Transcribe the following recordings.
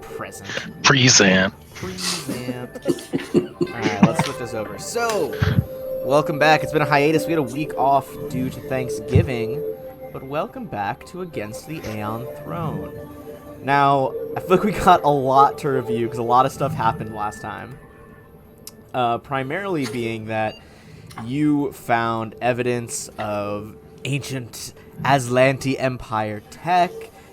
Present. Present. Alright, let's switch this over. So, welcome back. It's been a hiatus. We had a week off due to Thanksgiving, but welcome back to Against the Aeon Throne. Now, I feel like we got a lot to review because a lot of stuff happened last time. Primarily being that you found evidence of ancient Aslanti Empire tech.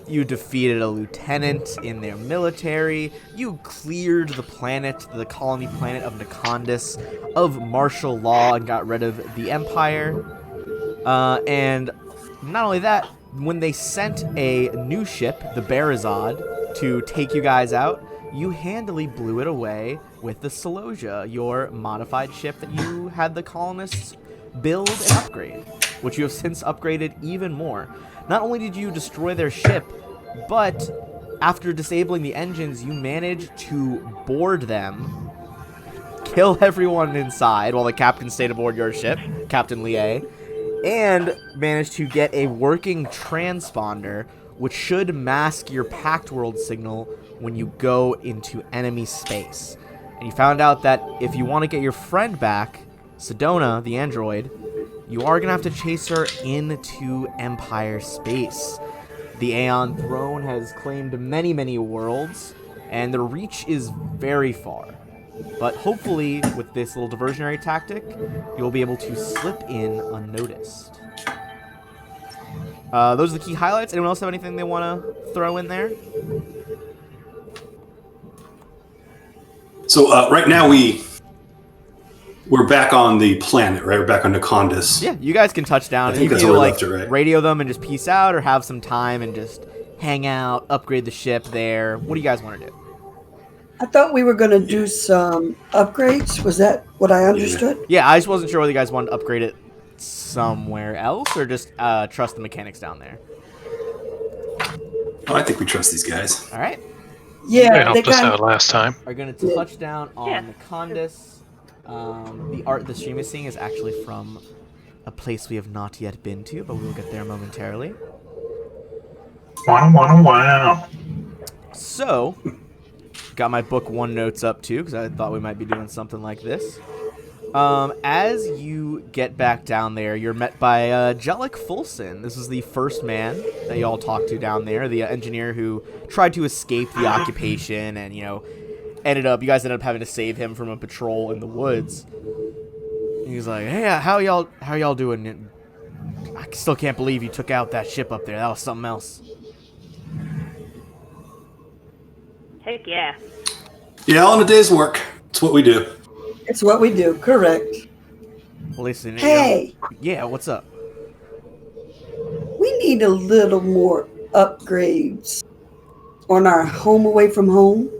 You defeated a lieutenant in their military. You cleared the planet, the colony planet of Nekondis, of martial law and got rid of the Empire. And not only that, when they sent a new ship, the Barazad, to take you guys out, you handily blew it away with the Celosia, your modified ship that you had the colonists build and upgrade, which you have since upgraded even more. Not only did you destroy their ship, but after disabling the engines, you managed to board them, kill everyone inside while the captain stayed aboard your ship, Captain Lier, and managed to get a working transponder, which should mask your Pact World signal when you go into enemy space. And you found out that if you want to get your friend back, Sedona, the android, you are going to have to chase her into Empire space. The Aeon Throne has claimed many, many worlds, and the reach is very far. But hopefully, with this little diversionary tactic, you'll be able to slip in unnoticed. Those are the key highlights. Anyone else have anything they want to throw in there? So right now we're back on the planet, right? We're back on Nekondis. Yeah, you guys can touch down. I think You can that's either, where we like, left it, right? radio them and just peace out, or have some time and just hang out, upgrade the ship there. What do you guys want to do? I thought we were going to do some upgrades. Was that what I understood? Yeah, I just wasn't sure whether you guys wanted to upgrade it somewhere else or just trust the mechanics down there. Oh, I think we trust these guys. All right. They Yeah, helped us out last time. Are going to touch down on Nekondis. The art the stream is seeing is actually from a place we have not yet been to, but we will get there momentarily. Wow. So, got my book one notes up too, because I thought we might be doing something like this. As you get back down there, you're met by Jellic Fulson. This is the first man that you all talked to down there, the engineer who tried to escape the occupation and, you guys ended up having to save him from a patrol in the woods. He's like, hey, how y'all doing? I still can't believe you took out that ship up there. That was something else. Heck yeah. Yeah, all in a day's work. It's what we do. it's what we do. Correct. Listen, Hey, yeah, what's up? we need a little more upgrades on our home away from home.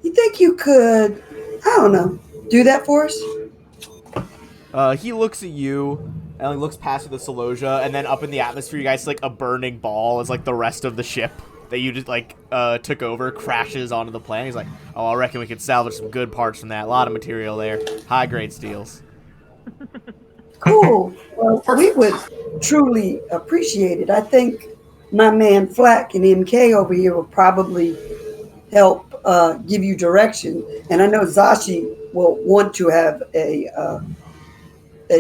You think you could, I don't know, do that for us? He looks at you, and he looks past you the Celosia, and then up in the atmosphere, you guys see, like, a burning ball as, like, the rest of the ship that you just, like, took over crashes onto the planet. He's like, oh, I reckon we could salvage some good parts from that. A lot of material there. High-grade steels. Cool. Well, we would truly appreciate it. I think my man Flack and MK over here will probably help give you direction. And I know Zashi will want to have a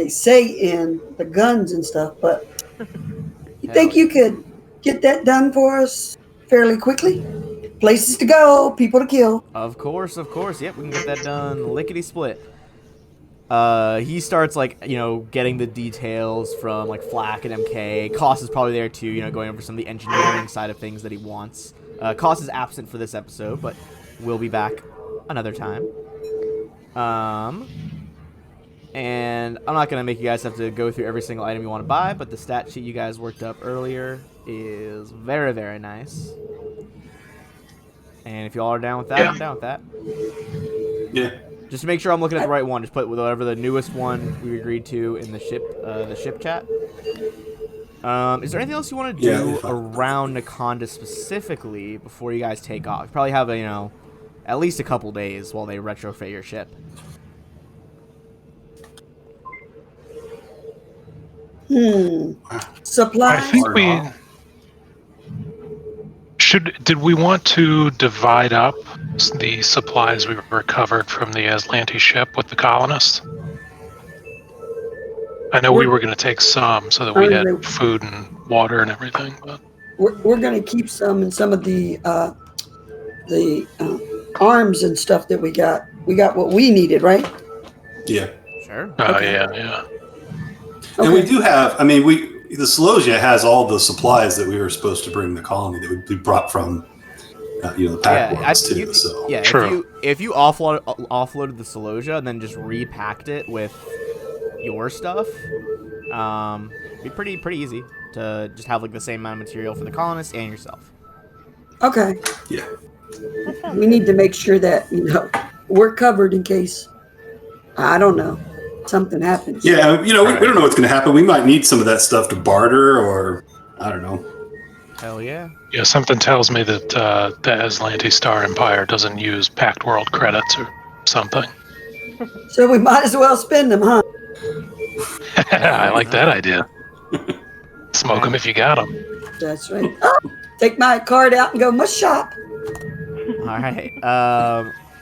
say in the guns and stuff, but you think you could get that done for us fairly quickly? Places to go, people to kill. Of course. Yep, we can get that done lickety-split. He starts, like, getting the details from, like, Flack and MK. Koss is probably there, too, going over some of the engineering side of things that he wants. Koss is absent for this episode, but we'll be back another time. And I'm not going to make you guys have to go through every single item you want to buy, but the stat sheet you guys worked up earlier is very, very nice. And if y'all are down with that, I'm down with that. Yeah. Just to make sure I'm looking at the right one, just put whatever the newest one we agreed to in the ship chat. Is there anything else you want to do around Nekondis specifically before you guys take off? You probably have at least a couple days while they retrofit your ship. Supplies. I think we Did we want to divide up the supplies we recovered from the Aslanti ship with the colonists? I know we were going to take some so that we had food and water and everything, but We're going to keep some and some of the arms and stuff that we got. We got what we needed, right? Yeah. Sure. Okay. yeah. And we do have, I mean, the Celosia has all the supplies that we were supposed to bring to the colony that we brought from, the pack worlds too. So yeah, True. if you offloaded the Celosia and then just repacked it with your stuff, it'd be pretty easy to just have like the same amount of material for the colonists and yourself. Okay. Yeah. We need to make sure that we're covered in case, I don't know, something happens. Yeah, we don't know what's going to happen. We might need some of that stuff to barter, or I don't know. Hell yeah. Yeah, something tells me that the Aslanti Star Empire doesn't use Pact World credits or something. So we might as well spend them, huh? I like that idea. Smoke them if you got them. That's right. Oh, take my card out and go must shop. All right.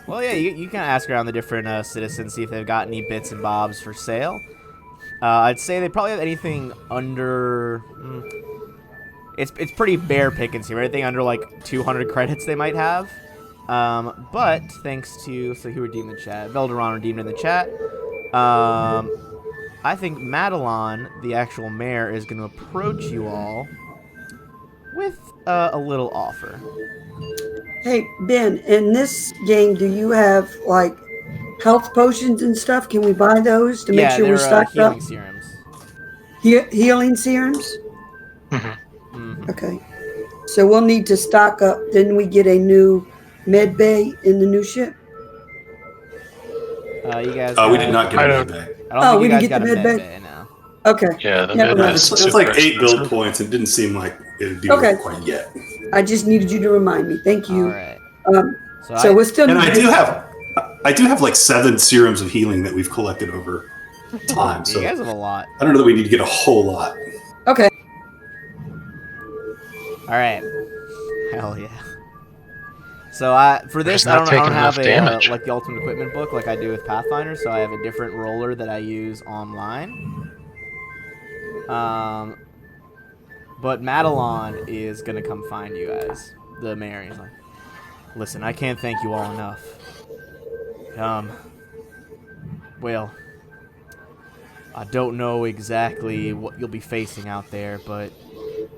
Well, yeah, you can ask around the different citizens, see if they've got any bits and bobs for sale. I'd say they probably have anything under... It's pretty bare pickings here. Anything under like 200 credits they might have. But thanks to... So who redeemed the chat? Velderon redeemed in the chat. I think Madelon, the actual mayor, is going to approach you all with a little offer. Hey, Ben, in this game, do you have, like, health potions and stuff? Can we buy those to make sure we're stocked healing up? Serums. Healing serums? Mm-hmm. Okay. So we'll need to stock up. Didn't we get a new med bay in the new ship? You guys... we did not get a med bay. I don't think we you guys didn't got get a the med med bay, no. Okay. Yeah, the Never med mind. is It's like super 8 build expensive. points. It didn't seem like it would be worth it quite yet. I just needed you to remind me. Thank you. All right. So we're still... And I do have like 7 serums of healing that we've collected over time. So You guys have a lot. I don't know that we need to get a whole lot. Okay. All right. Hell yeah. So for this, Just not I don't taking have enough damage. like the ultimate equipment book like I do with Pathfinder, so I have a different roller that I use online. But Madelon is gonna come find you guys, the mayor. He's like, listen, I can't thank you all enough. Well, I don't know exactly what you'll be facing out there, but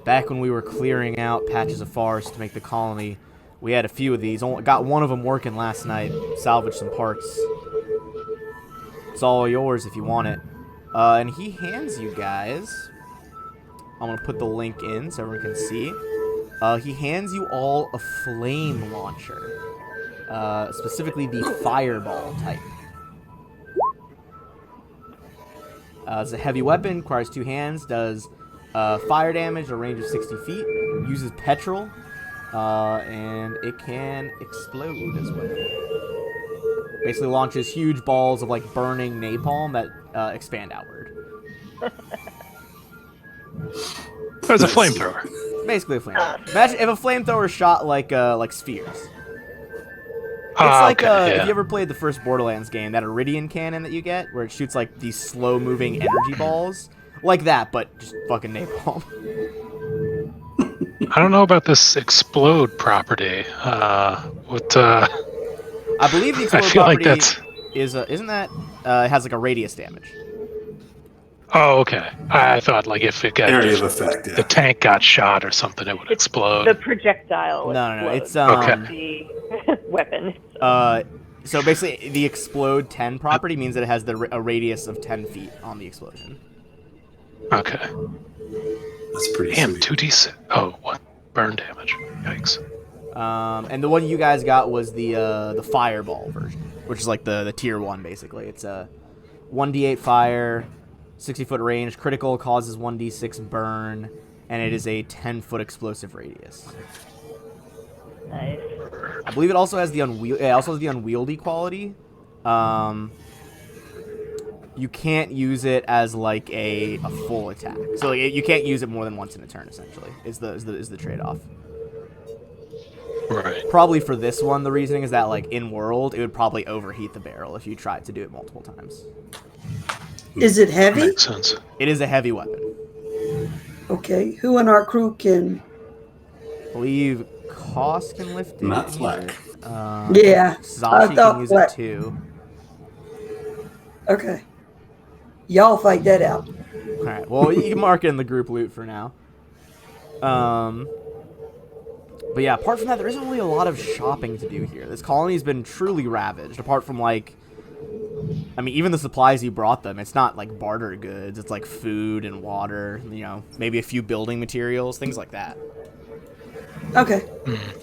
back when we were clearing out patches of forest to make the colony, we had a few of these. Only got one of them working last night. Salvaged some parts. It's all yours if you want it. And he hands you guys... I'm going to put the link in so everyone can see. He hands you all a flame launcher. Specifically the fireball type. It's a heavy weapon, requires 2 hands, does fire damage at a range of 60 feet, uses petrol, and it can explode as well. Basically launches huge balls of like burning napalm that expand outward. There's a flamethrower. Basically a flamethrower. Imagine if a flamethrower shot like spheres. It's like if you ever played the first Borderlands game, that Iridian cannon that you get, where it shoots like these slow-moving energy balls, like that, but just fucking napalm. I don't know about this explode property. I believe the explode I feel property like that's... is isn't that it has like a radius damage. Oh, okay. I thought like if it got Area of effect, the tank got shot or something, it would explode. The projectile. No, it's the weapon. So basically, the explode 10 property means that it has a radius of 10 feet on the explosion. Okay. That's pretty Damn, sweet. 2d6. Oh, what? Burn damage. Yikes. And the one you guys got was the fireball version, which is like the tier 1 basically. It's a 1d8 fire, 60-foot range, critical, causes 1d6 burn, and it is a 10-foot explosive radius. Nice. I believe it also has the unwieldy quality. You can't use it as like a full attack, so like, you can't use it more than once in a turn. Essentially, is the trade-off. Probably for this one, the reasoning is that, like, in world, it would probably overheat the barrel if you tried to do it multiple times. Is it heavy? Makes sense. It is a heavy weapon. Okay. Who in our crew can? I believe Koss can lift it. Not and Fleck. use it. Yeah, I Zashi thought can use Fleck. it too. Okay. Y'all fight that out. All right. Well, you can mark it in the group loot for now. But yeah, apart from that, there isn't really a lot of shopping to do here. This colony's been truly ravaged. Apart from, like, I mean, even the supplies you brought them, it's not like barter goods. It's like food and water. You know, maybe a few building materials, things like that. Okay.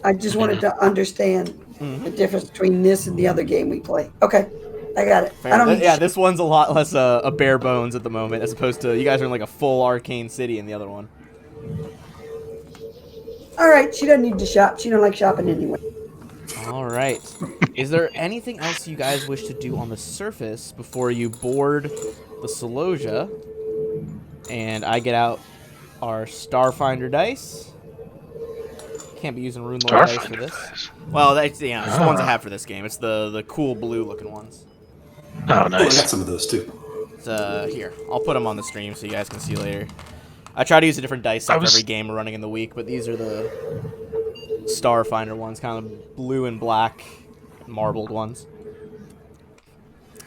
I just wanted to understand the difference between this and the other game we play. Okay. I got it. Fair. I don't need Yeah, this one's a lot less a bare bones at the moment, as opposed to you guys are in like a full arcane city in the other one. All right. She doesn't need to shop. She don't like shopping anyway. All right. Is there anything else you guys wish to do on the surface before you board the Celosia? And I get out our Starfinder dice. Can't be using Rune Lord dice for this. Dice. Well, that's, you know, it's the ones I have for this game. It's the cool blue looking ones. Oh, Oh, I nice. got some of those too. It's, here, I'll put them on the stream so you guys can see later. I try to use a different dice set for every game we're running in the week, but these are the Starfinder ones, kind of blue and black marbled ones.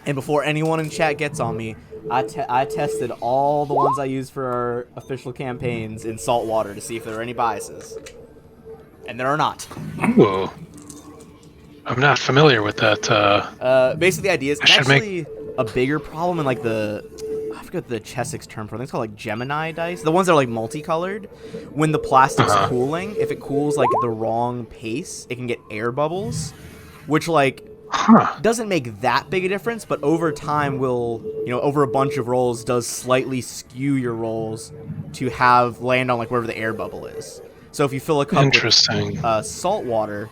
And before anyone in chat gets on me, I tested all the ones I use for our official campaigns in salt water to see if there are any biases. And there are not. Ooh. I'm not familiar with that. Basically, the idea is it's I should actually a bigger problem in like I forget the Chessex term for it. I think it's called like Gemini dice. The ones that are like multicolored. When the plastic's cooling, if it cools like the wrong pace, it can get air bubbles, which like doesn't make that big a difference, but over time will, you know, over a bunch of rolls does slightly skew your rolls to have land on like wherever the air bubble is. So if you fill a cup with salt water,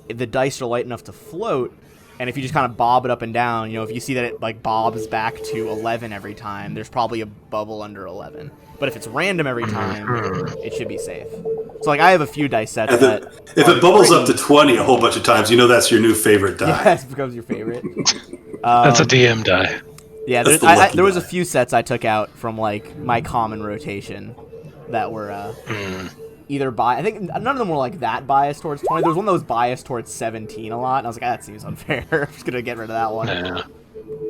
the dice are light enough to float, and if you just kind of bob it up and down, you know, if you see that it like bobs back to 11 every time, there's probably a bubble under 11. But if it's random every time, it should be safe. So like I have a few dice sets that if it bubbles up to 20 a whole bunch of times, you know that's your new favorite die. yeah, it becomes your favorite. That's a DM die. Yeah, there was a few sets I took out from like my common rotation that were either I think none of them were like that biased towards 20. There was one that was biased towards 17 a lot, and I was like, that seems unfair. I'm just gonna get rid of that one. Yeah.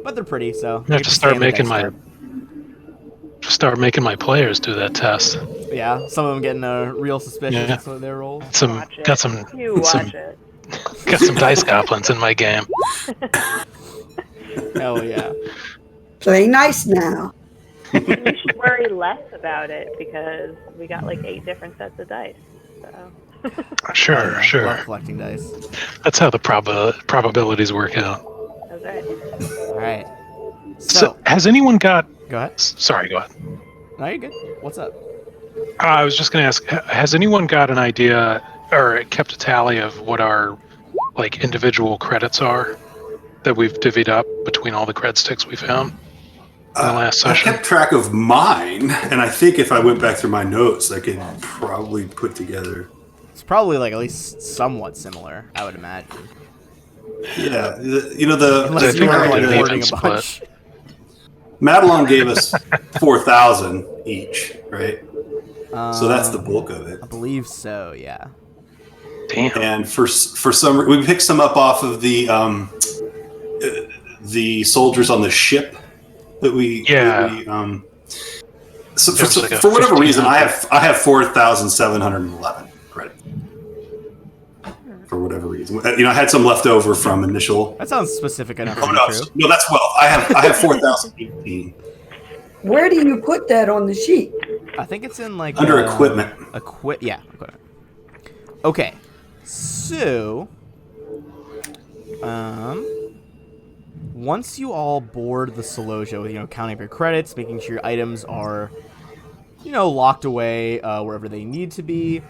But they're pretty, so I have to start making my players do that test. Yeah, some of them getting real suspicious of their rolls. Got some dice goblins in my game. Hell yeah. Play nice now. We should worry less about it because we got like 8 different sets of dice. So. Sure. Love collecting dice. That's how the probabilities work out. That's right. All right. So, has anyone got... Go ahead. Sorry, go ahead. No, you're good. What's up? I was just going to ask, has anyone got an idea or kept a tally of what our like individual credits are that we've divvied up between all the cred sticks we found in the last session? I kept track of mine, and I think if I went back through my notes, I could probably put together. It's probably like at least somewhat similar, I would imagine. Yeah, Unless you were like hoarding a bunch. Madelon gave us 4,000 each, right? So that's the bulk of it. I believe so, yeah. Damn. And for some, we picked some up off of the soldiers on the ship that we. So for whatever reason, I have 4,711 credit. For whatever reason, you know, I had some left over from initial. That sounds specific enough to Oh be no, true. no, that's well. I have 4,018 Where do you put that on the sheet? I think it's in like under equipment. Equipment. Okay, so once you all board the Celosia, with, you know, counting up your credits, making sure your items are, you know, locked away wherever they need to be,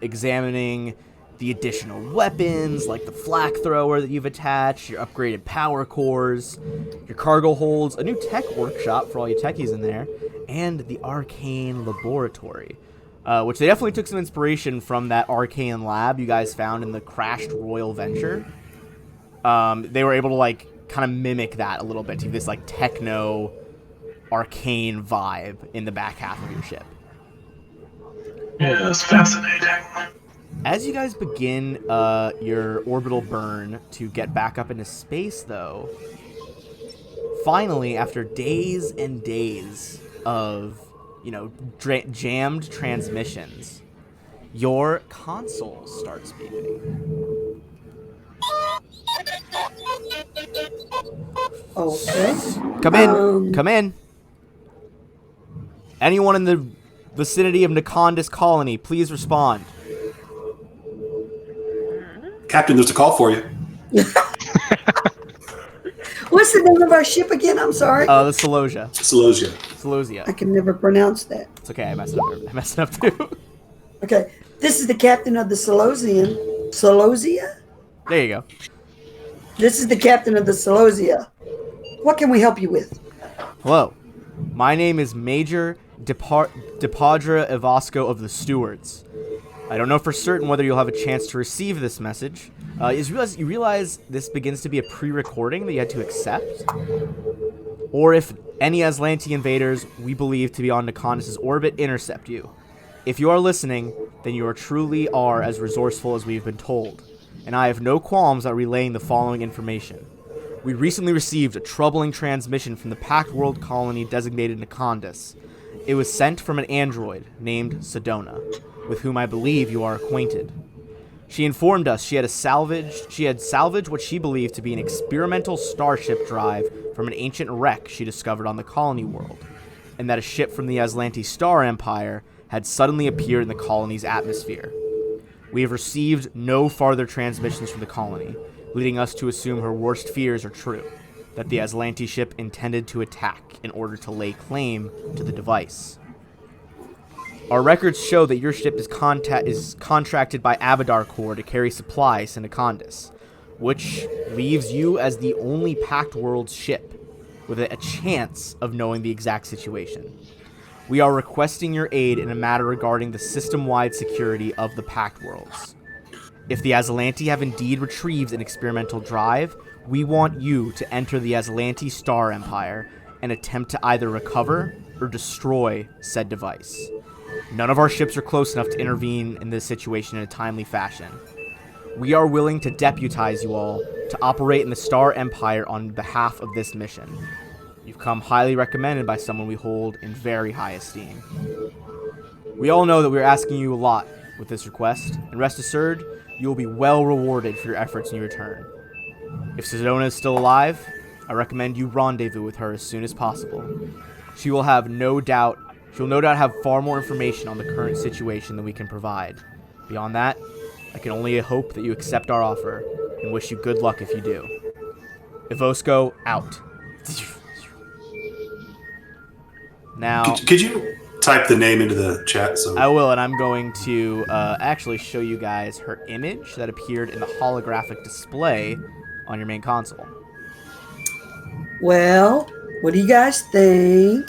examining the additional weapons like the flak thrower that you've attached, your upgraded power cores, your cargo holds, a new tech workshop for all you techies in there, and the arcane laboratory. which they definitely took some inspiration from that arcane lab you guys found in the crashed Royal Venture. They were able to like kind of mimic that a little bit to this like techno arcane vibe in the back half of your ship. Yeah, it's fascinating. As you guys begin your orbital burn to get back up into space, though, finally, after days and days of, jammed transmissions, your console starts beeping. Okay. Come in. Anyone in the vicinity of Nakondis Colony, please respond. Captain, there's a call for you. What's the name of our ship again? I'm sorry. The Celosia. Celosia. I can never pronounce that. It's okay. I messed it up too. Okay. This is the captain of the Celosian. Celosia? There you go. This is the captain of the Celosia. What can we help you with? Hello. My name is Major DePadra Evasco of the Stewards. I don't know for certain whether you'll have a chance to receive this message. You realize this begins to be a pre-recording that you had to accept? Or if any Aslanti invaders we believe to be on Nakondis' orbit intercept you. If you are listening, then you truly are as resourceful as we've been told, and I have no qualms at relaying the following information. We recently received a troubling transmission from the Pact World colony designated Nakondis. It was sent from an android named Sedona, with whom I believe you are acquainted. She informed us she had salvaged what she believed to be an experimental starship drive from an ancient wreck she discovered on the colony world, and that a ship from the Aslanti Star Empire had suddenly appeared in the colony's atmosphere. We have received no farther transmissions from the colony, leading us to assume her worst fears are true, that the Aslanti ship intended to attack in order to lay claim to the device. Our records show that your ship is contracted by Abadar Corps to carry supplies to Nakondis, which leaves you as the only Pact World ship with a chance of knowing the exact situation. We are requesting your aid in a matter regarding the system-wide security of the Pact Worlds. If the Aslanti have indeed retrieved an experimental drive, we want you to enter the Aslanti Star Empire and attempt to either recover or destroy said device. None of our ships are close enough to intervene in this situation in a timely fashion. We are willing to deputize you all to operate in the Star Empire on behalf of this mission. You've come highly recommended by someone we hold in very high esteem. We all know that we're asking you a lot with this request, and rest assured, you will be well rewarded for your efforts in your return. If Sedona is still alive, I recommend you rendezvous with her as soon as possible. She'll no doubt have far more information on the current situation than we can provide. Beyond that, I can only hope that you accept our offer, and wish you good luck if you do. Evosco, out. Now, could you type the name into the chat? So I will, and I'm going to actually show you guys her image that appeared in the holographic display on your main console. Well, what do you guys think?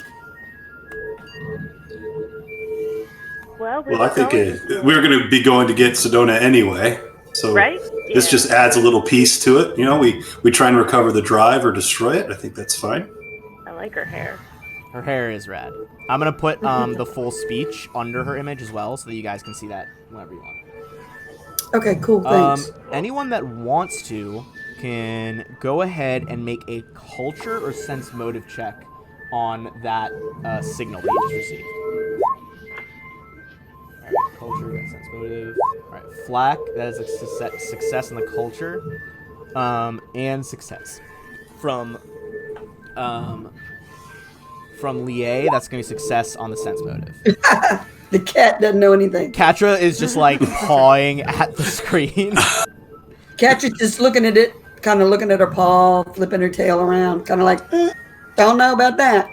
Well, I think we're going to be going to get Sedona anyway. So right? This just adds a little piece to it. We try and recover the drive or destroy it. I think that's fine. I like her hair. Her hair is rad. I'm going to put the full speech under her image as well so that you guys can see that whenever you want. Okay, cool, thanks. Anyone that wants to can go ahead and make a culture or sense motive check on that signal that you just received. Alright, culture, and sense motive. Alright, Flack, that is a success in the culture. And success. From Lie, that's going to be success on the sense motive. The cat doesn't know anything. Katra is just like pawing at the screen. Katra's just looking at it, kind of looking at her paw, flipping her tail around, kind of like, don't know about that.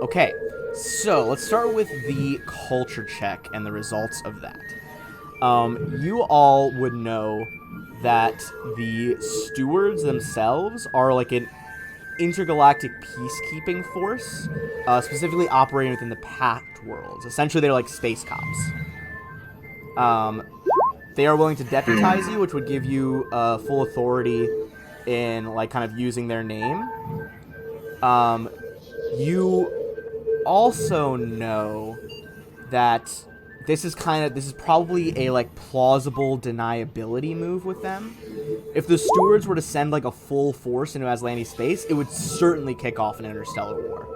Okay, so let's start with the culture check and the results of that. You all would know that the stewards themselves are like intergalactic peacekeeping force, specifically operating within the Pact worlds. Essentially, they're like space cops. They are willing to deputize you, which would give you full authority in like kind of using their name. You also know that this is probably a like plausible deniability move with them. If the stewards were to send like a full force into Aslanti space, it would certainly kick off an interstellar war.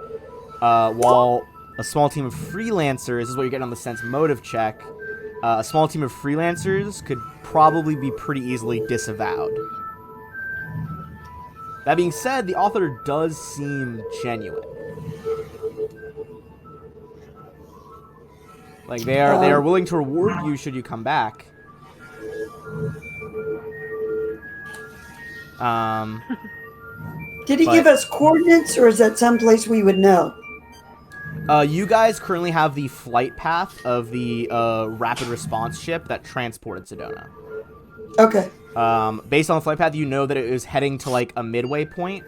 While a small team of freelancers, this is what you're getting on the sense motive check, a small team of freelancers could probably be pretty easily disavowed. That being said, the author does seem genuine. Like they are willing to reward you should you come back. Did he give us coordinates, or is that someplace we would know? You guys currently have the flight path of the rapid response ship that transported Sedona. Okay. Based on the flight path, you know that it was heading to like a midway point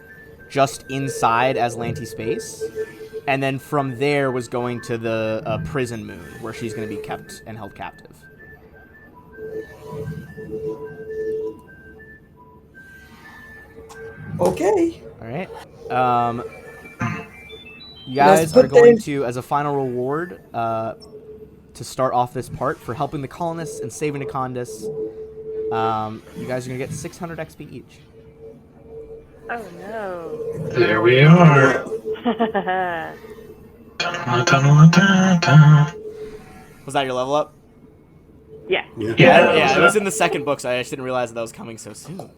just inside Aslanti space. And then from there was going to the prison moon, where she's going to be kept and held captive. Okay. All right. You guys are going to, as a final reward, to start off this part for helping the colonists and saving Nikondas, you guys are going to get 600 XP each. Oh no. There we are. Was that your level up? Yeah. Yeah, it was in the second book, so I just didn't realize that was coming so soon.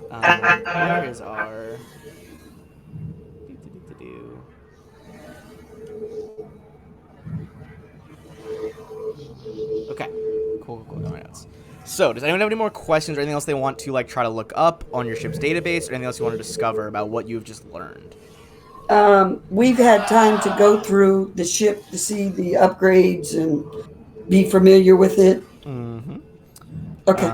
Where is our... Okay. Cool. Alright. So, does anyone have any more questions or anything else they want to like try to look up on your ship's database, or anything else you want to discover about what you've just learned? We've had time to go through the ship to see the upgrades and be familiar with it. Mm-hmm. Okay.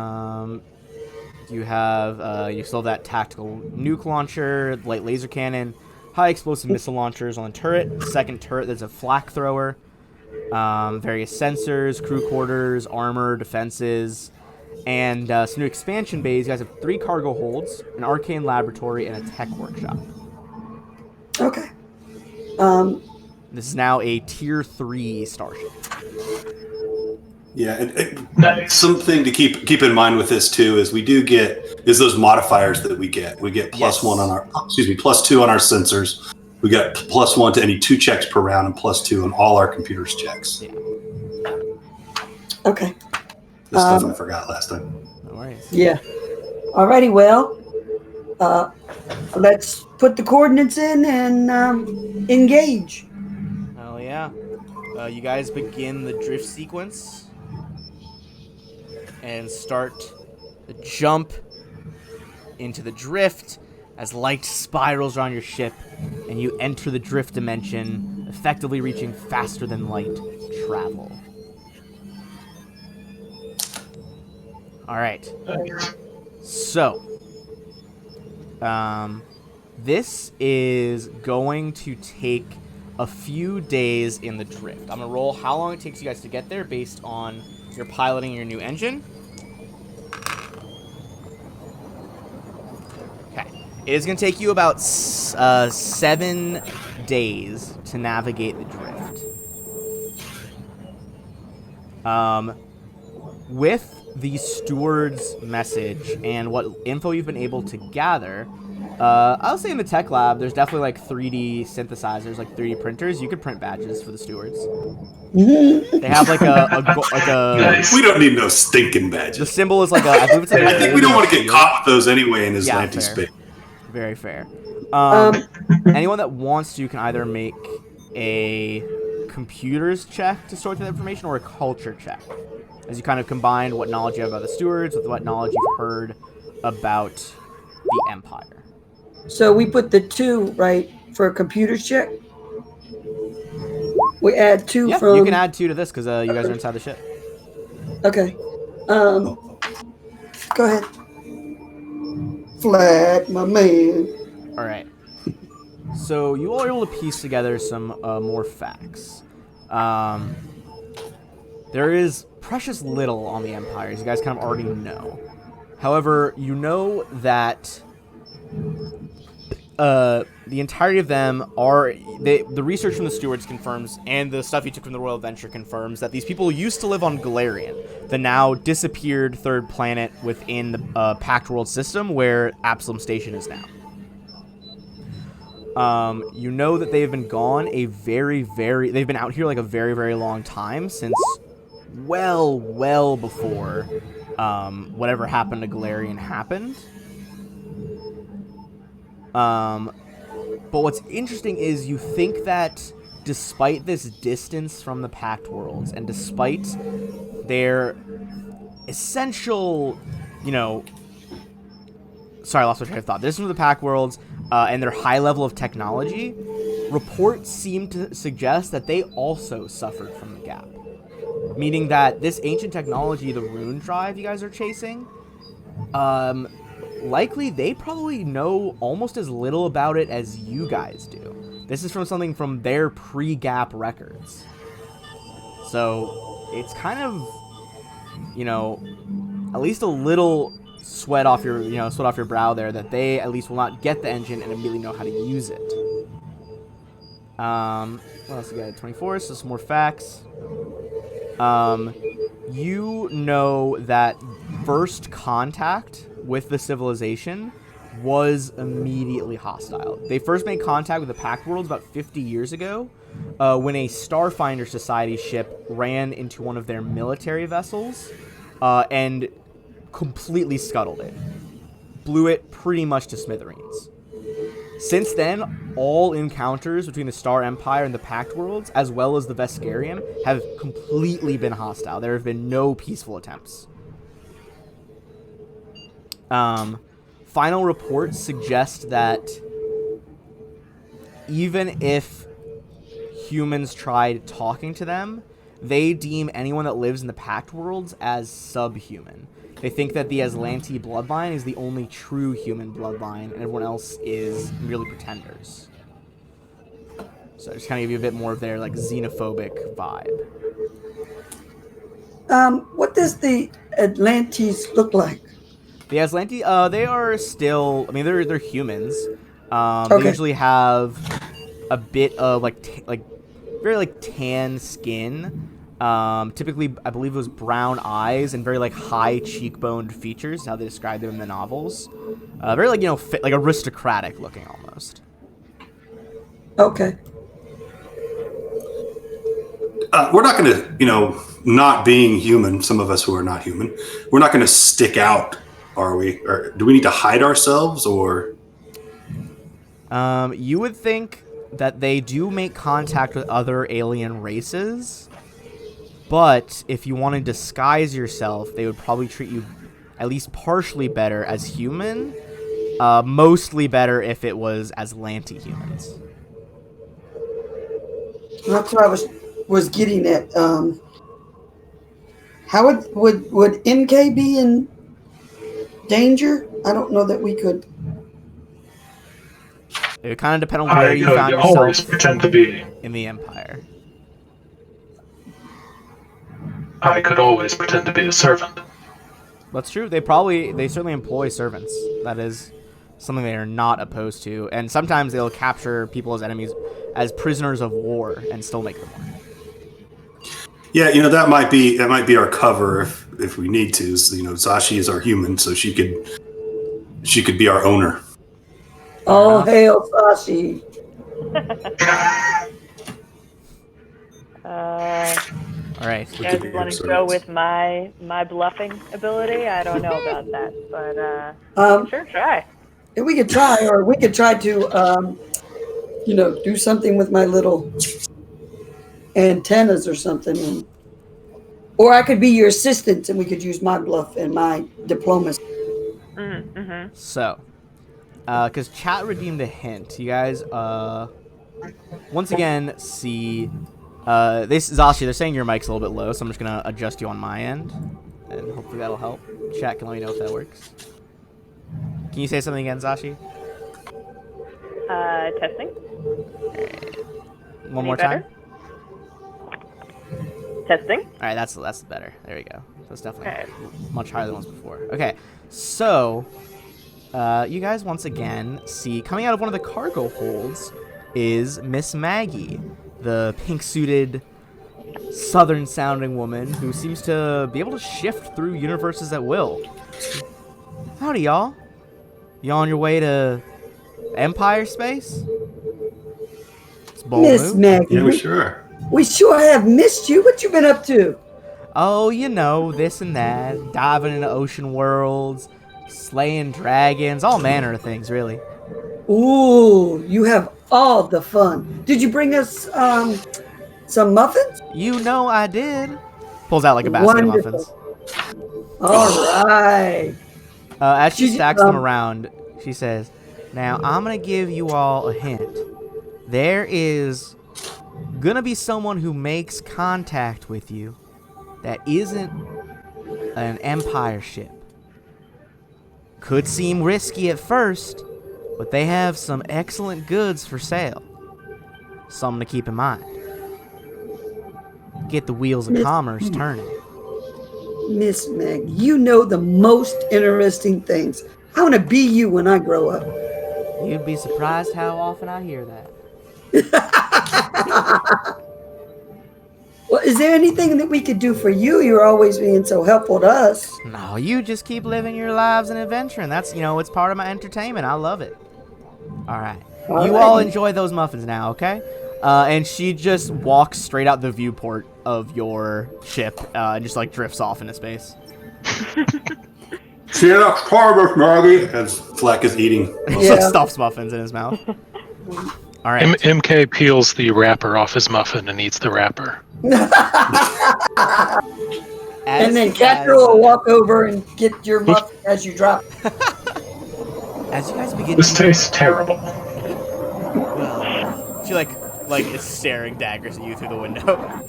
You have you still have that tactical nuke launcher, light laser cannon, high explosive missile launchers on the turret. Second turret, there's a flak thrower, various sensors, crew quarters, armor, defenses, and some new expansion bays. You guys have 3 cargo holds, an arcane laboratory, and a tech workshop. Okay. This is now a tier 3 starship. Yeah, and something to keep in mind with this too is we do get those modifiers that we get. We get +1 on our +2 on our sensors. We got +1 to any 2 checks per round and +2 on all our computers checks. Yeah. Okay. This stuff I forgot last time. No worries. Yeah. Alrighty. Well, let's put the coordinates in and engage. Hell yeah. You guys begin the drift sequence and start the jump into the drift as light spirals around your ship, and you enter the drift dimension, effectively reaching faster than light travel. Alright. So, this is going to take a few days in the drift. I'm going to roll how long it takes you guys to get there based on your piloting your new engine. Okay. It is going to take you about 7 days to navigate the drift. With the steward's message and what info you've been able to gather, I'll say in the tech lab, there's definitely like 3D synthesizers, like 3D printers. You could print badges for the stewards. They have like a We don't need no stinking badges. The symbol is like a. I believe it's like I think we don't want to get caught with those anyway in Aslanti space. Very fair. Anyone that wants to can either make a computers check to sort that information or a culture check, as you kind of combine what knowledge you have about the stewards with what knowledge you've heard about the Empire. So we put the 2, right, for a computer check? We add 2 Yeah, from... you can add 2 to this because you guys are inside the ship. Okay. Go ahead. Flack, my man. All right. So you all are able to piece together some more facts. There is precious little on the Empire, as you guys kind of already know. However, you know that the entirety of them are... the research from the stewards confirms, and the stuff you took from the Royal Adventure confirms, that these people used to live on Galarian, the now disappeared third planet within the Pact World system, where Absalom Station is now. You know that they've been gone they've been out here like a very, very long time, since well before whatever happened to Galarian happened. But what's interesting is you think that despite this distance from the Pact Worlds, and despite their essential, sorry, I lost my train of thought. This is from the Pact Worlds, and their high level of technology, reports seem to suggest that they also suffered from the gap. Meaning that this ancient technology, the rune drive you guys are chasing, likely they probably know almost as little about it as you guys do. This is from something from their pre-gap records. So it's kind of, at least a little sweat off your brow there, that they at least will not get the engine and immediately know how to use it. What else we got? 24, so some more facts. You know that first contact with the civilization was immediately hostile. They first made contact with the Pact Worlds about 50 years ago, when a Starfinder Society ship ran into one of their military vessels, and completely scuttled it. Blew it pretty much to smithereens. Since then, all encounters between the Star Empire and the Pact Worlds, as well as the Veskarium, have completely been hostile. There have been no peaceful attempts. Final reports suggest that even if humans tried talking to them, they deem anyone that lives in the Pact Worlds as subhuman. They think that the Aslanti bloodline is the only true human bloodline, and everyone else is merely pretenders. So just kind of give you a bit more of their xenophobic vibe. What does the Atlantes look like? The Aslanti, they are still... they're humans. Okay. They usually have a bit of very tan skin. Typically, I believe it was brown eyes and very high cheekboned features. How they describe them in the novels. Very aristocratic looking almost. Okay. We're not going to, not being human. Some of us who are not human, we're not going to stick out, are we? Or do we need to hide ourselves, or? You would think that they do make contact with other alien races. But if you want to disguise yourself, they would probably treat you at least partially better as human. Mostly better if it was as Lanti humans. That's what I was getting at. How would MK be in danger? I don't know that we could. It would kind of depend on where you found always yourself pretend to be. in the Empire. I could always pretend to be a servant. That's true. They certainly employ servants. That is something they are not opposed to. And sometimes they'll capture people as enemies, as prisoners of war, and still make them work. Yeah, that might be our cover if we need to. Zashi is our human, so she could be our owner. Oh, hail Sashi. All right. You guys want to go with my bluffing ability? I don't know about that, but sure, try. We could try, or we could try to, do something with my little antennas or something. Or I could be your assistant, and we could use my bluff and my diplomacy. Mm-hmm. So, because chat redeemed a hint, you guys, once again see... Zashi, they're saying your mic's a little bit low, so I'm just going to adjust you on my end. And hopefully that'll help. Chat can let me know if that works. Can you say something again, Zashi? Testing. One more time. Testing. All right, that's better. There we go. That's definitely Okay. much higher than it was before. Okay, so you guys once again see coming out of one of the cargo holds is Miss Maggie, the pink-suited, southern-sounding woman who seems to be able to shift through universes at will. Howdy, y'all. You on your way to Empire space? It's bold Miss move. Maggie, Yeah, we sure are. we sure have missed you. What you been up to? Oh, you know, this and that, diving into ocean worlds, slaying dragons, all manner of things, really. Ooh, you have all the fun. Did you bring us some muffins? You know I did. Pulls out like a basket of Wonderful. muffins. All right. As she She- stacks them around, she says, "Now, I'm going to give you all a hint. There is going to be someone who makes contact with you that isn't an Empire ship. Could seem risky at first, but they have some excellent goods for sale. Something to keep in mind. Get the wheels of commerce turning." Miss Maggie, you know the most interesting things. I want to be you when I grow up. You'd be surprised how often I hear that. Well, is there anything that we could do for you? You're always being so helpful to us. No, you just keep living your lives and adventuring. That's, it's part of my entertainment. I love it. All right. You all enjoy those muffins now, okay? And she just walks straight out the viewport of your ship and just, drifts off into space. See you next time, Miss Maggie. As Fleck is eating. Yeah. Stuffs muffins in his mouth. All right. MK peels the wrapper off his muffin and eats the wrapper. And then Catcher will walk over and get your muffin as you drop. As you guys begin This tastes terrible. She is staring daggers at you through the window.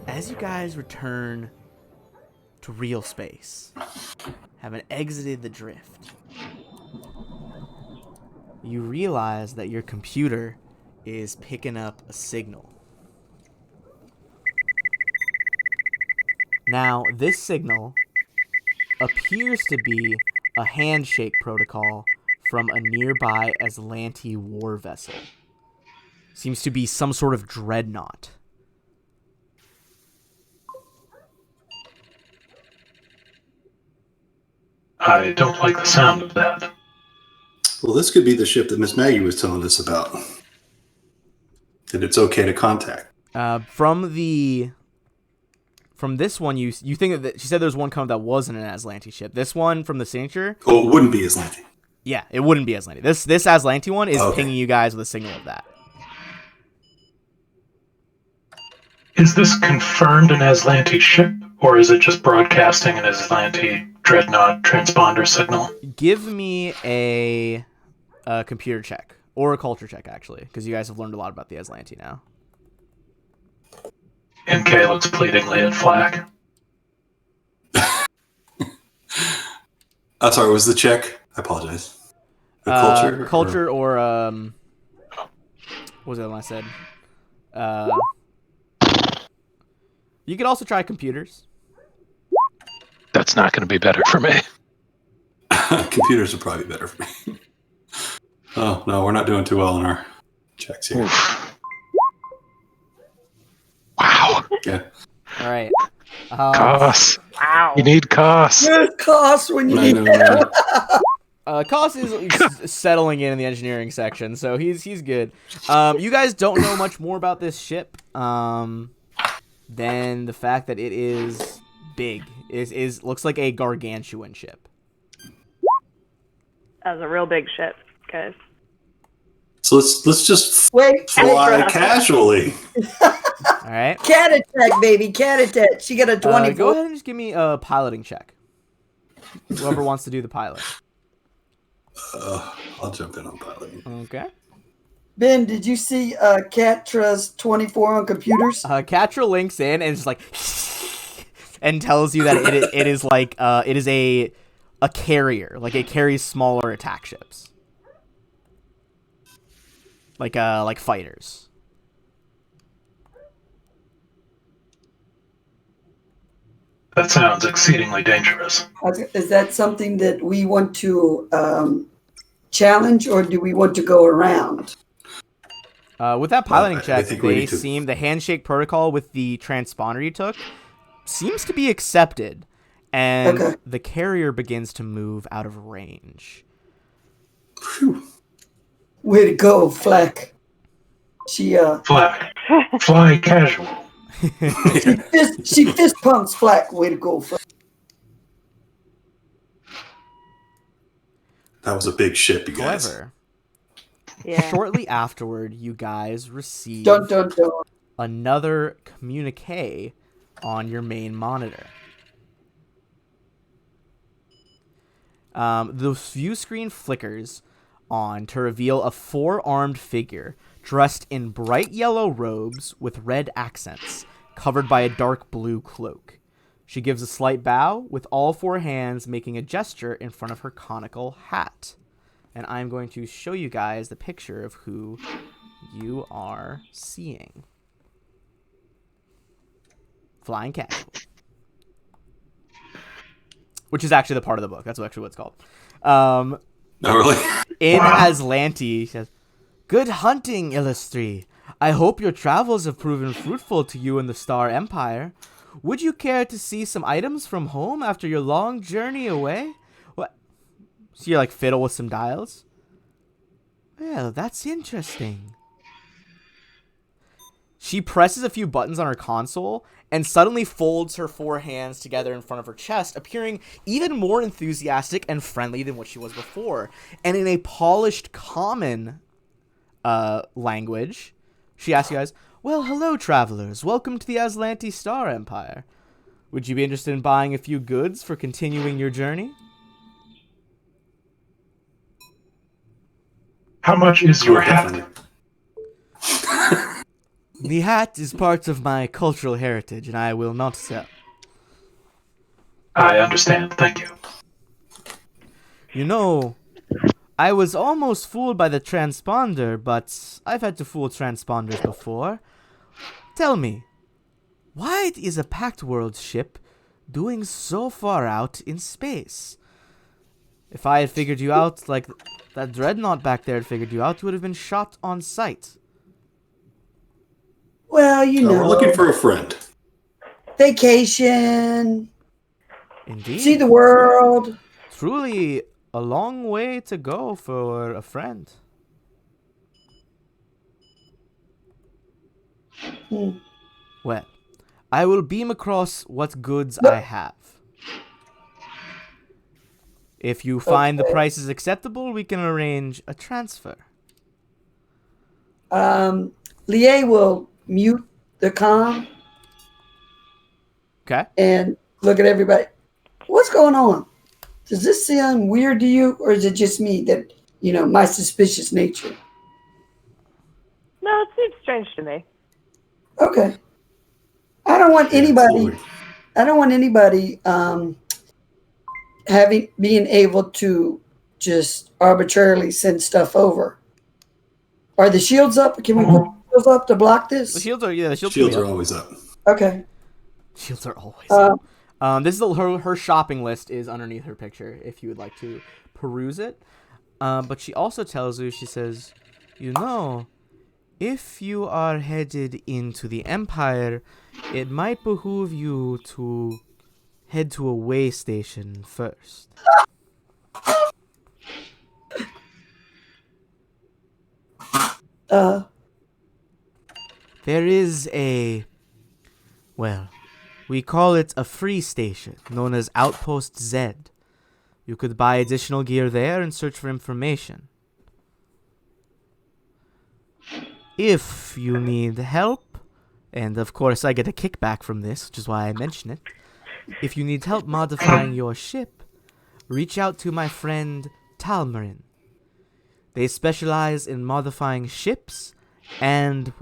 As you guys return to real space, having exited the drift, you realize that your computer is picking up a signal. Now, this signal appears to be a handshake protocol from a nearby Aslanti war vessel. Seems to be some sort of dreadnought. I don't like the sound of that. Well, this could be the ship that Miss Maggie was telling us about. That it's okay to contact. From this one, you think that she said there's one coming that wasn't an Aslanti ship. This one from the signature. Oh, it wouldn't be Aslanti. Yeah, it wouldn't be Aslanti. This Aslanti one is pinging you guys with a signal of that. Is this confirmed an Aslanti ship, or is it just broadcasting an Aslanti dreadnought transponder signal? Give me a computer check or a culture check, actually, because you guys have learned a lot about the Aslanti now. MK looks pleadingly at Flack. Sorry, what was the check? I apologize. The culture or what was the other one I said? You could also try computers. That's not going to be better for me. Computers would probably be better for me. Oh, no, we're not doing too well in our checks here. Wow. Yeah. All right. Costs. Wow. You need costs. There's costs when you need them. Koss is settling in the engineering section, so he's good. You guys don't know much more about this ship than the fact that it is big. Is looks like a gargantuan ship. That was a real big ship, guys. So let's just Wait, fly casually. All right. cat attack, baby, cat attack. She got a 24. Go ahead and just give me a piloting check. Whoever wants to do the pilot. I'll jump in on piloting. Okay. Ben, did you see Catra's 24 on computers? Catra links in and is like, and tells you that it is like it is a a carrier. Like it carries smaller attack ships. Like fighters. That sounds exceedingly dangerous. Is that something that we want to challenge, or do we want to go around? With that piloting check, I think we need to... the handshake protocol with the transponder you took seems to be accepted, and the carrier begins to move out of range. Whew. Way to go, Fleck. Fly casual. she fist pumps Fleck. Way to go, Fleck. That was a big ship, you guys. However, shortly afterward, you guys receive another communique on your main monitor. The view screen flickers on to reveal a 4-armed figure dressed in bright yellow robes with red accents, covered by a dark blue cloak. She gives a slight bow, with all 4 hands making a gesture in front of her conical hat. And I'm going to show you guys the picture of who you are seeing. Flying Casual. Which is actually the part of the book. That's actually what it's called. Oh, really? In Aslanti, he says, "Good hunting, Illustri. I hope your travels have proven fruitful to you in the Star Empire. Would you care to see some items from home after your long journey away?" What? So you're like fiddle with some dials? Well, that's interesting. She presses a few buttons on her console and suddenly folds her 4 hands together in front of her chest, appearing even more enthusiastic and friendly than what she was before. And in a polished common language, she asks you guys, "Well, hello, travelers. Welcome to the Aslanti Star Empire. Would you be interested in buying a few goods for continuing your journey?" How much is your hat? The hat is part of my cultural heritage, and I will not sell. I understand. Thank you. You know, I was almost fooled by the transponder, but I've had to fool transponders before. Tell me, why is a Pact World ship doing so far out in space? If I had figured you out like that dreadnought back there had figured you out, you would have been shot on sight. Well, you know. We're looking for a friend. Vacation. Indeed. See the world. Truly a long way to go for a friend. Well, I will beam across what goods I have. If you find the prices acceptable, we can arrange a transfer. Lie will mute the comm. Okay. And look at everybody. What's going on? Does this sound weird to you, or is it just me that, my suspicious nature? No, it seems strange to me. Okay. I don't want anybody being able to just arbitrarily send stuff over. Are the shields up? Can we put the shields up to block this? The shields are Shields are always up. Okay. Shields are always up. This is her shopping list is underneath her picture if you would like to peruse it. But she also tells you, she says, if you are headed into the Empire, it might behoove you to head to a way station first. There is we call it a free station, known as Outpost Z. You could buy additional gear there and search for information. If you need help, and of course I get a kickback from this, which is why I mention it, if you need help modifying your ship, reach out to my friend Talmarin. They specialize in modifying ships, and,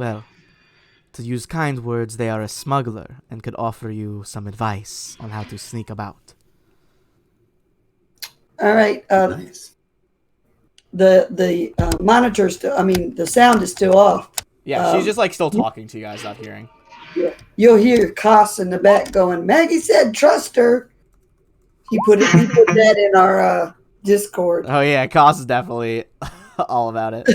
to use kind words, they are a smuggler and could offer you some advice on how to sneak about. All right. Nice. The monitor's still. I mean, the sound is still off. Yeah, she's just like still talking to you guys, not hearing. Yeah. You'll hear Koss in the back going, "Maggie said trust her." He put that in our Discord. Oh yeah, Koss is definitely all about it.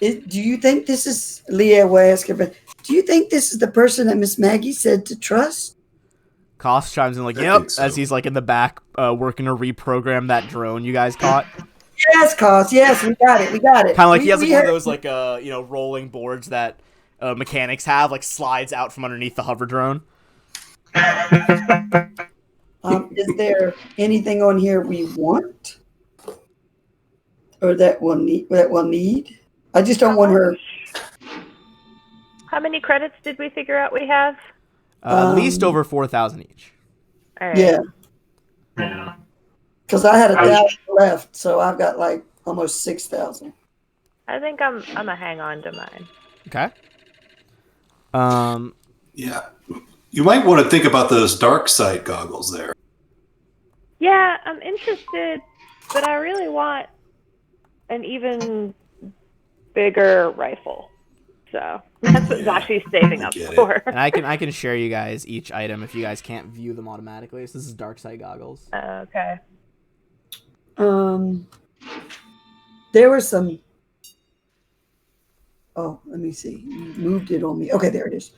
Do you think this is Leah will ask her, but do you think this is the person that Miss Maggie said to trust? Koss chimes in like, I "Yep," think so. as he's like in the back working to reprogram that drone you guys caught. Yes, Koss. Yes, we got it. We got it. Kind of like he has like one of heard- those like rolling boards that mechanics have, like slides out from underneath the hover drone. Is there anything on here we want, or that we'll need? I just don't want her. How many credits did we figure out we have? At least over 4,000 each. All right. Yeah, Yeah. because I had 1,000 left, so I've got like almost 6,000. I think I'm gonna hang on to mine. Okay. Yeah. You might want to think about those dark sight goggles there. Yeah, I'm interested, but I really want an even bigger rifle. So that's what Zashi's saving up for. And I can share you guys each item if you guys can't view them automatically. So this is dark sight goggles. Okay. There were some. Oh, let me see. You moved it on me. Okay, there it is.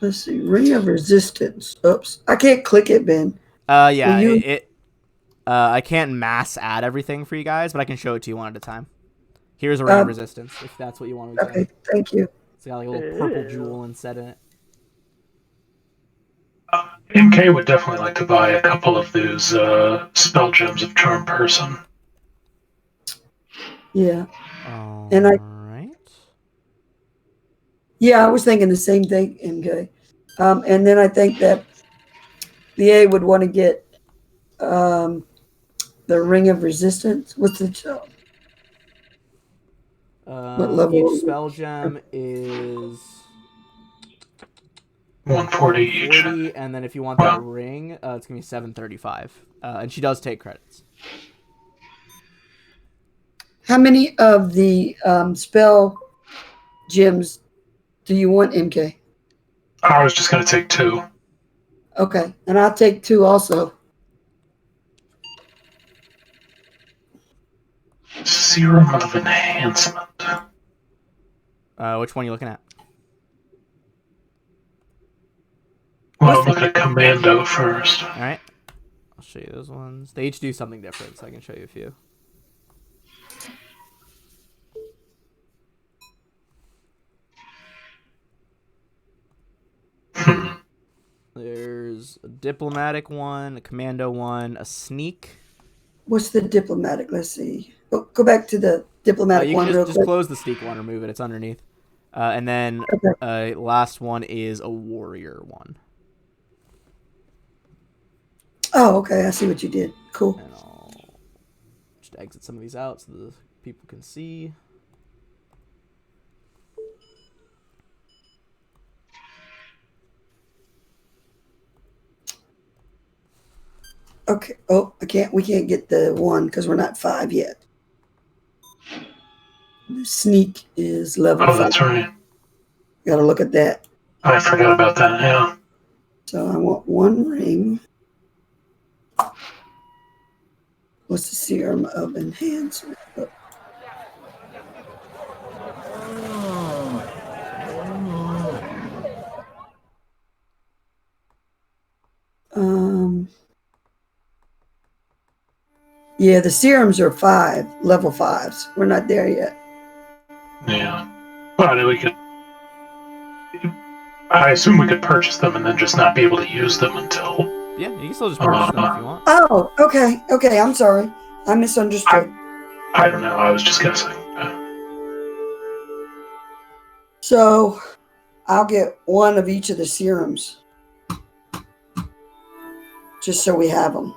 Let's see. Ring of Resistance. Oops. I can't click it, Ben. Yeah, I can't mass add everything for you guys, but I can show it to you one at a time. Here's a ring of resistance, if that's what you want to examine. Okay, thank you. It's got like a little purple jewel inset in it. MK would definitely like to buy a couple of those spell gems of Charm Person. Yeah. And I was thinking the same thing, MK. And then I think that BA would want to get the Ring of Resistance. What's the job? What level? Each spell gem is 140 each. And then if you want that ring, it's gonna be 735. And she does take credits. How many of the spell gems do you want, MK? I was just going to take 2. Okay, and I'll take 2 also. Serum of Enhancement. Which one are you looking at? Well, look at Commando first. All right. I'll show you those ones. They each do something different, so I can show you a few. There's a diplomatic one, a commando one, a sneak. What's the diplomatic? Let's see. Go back to the diplomatic one real quick. Just close the sneak one, remove it. It's underneath. And then last one is a warrior one. Oh, okay. I see what you did. Cool. And I'll just exit some of these out so the people can see. Okay. Oh, we can't get the 1 because we're not 5 yet. The sneak is level 5. Oh, that's right. Gotta look at that. I forgot about that, yeah. So I want 1 ring. What's the serum of enhancement? Yeah, the serums are 5, level 5s. We're not there yet. Yeah. Well, we could. I assume we could purchase them and then just not be able to use them until. Yeah, you can still just purchase them if you want. Oh, okay. Okay, I'm sorry. I misunderstood. I don't know. I was just guessing. So I'll get 1 of each of the serums. Just so we have them.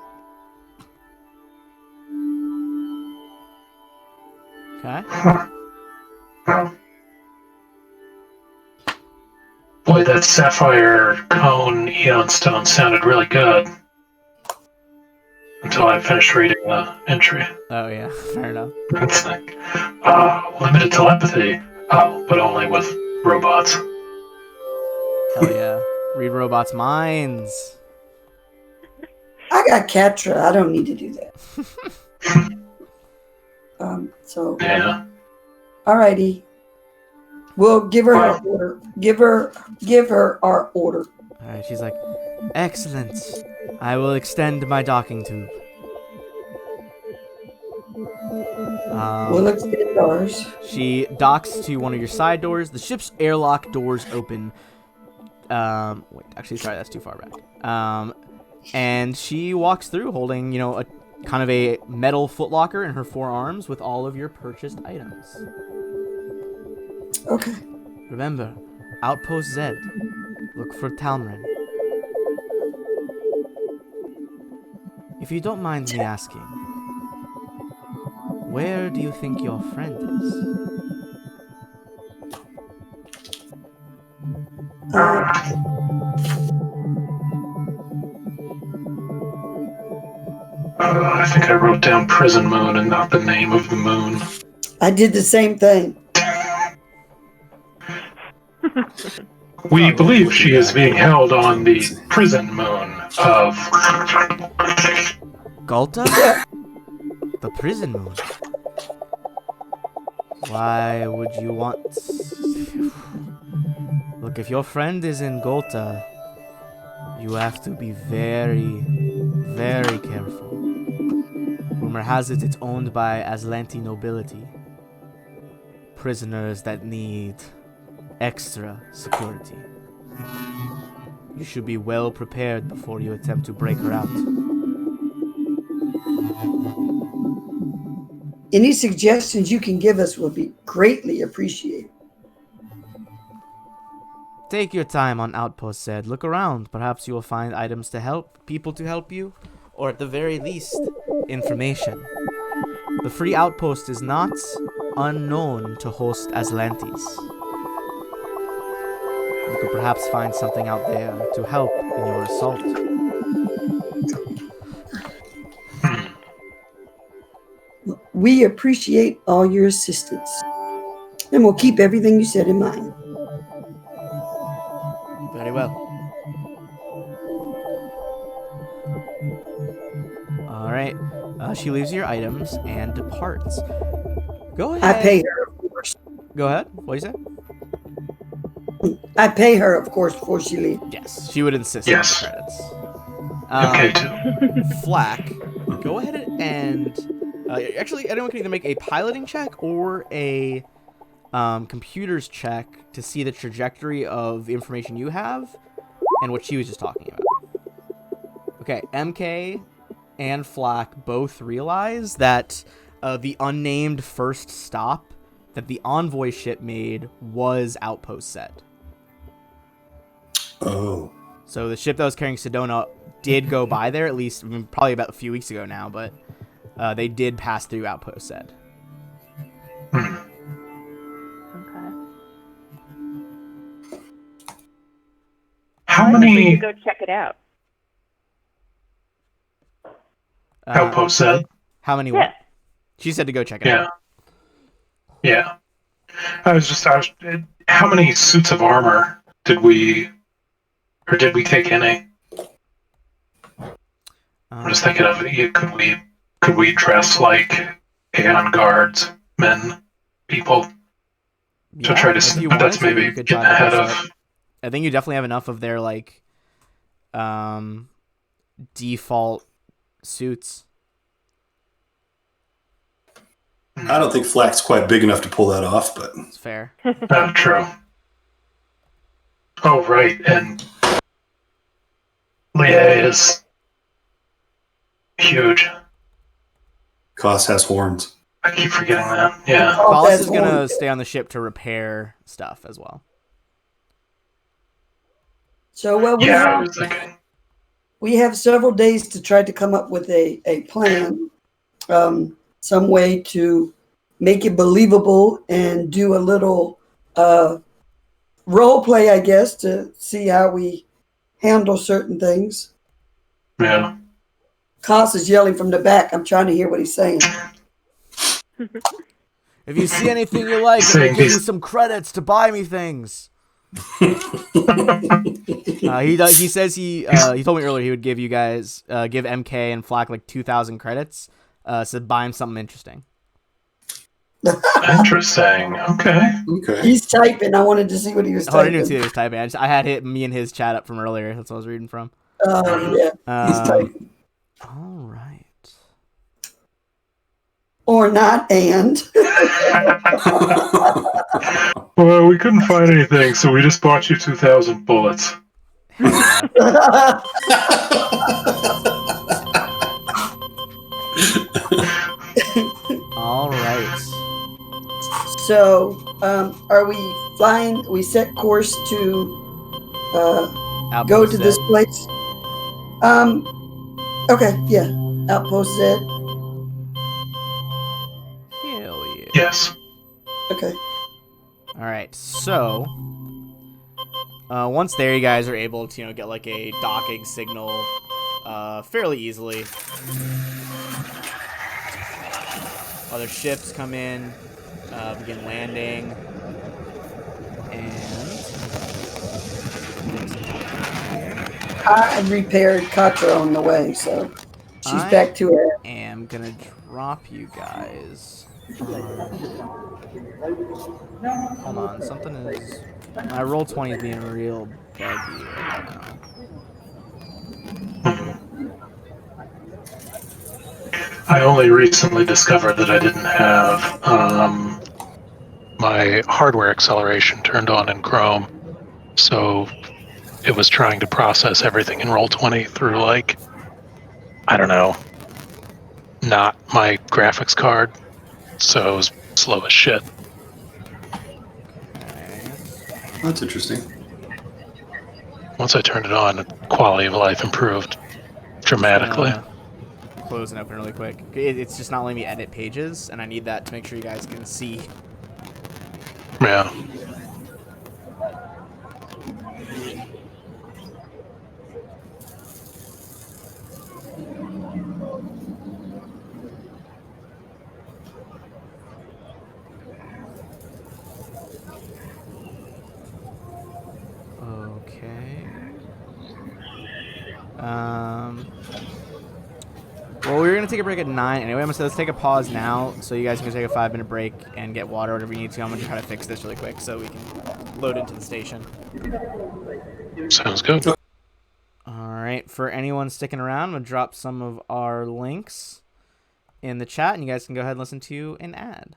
Boy, Boy, sapphire cone Aeon Stone sounded really good until I finished reading the entry. Oh yeah, fair enough. It's like, limited telepathy. Oh, but only with robots. Hell yeah. Read robots' minds. I got Catra. I don't need to do that. So, Yeah. alrighty. We'll give her our order. Give her our order. Alright, she's like, excellent. I will extend my docking tube. We'll extend ours. She docks to one of your side doors. The ship's airlock doors open. Wait, actually, sorry, that's too far back. And she walks through holding, a kind of a metal footlocker in her forearms with all of your purchased items. Okay. Remember, Outpost Z. Look for Talmarin. If you don't mind me asking, where do you think your friend is? I think I wrote down Prison Moon and not the name of the moon. I did the same thing. We believe she is being held on the prison moon of... Galta? The prison moon. Why would you want... Look, if your friend is in Galta, you have to be very, very careful. Rumor has it it's owned by Aslanti nobility. Prisoners that need extra security. You should be well prepared before you attempt to break her out. Any suggestions you can give us will be greatly appreciated. Take your time on Outpost said. Look around. Perhaps you will find items to help, people to help you, or at the very least, information. The free outpost is not unknown to host Aslantes. You could perhaps find something out there to help in your assault. We appreciate all your assistance. And we'll keep everything you said in mind. Very well. Alright. She leaves your items and departs. Go ahead. I pay her, of course. Go ahead. What do you say? I pay her, of course, before she leaves. Yes, she would insist Yes. on the credits. Okay, too. Flack, go ahead and actually, anyone can either make a piloting check or a computers check to see the trajectory of the information you have and what she was just talking about. Okay, MK and Flack both realize that the unnamed first stop that the envoy ship made was Outpost set. Oh. So the ship that was carrying Sedona did go by there, at least probably about a few weeks ago now, but they did pass through Outpost said. Okay. How I think we many should go check it out. outposts said? How many? Yeah. What? She said to go check it Yeah. out. Yeah. How many suits of armor did we take any? I'm just thinking of could we dress like Aeon guards, men, people to try to if you but that's wanted to, maybe you could getting try to ahead dress of up. I think you definitely have enough of their default suits. I don't think Flack's quite big enough to pull that off, but It's fair. Oh, true. Oh, right, and Leia is huge. Koss has horns. I keep forgetting that. Yeah. Oh, Collis that's is gonna horrible. stay on the ship to repair stuff as well. So, well, Yeah, I was thinking. we have several days to try to come up with a plan, some way to make it believable and do a little role play, I guess, to see how we handle certain things. Yeah. Coss is yelling from the back. I'm trying to hear what he's saying. If you see anything you like, I'm gonna give you some credits to buy me things. He says he told me earlier he would give you guys give MK and Flack like 2,000 credits. So buy him something interesting. Interesting. Okay. He's typing. I wanted to see what he was typing. I didn't see he was typing. I had me and his chat up from earlier. That's what I was reading from. Yeah. He's typing. All right. Or not, and. Well, we couldn't find anything, so we just bought you 2,000 bullets. Hell yeah. All right. So, are we flying? We set course to Outpost go to this Z. place. Okay, yeah. Outpost Z. Hell yeah. Yes. Okay. All right. So, once there, you guys are able to get like a docking signal fairly easily. Other ships come in, begin landing, and I repaired Katra on the way, so she's back to her. I am gonna drop you guys. Hold on, something is. My roll 20 is being real buggy right now. I only recently discovered that I didn't have my hardware acceleration turned on in Chrome, so it was trying to process everything in Roll20 through, like, I don't know, not my graphics card, so it was slow as shit. Okay. That's interesting. Once I turned it on, the quality of life improved dramatically. Close and open really quick. It's just not letting me edit pages, and I need that to make sure you guys can see. Yeah. Okay. Well, we were gonna take a break at 9 anyway. I'm gonna say let's take a pause now, so you guys can take a 5-minute break and get water, whatever you need to. I'm gonna try to fix this really quick so we can load into the station. Sounds good. All right. For anyone sticking around, I'm gonna drop some of our links in the chat, and you guys can go ahead and listen to an ad.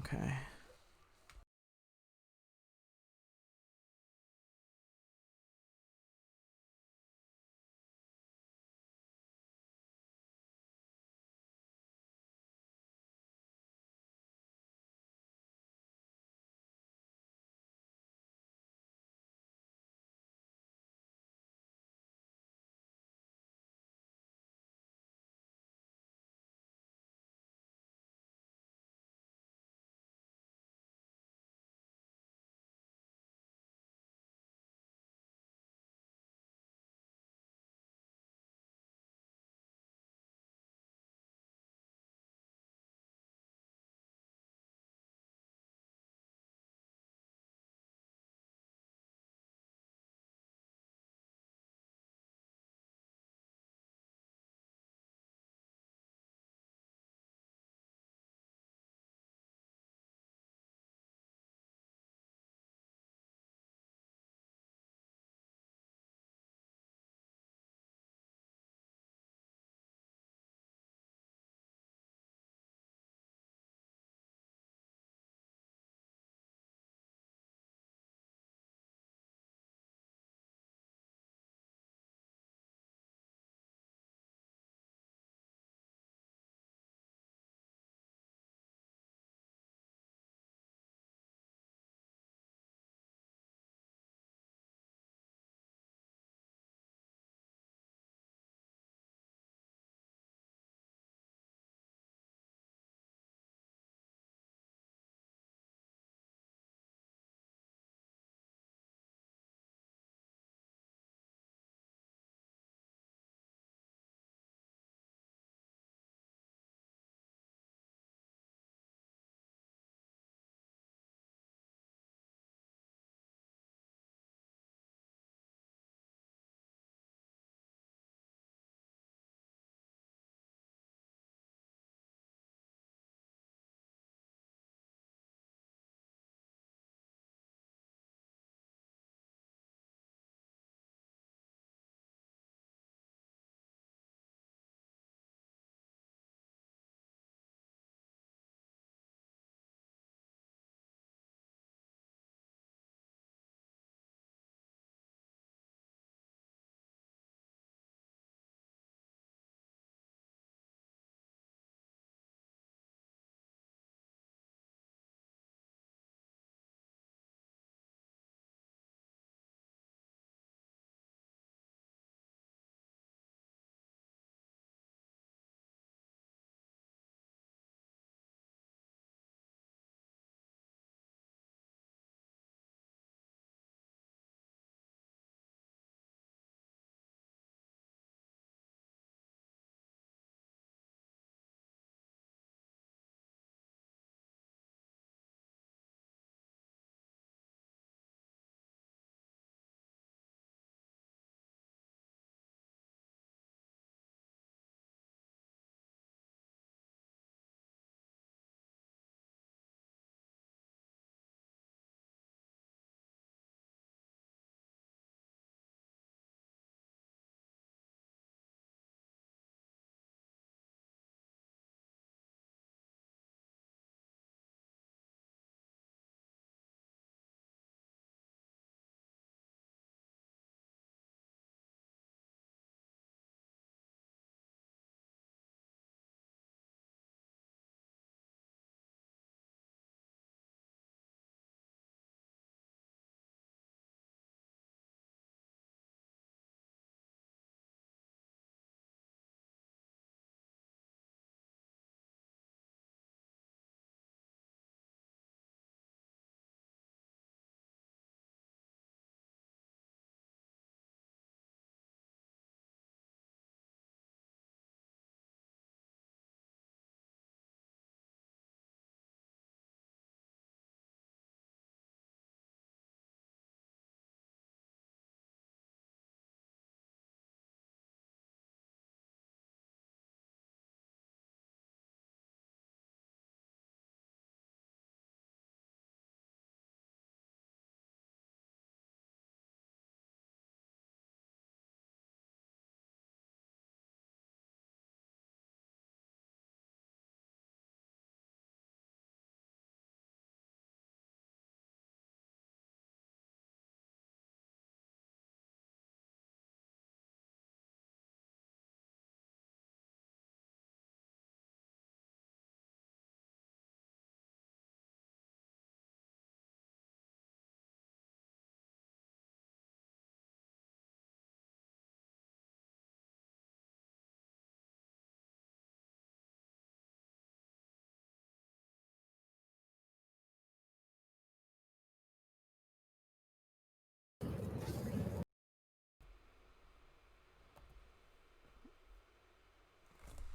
Okay.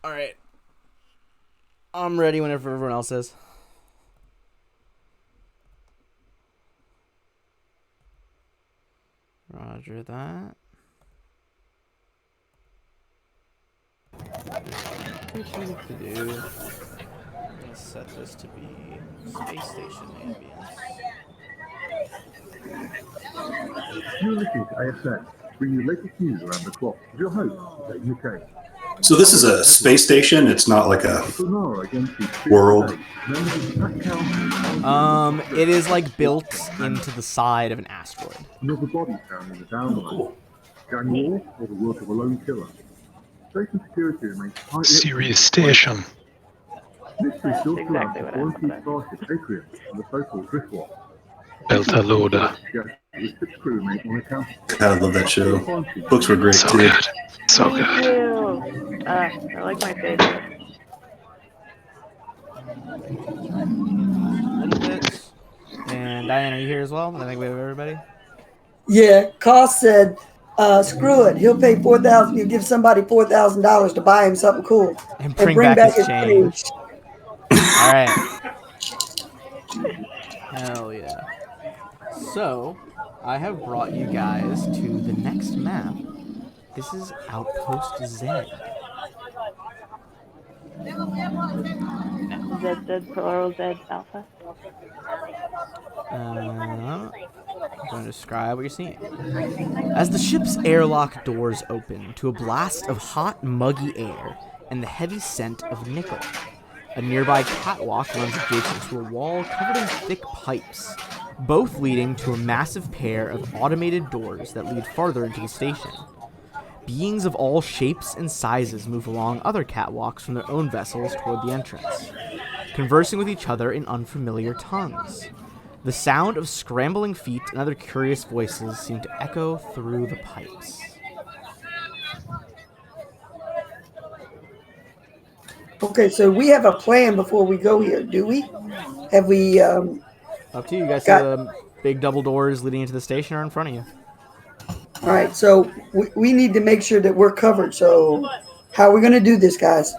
All right. I'm ready whenever everyone else is. Roger that. Let's set this to be space station ambience. You're listening to ASN, bringing you latest news around the clock. With your host, UK. So this is a space station. It's not like a world. It is like built into the side of an asteroid. Another body found in the download. Daniel or the work of a lone killer. Station security remains tightly. Serious station. Mystery That's still exactly surrounds what the I quarantine thought. starship Atrium and the so-called driftwalk. Delta Loader. With 6 crew remain on account. I love that show. Books were great So too. good. So Thank good. you. I like my favorite. A little bit. And Diane, are you here as well? I think we have everybody. Yeah, Cost said, screw it. He'll pay $4,000. He'll give somebody $4,000 to buy him something cool And bring back his change. All right. Hell yeah. So, I have brought you guys to the next map. This is Outpost Z. Z plural Z alpha. I'm going to describe what you're seeing. As the ship's airlock doors open to a blast of hot, muggy air and the heavy scent of nickel, a nearby catwalk runs adjacent to a wall covered in thick pipes, both leading to a massive pair of automated doors that lead farther into the station. Beings of all shapes and sizes move along other catwalks from their own vessels toward the entrance, conversing with each other in unfamiliar tongues. The sound of scrambling feet and other curious voices seem to echo through the pipes. Okay, so we have a plan before we go here, do we? Have we Up to you. You guys see the big double doors leading into the station are in front of you. all right, so we need to make sure that we're covered. So how are we going to do this, guys?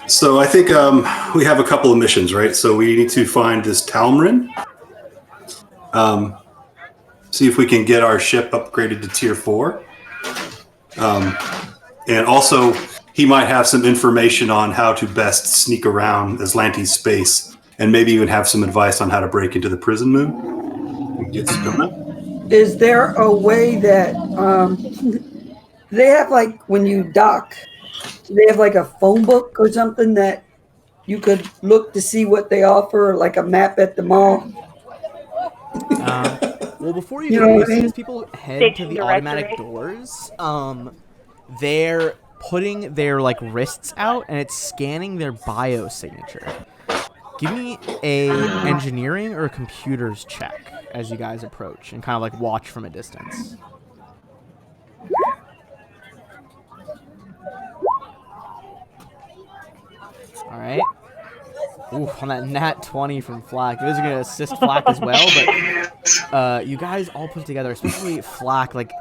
So I think we have a couple of missions, right? So we need to find this Talmrin. See if we can get our ship upgraded to tier 4. And also, he might have some information on how to best sneak around Aslante's space, and maybe even have some advice on how to break into the prison moon. Get Is there a way that they have, like, when you dock, they have like a phone book or something that you could look to see what they offer, like a map at the mall? Well, before you You get know what I as mean? people head Station to the directory. automatic doors, they're putting their like wrists out and it's scanning their biosignature. Give me a engineering or a computers check as you guys approach and kind of like watch from a distance. All right. Ooh, on that nat 20 from Flack. This is going to assist Flack as well, but you guys all put together, especially Flack, like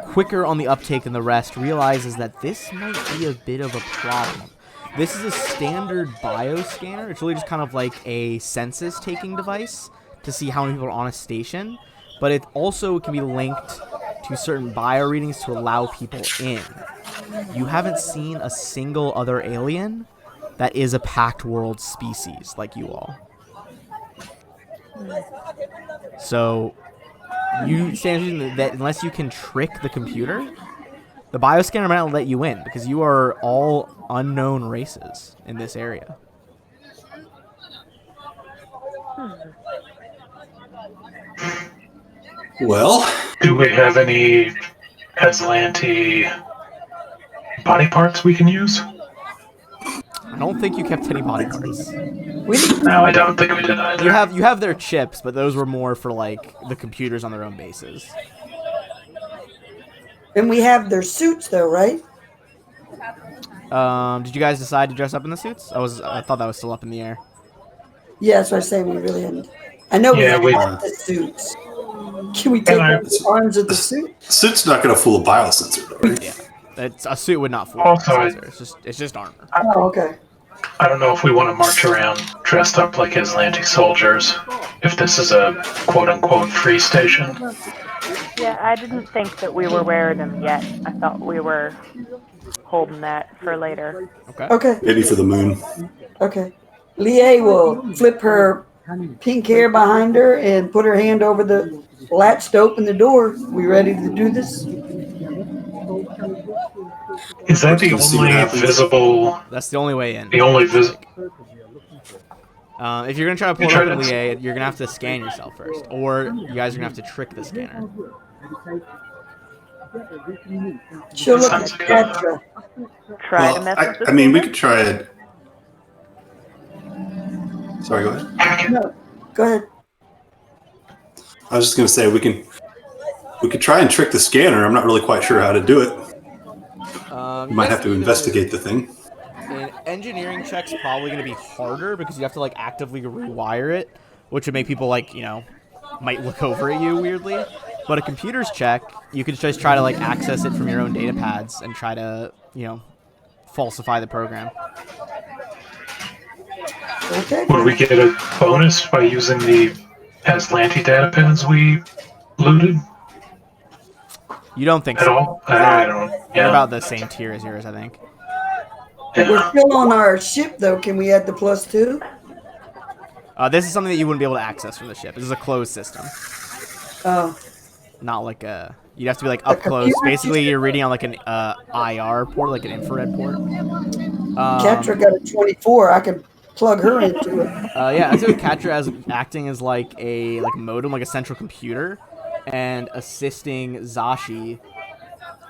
quicker on the uptake than the rest, realizes that this might be a bit of a problem. This is a standard bioscanner. It's really just kind of like a census-taking device to see how many people are on a station, but it also can be linked to certain bio readings to allow people in. You haven't seen a single other alien that is a packed world species like you all. So you stand that unless you can trick the computer, the bioscanner might not let you in because you are all unknown races in this area. Well, Do we have any Aslante body parts we can use? I don't think you kept any body parts. No, I don't think we did either. You have their chips, but those were more for like the computers on their own bases. And we have their suits, though, right? Did you guys decide to dress up in the suits? I thought that was still up in the air. Yeah, that's what I'm saying. We really hadn't. I know Yeah, we we- have the suits. Can we take off the arms of the suit? suit's not going to fool a biosensor, though, right? Yeah. A suit would not fool Also, Caesar. It's just armor. Oh, okay. I don't know if we want to march around dressed up like Aslanti soldiers, if this is a quote-unquote free station. Yeah, I didn't think that we were wearing them yet. I thought we were holding that for later. Okay. Okay. Maybe for the moon. Okay. Leah will flip her pink hair behind her and put her hand over the latch to open the door. We ready to do this? Is that the Just see what only happens. visible... That's the only way in. The only visible... If you're gonna try to pull it open, Leah, you're gonna have to scan yourself first, or you guys are gonna have to trick the scanner. She'll look at Petra. Try to mess with this. I mean, we could try it. Sorry, go ahead. No, go ahead. I was just going to say we could try and trick the scanner. I'm not really quite sure how to do it. You might have to investigate the thing. An engineering check's probably going to be harder because you have to like actively rewire it, which would make people like, you know, might look over at you weirdly. But a computer's check, you could just try to like access it from your own data pads and try to, you know, falsify the program. Okay. Would we get a bonus by using the Aslanti data pads we looted You don't think at so? all? I don't... They're Yeah. about the same tier as yours, I think. We're still on our ship, though. Can we add the +2? This is something that you wouldn't be able to access from the ship. This is a closed system. Oh. Not like a... You'd have to be like up close. computer Basically, you're reading on like an IR port, like an infrared port. Catra got a 24. I can plug her into it. Yeah, I see Catra as acting as like a modem, like a central computer, and assisting Zashi.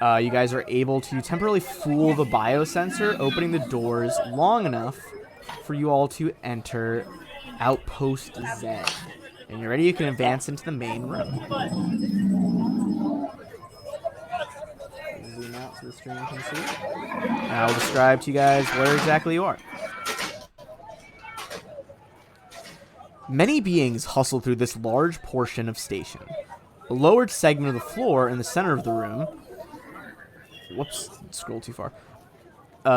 You guys are able to temporarily fool the biosensor, opening the doors long enough for you all to enter Outpost Z. And you're ready, you can advance into the main room. Zoom out so the stream can see. And I'll describe to you guys where exactly you are. Many beings hustle through this large portion of station. A lowered segment of the floor in the center of the room... Whoops, scroll too far.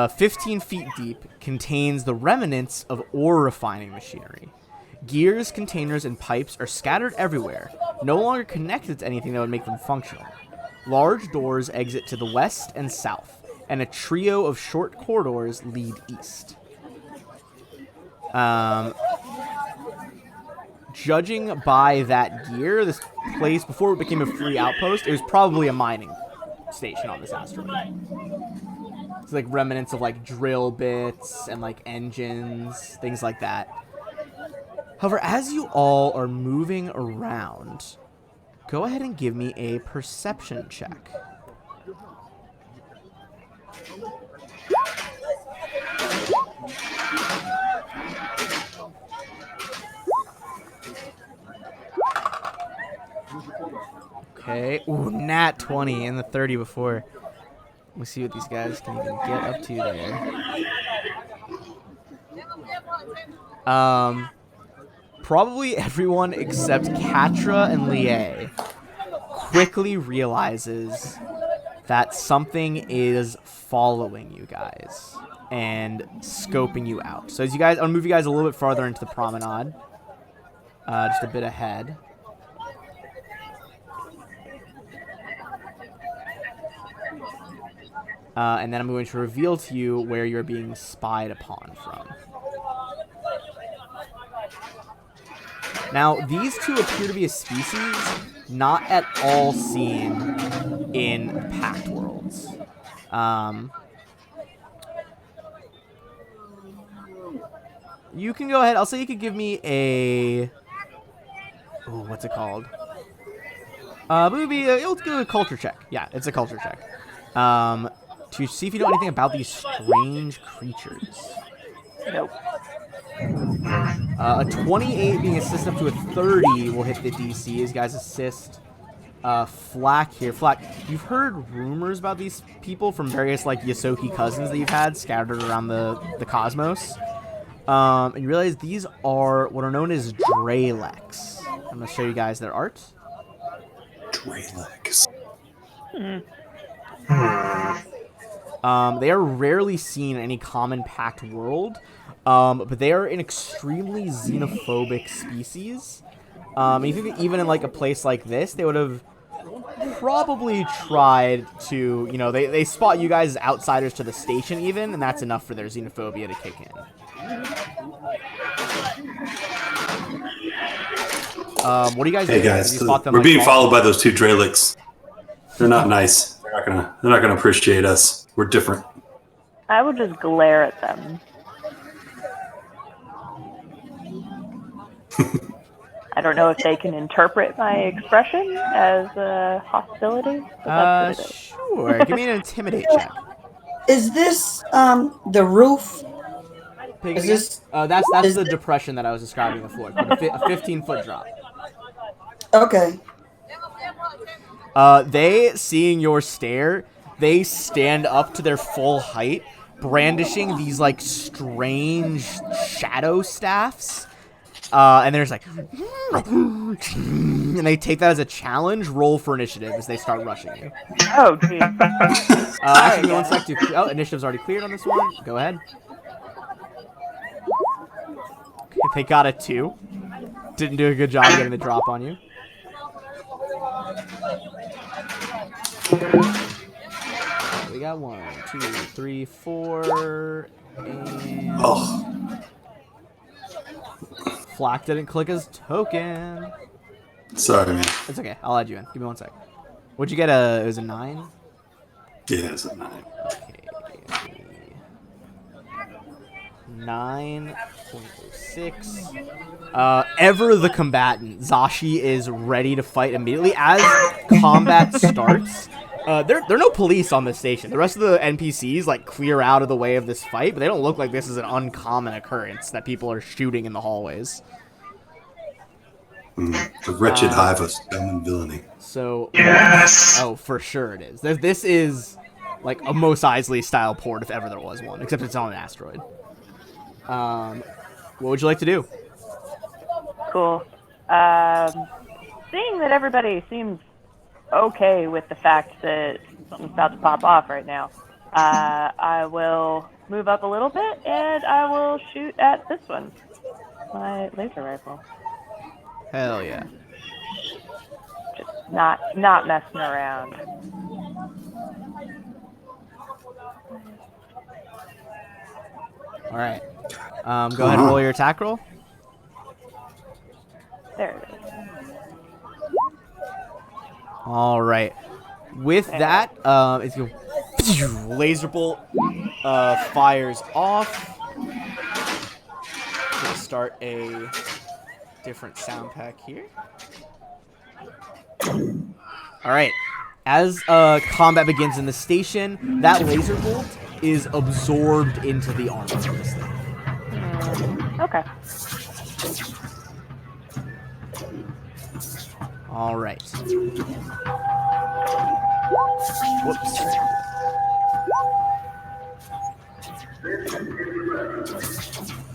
15 feet deep, contains the remnants of ore refining machinery. Gears, containers, and pipes are scattered everywhere, no longer connected to anything that would make them functional. Large doors exit to the west and south, and a trio of short corridors lead east. Judging by that gear, this place, before it became a free outpost, it was probably a mining station on this asteroid. It's like remnants of like drill bits and like engines, things like that. However, as you all are moving around, go ahead and give me a perception check. Okay. Ooh, nat 20 and the 30 before. We'll see what these guys can even get up to there. Probably everyone except Catra and Leah quickly realizes that something is following you guys and scoping you out. So as you guys, I'll move you guys a little bit farther into the promenade, just a bit ahead. And then I'm going to reveal to you where you're being spied upon from. Now, these two appear to be a species not at all seen in Pact Worlds. You can go ahead. I'll say you could give me a... Oh, what's it called? Let's do a culture check. Yeah, it's a culture check. To see if you know anything about these strange creatures. Nope. A 28 being assist up to a 30 will hit the DC as guys assist Flack here. Flack, you've heard rumors about these people from various like Yosoki cousins that you've had scattered around the cosmos. And you realize these are what are known as Dralex. I'm going to show you guys their art. Dralex. They are rarely seen in any common packed world, but they are an extremely xenophobic species. You think that even in like a place like this, they would have probably tried to, they spot you guys as outsiders to the station even, and that's enough for their xenophobia to kick in. What do you guys do? Hey guys, You spot them, we're like, being all- followed by those two Dralics. They're not nice. They're not gonna appreciate us. We're different. I would just glare at them. I don't know if they can interpret my expression as hostility. But that's what it is. Sure. Give me an intimidate check. Is this the roof? Pig Is again? this- That's is the it- depression that I was describing the floor. But a 15-foot drop. Okay. They, seeing your stare, they stand up to their full height, brandishing these, like, strange shadow staffs. And there's like, and they take that as a challenge. Roll for initiative as they start rushing you. Oh, geez. Actually, give me 1 sec. Initiative's already cleared on this one. Go ahead. They got a 2. Didn't do a good job getting the drop on you. We got 1, 2, 3, 4, and Flock didn't click his token. Sorry, man. It's okay. I'll add you in. Give me 1 sec. What'd you get? It was a 9? Yeah, it's a 9. Okay. 9.06. Ever the combatant, Zashi is ready to fight immediately. As combat starts, there are no police on this station. The rest of the NPCs like clear out of the way of this fight, but they don't look like this is an uncommon occurrence that people are shooting in the hallways. The wretched hive of scum and villainy. So, Yes! oh, for sure it is. This is like a Mos Eisley style port if ever there was one, except it's on an asteroid. What would you like to do? Cool. Seeing that everybody seems okay with the fact that something's about to pop off right now, I will move up a little bit and I will shoot at this one. My laser rifle. Hell yeah. Just not messing around. All right. Go ahead and roll your attack roll. There it is. All right. With that, it's going laser bolt fires off. Gonna start a different sound pack here. All right. As combat begins in the station, that laser bolt is absorbed into the armor of this thing. Okay. All right. Whoops.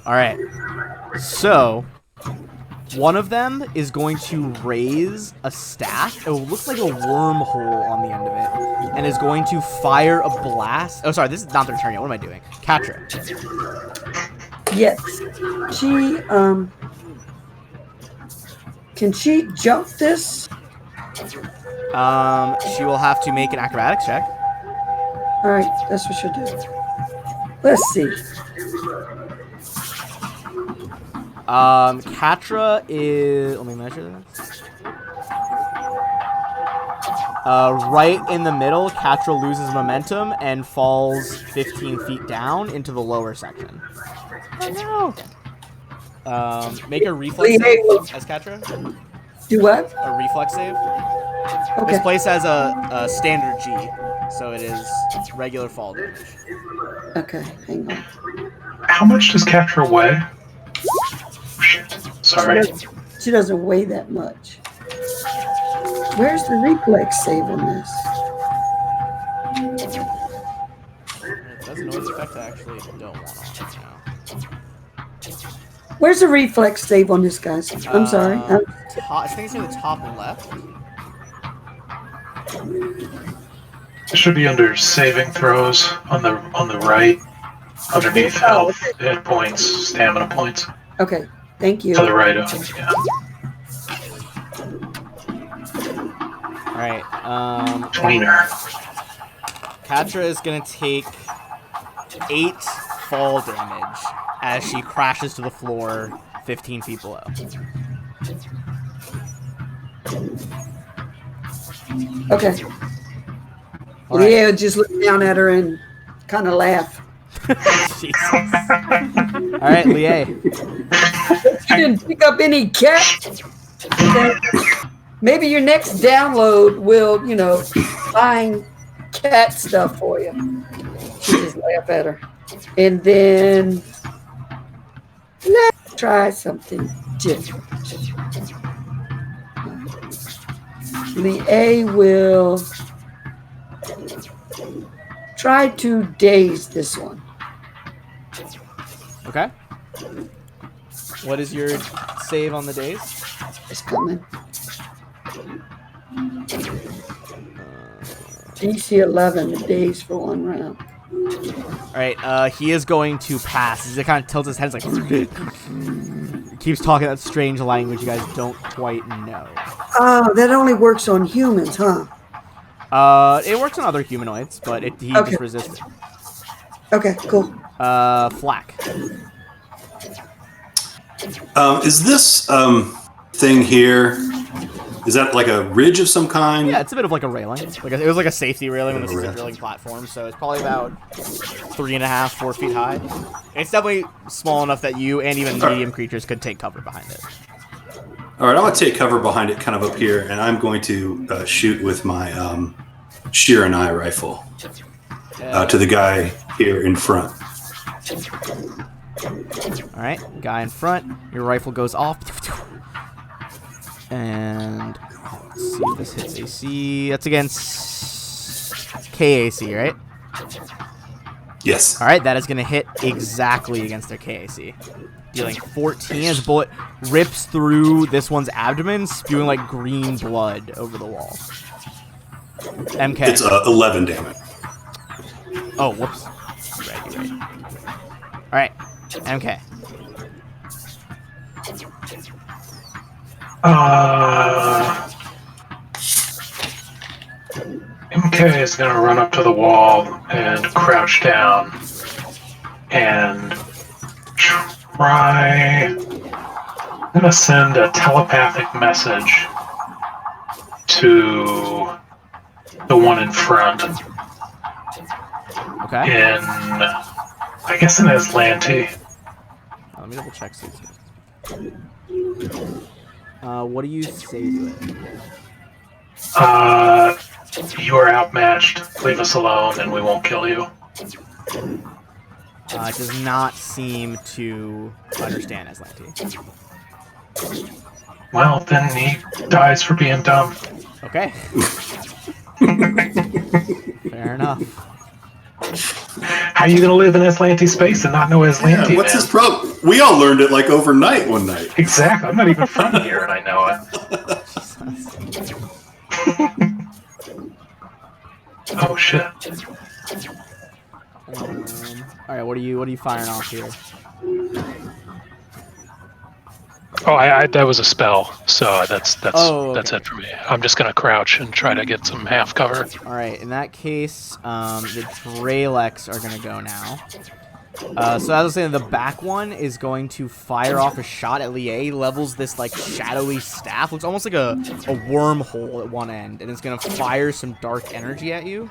All right. So, one of them is going to raise a staff. It looks like a wormhole on the end of it. And is going to fire a blast. Oh, sorry. This is not their turn yet. What am I doing? Katra. Yes. She, can she jump this? She will have to make an acrobatics check. All right, that's what she'll do. Let's see. Katra is... Let me measure this. Right in the middle, Katra loses momentum and falls 15 feet down into the lower section. Oh no! Make a reflex save as Katra. Do what? A reflex save. Okay. This place has a standard G, so it is regular fall damage. Okay, hang on. How much does Katra weigh? Sorry. She doesn't weigh that much. Where's the reflex save on this? It does a noise effect I actually don't want on right now. Where's the reflex save on this, guys? I'm sorry. I think it's in the top left. It should be under saving throws on the right, underneath health, hit points, stamina points. Okay, thank you. To the right of it, yeah. All right. Tweener. Katra is gonna take 8 fall damage as she crashes to the floor 15 feet below. Okay. All right. Leah just look down at her and kind of laugh. Jesus. All right, Lie. You didn't pick up any cat. Maybe your next download will, find cat stuff for you. She just laugh at her. And then let's try something different. Lie will try to daze this one. Okay. What is your save on the days? It's coming. DC 11, the daze for 1 round. All right. He is going to pass. He kind of tilts his head, like keeps talking that strange language you guys don't quite know. Oh, that only works on humans, huh? It works on other humanoids, but he Okay. just resists it. Okay, cool. Flack. Is this thing here? Is that like a ridge of some kind? Yeah, it's a bit of like a railing. It was like a safety railing when this is a drilling platform, so it's probably about 3.5, 4 feet high. It's definitely small enough that you and even medium creatures could take cover behind it. All right, I'm going to take cover behind it, kind of up here, and I'm going to shoot with my Shiranai rifle to the guy here in front. All right, guy in front. Your rifle goes off. And let's see if this hits AC. That's against KAC, right? Yes. All right, that is going to hit exactly against their KAC. Dealing 14 as a bullet rips through this one's abdomen, spewing like green blood over the wall. MK. It's 11 damage. Oh, whoops. Right. All right, MK. MK is going to run up to the wall and crouch down and try. I'm going to send a telepathic message to the one in front. Okay. I guess in Aslanti. Let me double check. What do you say to it? You are outmatched. Leave us alone and we won't kill you. It does not seem to understand Aslanti. Well, then he dies for being dumb. Okay. Fair enough. How are you going to live in Aslanti space and not know Aslanti? Yeah, what's his problem? We all learned it like overnight one night. Exactly. I'm not even from here and I know it. Oh shit. All right, what are you firing off here? Oh, that was a spell, so that's okay. That's it for me. I'm just gonna crouch and try to get some half cover. All right, in that case, the Dralex are gonna go now. So as I was saying, the back one is going to fire off a shot at Lie. Levels this like shadowy staff, looks almost like a wormhole at one end, and it's gonna fire some dark energy at you.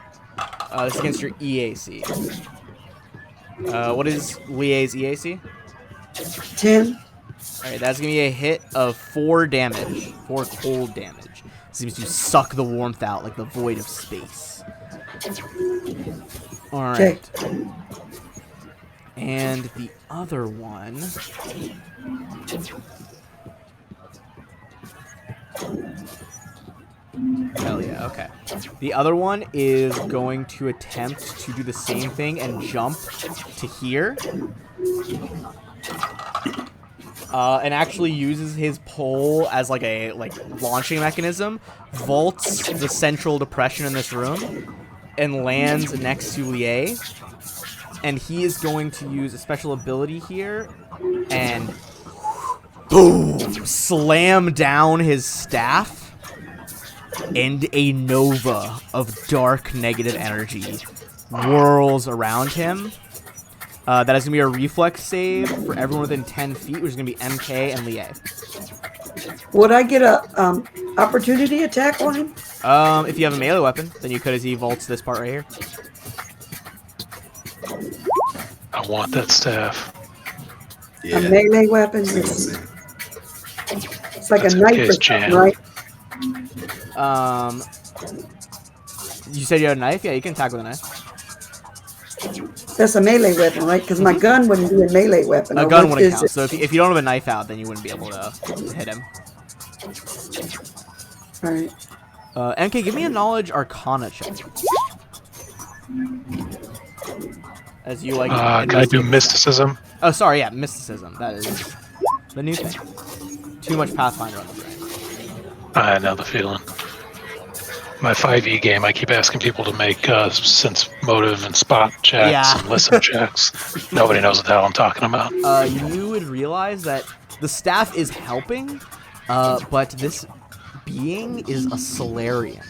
This is against your EAC. What is Lie's EAC? 10. All right, that's gonna be a hit of 4 damage, 4 cold damage. Seems to suck the warmth out like the void of space. All right. Okay. And the other one. Hell yeah, okay. The other one is going to attempt to do the same thing and jump to here. And actually uses his pole as like a launching mechanism, vaults the central depression in this room, and lands next to Lie. And he is going to use a special ability here and boom, slam down his staff, and a nova of dark negative energy whirls around him. That is going to be a reflex save for everyone within 10 feet, which is going to be MK and Lie. Would I get a opportunity attack on him? If you have a melee weapon, then you could as he vaults this part right here. I want that staff. Yeah. A melee weapon? It's like That's a knife or MK's something, jam. right? You said you had a knife? Yeah, you can attack with a knife. That's a melee weapon, right? Because my gun wouldn't be a melee weapon. A Or gun what wouldn't is count. it? So if you don't have a knife out, then you wouldn't be able to hit him. All right. MK, give me a knowledge arcana check. As you like. Can I do mysticism? Oh, sorry, yeah, mysticism. That is the new thing. Too much Pathfinder on the brain. I know the feeling. My 5e game, I keep asking people to make sense motive and spot checks Yeah. and listen checks. Nobody knows what the hell I'm talking about. You would realize that the staff is helping, but this being is a Solarian,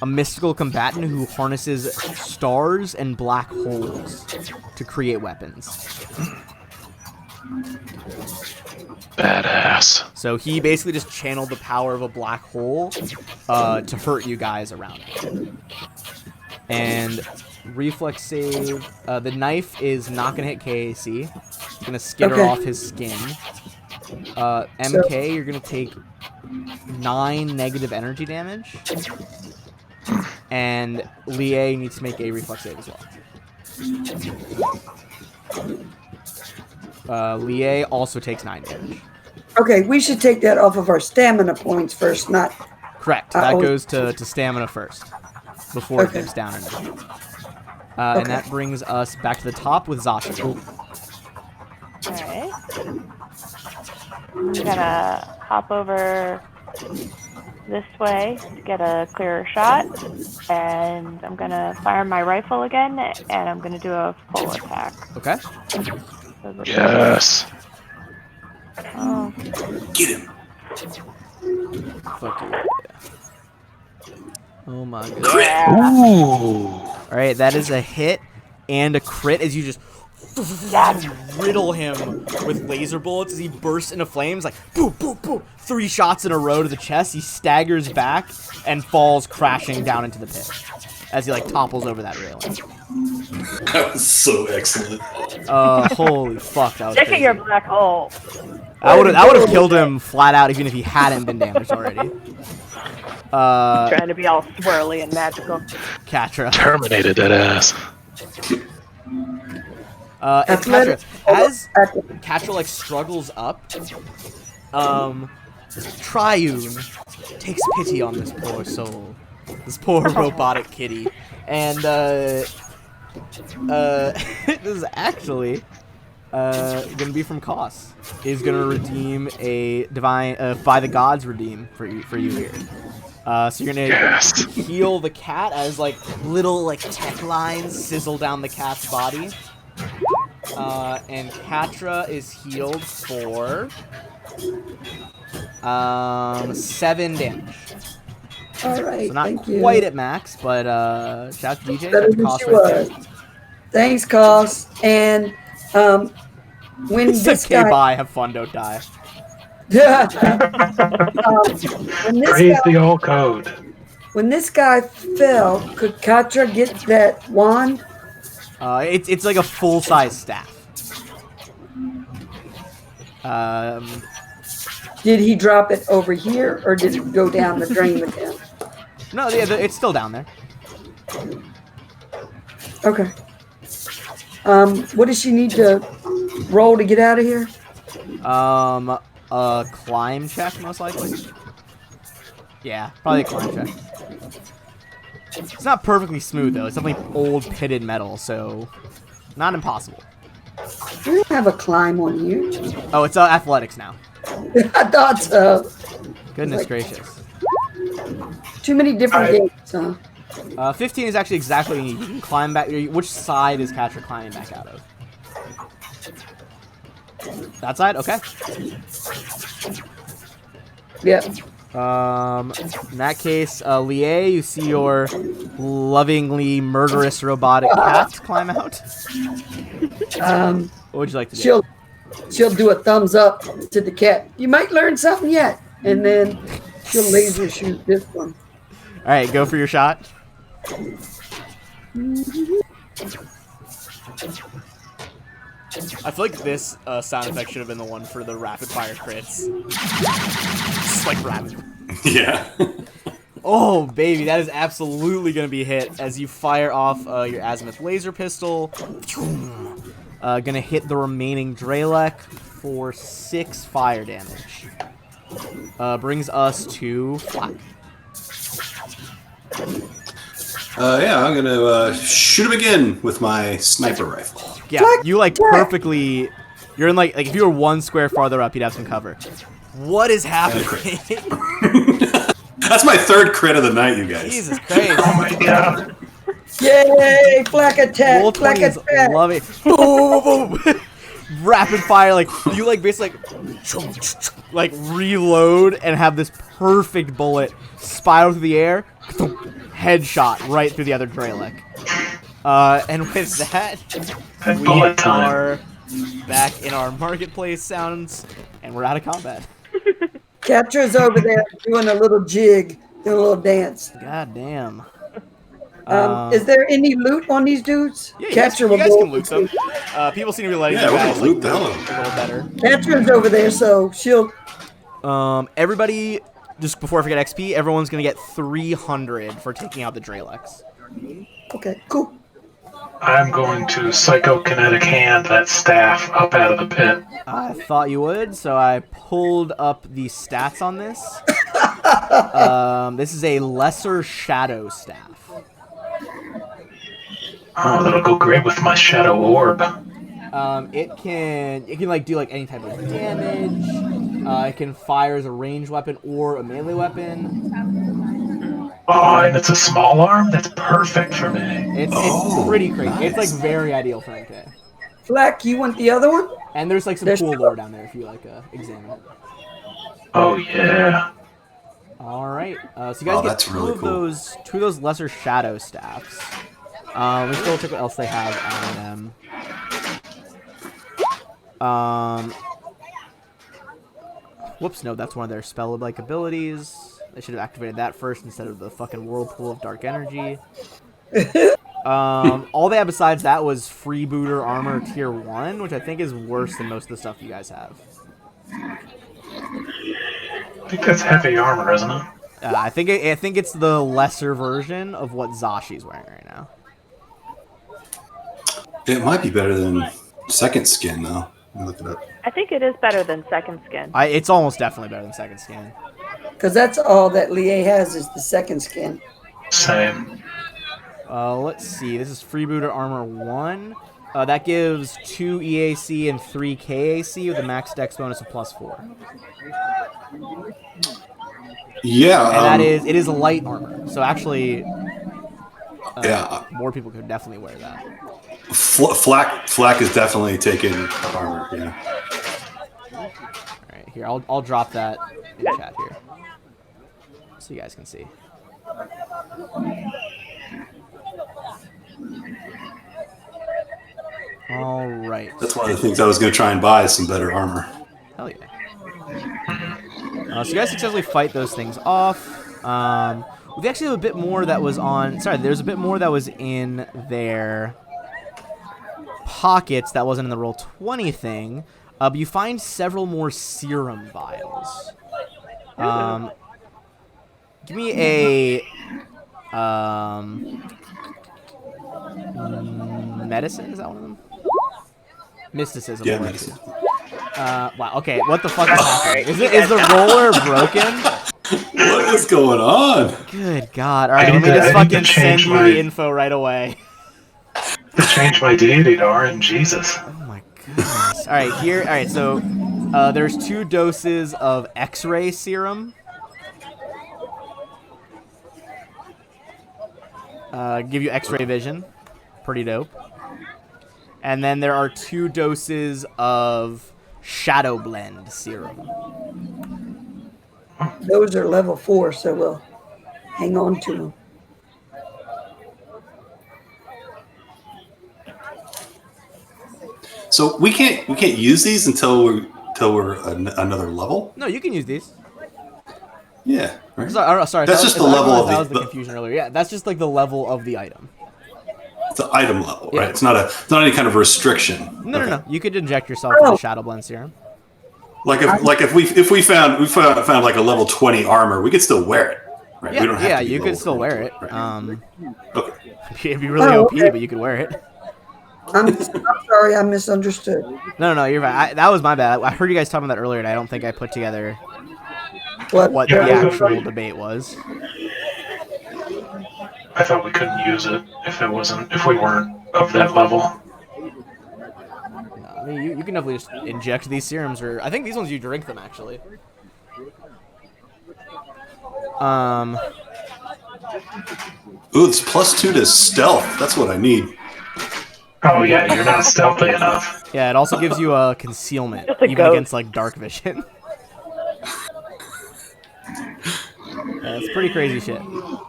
a mystical combatant who harnesses stars and black holes to create weapons. Badass. So he basically just channeled the power of a black hole to hurt you guys around him. And reflex save. The knife is not going to hit KAC. It's going to skitter Okay. off his skin. MK, you're going to take 9 negative energy damage. And Lie needs to make a reflex save as well. Lie also takes 9 damage. Okay, we should take that off of our stamina points first, not... Correct. That goes to stamina first, before it Okay. dips down. And that brings us back to the top with Zashi. Alright. I'm gonna hop over this way to get a clearer shot. And I'm gonna fire my rifle again, and I'm gonna do a full attack. Okay. Yes. Oh, Get him. Fuck you. Oh my god. yeah. Ooh. Alright, that is a hit and a crit as you just riddle him with laser bullets as he bursts into flames, like boom, boom, boom. 3 shots in a row to the chest. He staggers back and falls crashing down into the pit as he like topples over that railing. That was so excellent. Holy fuck, that was Stick at crazy. your black hole. I would have killed him flat out even if he hadn't been damaged already. Trying to be all swirly and magical. Katra. Terminated that ass. And Athletic- Katra, as Katra like struggles up, Triune takes pity on this poor soul, this poor robotic kitty, and this is actually gonna be from Koss. Is gonna redeem a divine by the gods redeem for you here. So you're gonna Yes. heal the cat as like little like tech lines sizzle down the cat's body. And Katra is healed for 7 damage. All right, So not thank you. quite at max, but shout out to DJ. Better That's than Koss she right there. was. Thanks, Koss. And when It's this okay, guy... bye. Have fun, don't die. when this Praise guy, the old code. when this guy fell, could Katra get that wand? It's like a full-size staff. Did he drop it over here, or did it go down the drain with him? No, yeah, it's still down there. Okay. What does she need to roll to get out of here? A climb check, most likely. Yeah, probably a climb check. It's not perfectly smooth, though. It's definitely old pitted metal, so not impossible. We don't have a climb on you. Oh, it's athletics now. I thought so. Goodness Like- gracious. Too many different games, huh? 15 is actually exactly what you need. You can climb back. Which side is Catcher climbing back out of? That side? Okay. Yeah. In that case, Lie, you see your lovingly murderous robotic cat climb out. What would you like to do? She'll do a thumbs up to the cat. You might learn something yet. And then she'll laser shoot this one. All right, go for your shot. I feel like this sound effect should have been the one for the rapid fire crits. Just like rapid. Yeah. Oh, baby, that is absolutely going to be hit as you fire off your azimuth laser pistol. Going to hit the remaining Drelek for 6 fire damage. Brings us to Flak. Yeah, I'm gonna shoot him again with my sniper rifle. Yeah, you like perfectly. You're in like if you were 1 square farther up, you'd have some cover. What is happening? That's my 3rd crit of the night, you guys. Jesus Christ! Oh my god! Yay! Flak attack! Roll Flak 20s, attack! love it. Boom, boom, boom. Rapid fire, like you like basically like reload and have this perfect bullet spiral through the air, headshot right through the other Drelek. And with that, we are back in our marketplace sounds, and we're out of combat. Catcher's over there doing a little jig, doing a little dance. God damn. Is there any loot on these dudes? Yeah, Catcher you guys will can loot them. People seem to be letting you we're guys gonna loot like, the hell loot out a little better. Catcher's over there, so she'll. Everybody, just before I forget XP, everyone's gonna get 300 for taking out the Dreleks. Okay, cool. I'm going to psychokinetic hand that staff up out of the pit. I thought you would, so I pulled up the stats on this. This is a lesser shadow staff. Oh, that'll go great with my shadow orb. It can like do like any type of damage. It can fire as a ranged weapon or a melee weapon. Oh, and it's a small arm? That's perfect for me. It's pretty crazy. It's like very ideal for MK. Flak, you want the other one? And there's like some cool lore down there if you like examine it. Oh yeah. All right. So you guys get two of those lesser shadow staffs. We still check what else they have on them. Whoops, no, that's one of their spell-like abilities. They should have activated that first instead of the fucking whirlpool of dark energy. All they have besides that was freebooter armor tier 1, which I think is worse than most of the stuff you guys have. I think that's heavy armor, isn't it? I think it's the lesser version of what Zashi's wearing right now. It might be better than second skin, though. Let me look it up. I think it is better than second skin. It's almost definitely better than second skin. Because that's all that Lie has is the second skin. Same. Let's see. This is freebooter armor 1. That gives 2 EAC and 3 KAC with a max dex bonus of +4. Yeah, and it is light armor. So actually, yeah, more people could definitely wear that. Flak is definitely taking armor. Yeah. All right, here I'll drop that in chat here, so you guys can see. All right. That's one of the things I was going to try and buy is some better armor. Hell yeah. So you guys successfully fight those things off. We actually have a bit more that was on. Sorry, there's a bit more that was in their pockets that wasn't in the roll 20 thing. But you find several more serum vials. Give me a medicine. Is that one of them? Mysticism. Yeah, medicine. Wow. Okay. What the fuck is happening? Is the roller broken? What is going on? Good God! All right, let me just fucking send you the info right away. To change my deity to RNGesus. Oh my goodness! All right, here. All right, so there's 2 doses of X-ray serum. Give you X-ray vision. Pretty dope. And then there are 2 doses of Shadow Blend serum. Those are level 4, so we'll hang on to them. So we can't use these until we're another level. No, you can use these. Yeah. Right. Sorry. That's just the level of that was the confusion earlier. Yeah, that's just like the level of the item. It's the item level, Yeah. right? It's not any kind of restriction. No. You could inject yourself with the Shadow Blend serum. Like if we found like a level 20 armor, we could still wear it, right? Yeah, we don't have to be you could level still 22, wear it. right? Okay. It'd be really OP, but you could wear it. I'm sorry, I misunderstood. No, you're right. That was my bad. I heard you guys talking about that earlier, and I don't think I put together What the actual debate was. I thought we couldn't use it if we weren't of that level. No, I mean, you can definitely just inject these serums, or I think these ones you drink them actually. Ooh, it's +2 to stealth. That's what I need. Oh yeah, you're not stealthy enough. Yeah, it also gives you a concealment, Just a even ghost. against like dark vision. Yeah, it's pretty crazy shit.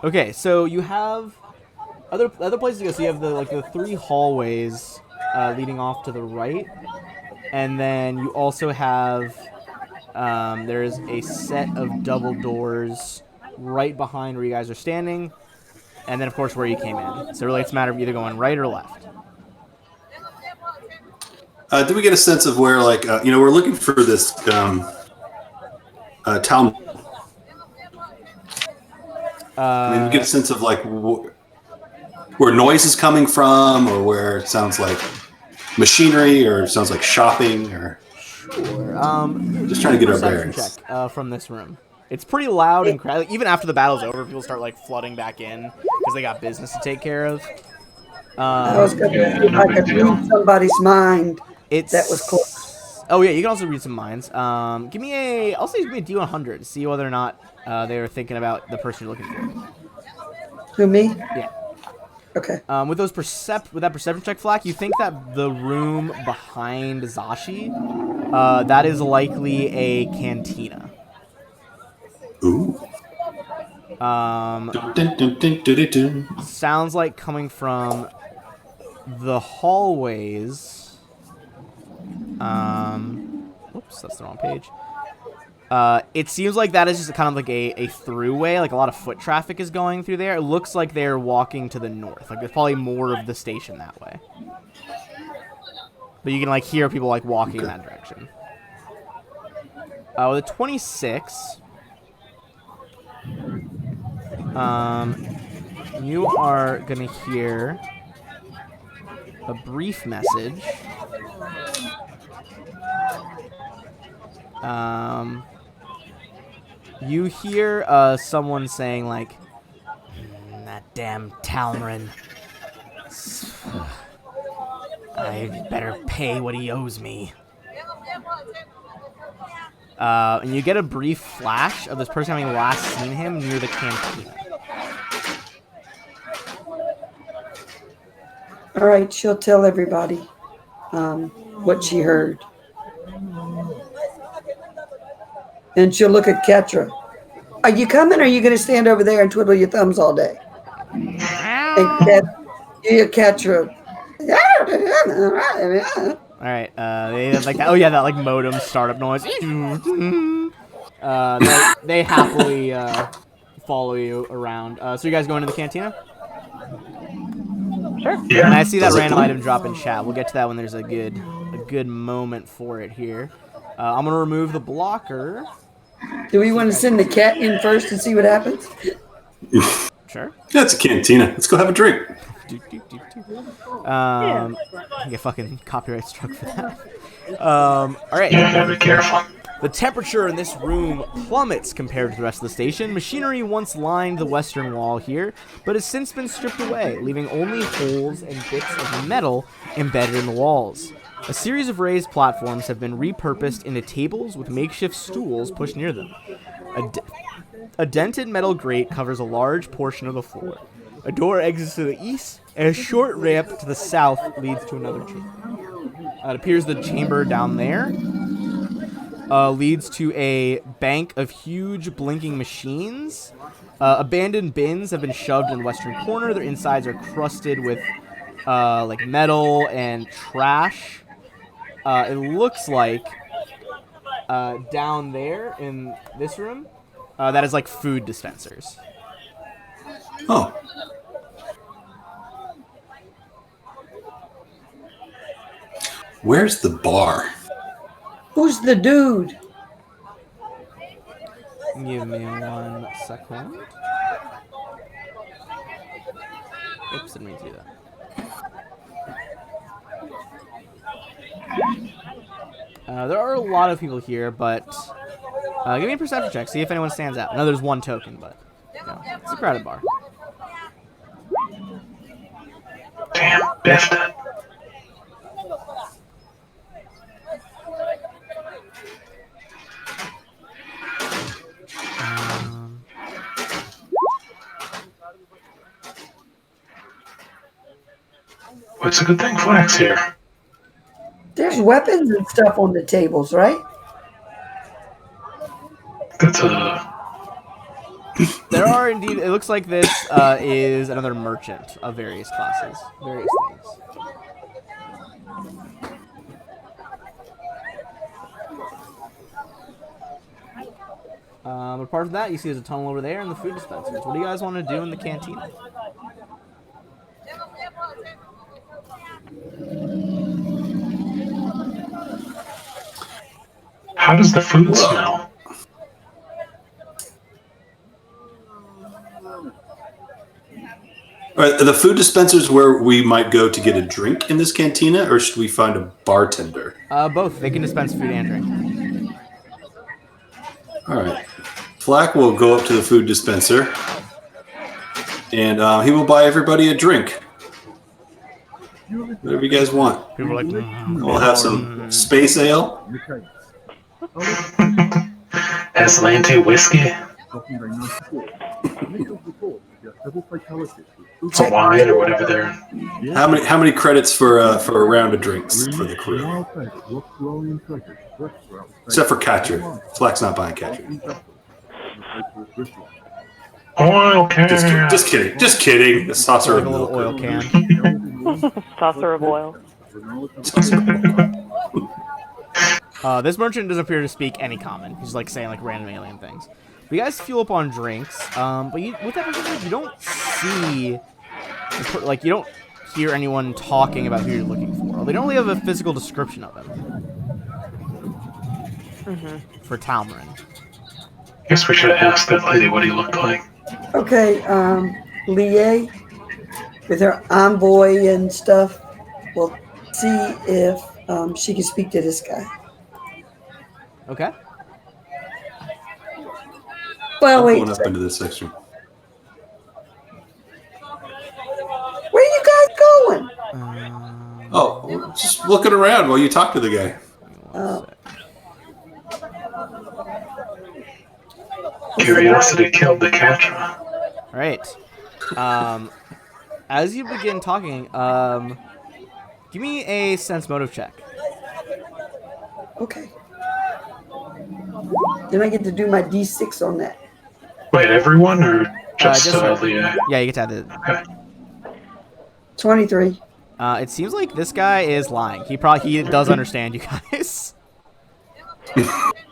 Okay, so you have other places to go. So you have the 3 hallways leading off to the right, and then you also have there's a set of double doors right behind where you guys are standing, and then of course where you came in. So really, it's a matter of either going right or left. Do we get a sense of where, like, we're looking for this town? I mean, we get a sense of like where noise is coming from, or where it sounds like machinery, or it sounds like shopping, or just trying to get our Perception bearings. check from this room. It's pretty loud and crowded. Even after the battle's over, people start like flooding back in because they got business to take care of. I was going to see if I could read somebody's mind. That was close. Oh yeah, you can also read some minds. Give me a D100 to see whether or not they were thinking about the person you're looking for. Who, me? Yeah. Okay. With that perception check, Flack, you think that the room behind Zashi, that is likely a cantina. Ooh. Sounds like coming from the hallways. Oops, that's the wrong page. It seems like that is just kind of like a throughway. Like a lot of foot traffic is going through there. It looks like they're walking to the north. Like there's probably more of the station that way. But you can like hear people like walking in that direction. With a 26, you are gonna hear a brief message. You hear someone saying like, that damn Talmrin. I better pay what he owes me. And you get a brief flash of this person having last seen him near the cantina. All right, she'll tell everybody what she heard. And she'll look at Ketra. Are you coming, or are you going to stand over there and twiddle your thumbs all day? And Ketra. All right. They have like that. Oh yeah, that like modem startup noise. They happily follow you around. So you guys going to the cantina? Sure. Yeah. And I see that random item drop in chat. We'll get to that when there's a good moment for it here. I'm gonna remove the blocker. Do we want to send the cat in first and see what happens? Sure. Yeah, it's a cantina. Let's go have a drink. Get fucking copyright struck for that. All right. Yeah, be careful. The temperature in this room plummets compared to the rest of the station. Machinery once lined the western wall here, but has since been stripped away, leaving only holes and bits of metal embedded in the walls. A series of raised platforms have been repurposed into tables with makeshift stools pushed near them. A dented metal grate covers a large portion of the floor. A door exits to the east, and a short ramp to the south leads to another chamber. It appears the chamber down there leads to a bank of huge blinking machines. Abandoned bins have been shoved in the western corner. Their insides are crusted with like metal and trash. It looks like down there in this room, that is like food dispensers. Oh. Where's the bar? Who's the dude? Give me 1 second. Oops, didn't mean to do that. There are a lot of people here, but give me a perception check. See if anyone stands out. I know there's one token, but it's a crowded bar. Damn, biffed it. It's a good thing Flack's here. There's weapons and stuff on the tables, right? That's a... There are indeed. It looks like this is another merchant of various classes, various things. Apart from that, you see there's a tunnel over there and the food dispensers. What do you guys want to do in the cantina? How does the food smell? Are the food dispensers where we might go to get a drink in this cantina, or should we find a bartender? Both. They can dispense food and drink. All right. Flack will go up to the food dispenser, and he will buy everybody a drink. Whatever you guys want. People are like, We'll have some space ale. Aslanti whiskey? Some wine or whatever they're... How many credits for a round of drinks for the crew? Except for Catcher. Flack's not buying Catcher. Oil can. Just kidding. Just kidding. A saucer like of a little milk. oil can. Saucer of oil. This merchant doesn't appear to speak any common. He's like saying like random alien things. But you guys fuel up on drinks. But with that merchant, you don't see, like you don't hear anyone talking about who you're looking for. They don't really have a physical description of him. For Talmarin. Guess we should ask that lady what he looked like. Okay, Lie, with her envoy and stuff, we'll see if she can speak to this guy. Okay. Well, I'm wait. going up into this section. Where are you guys going? Oh, we're just looking around while you talk to the guy. Curiosity killed the catcher. All right. As you begin talking, give me a sense motive check. Okay. Then I get to do my D6 on that. Wait, everyone or just Leah? Yeah, you get to have the. Okay. 23. It seems like this guy is lying. He does understand you guys.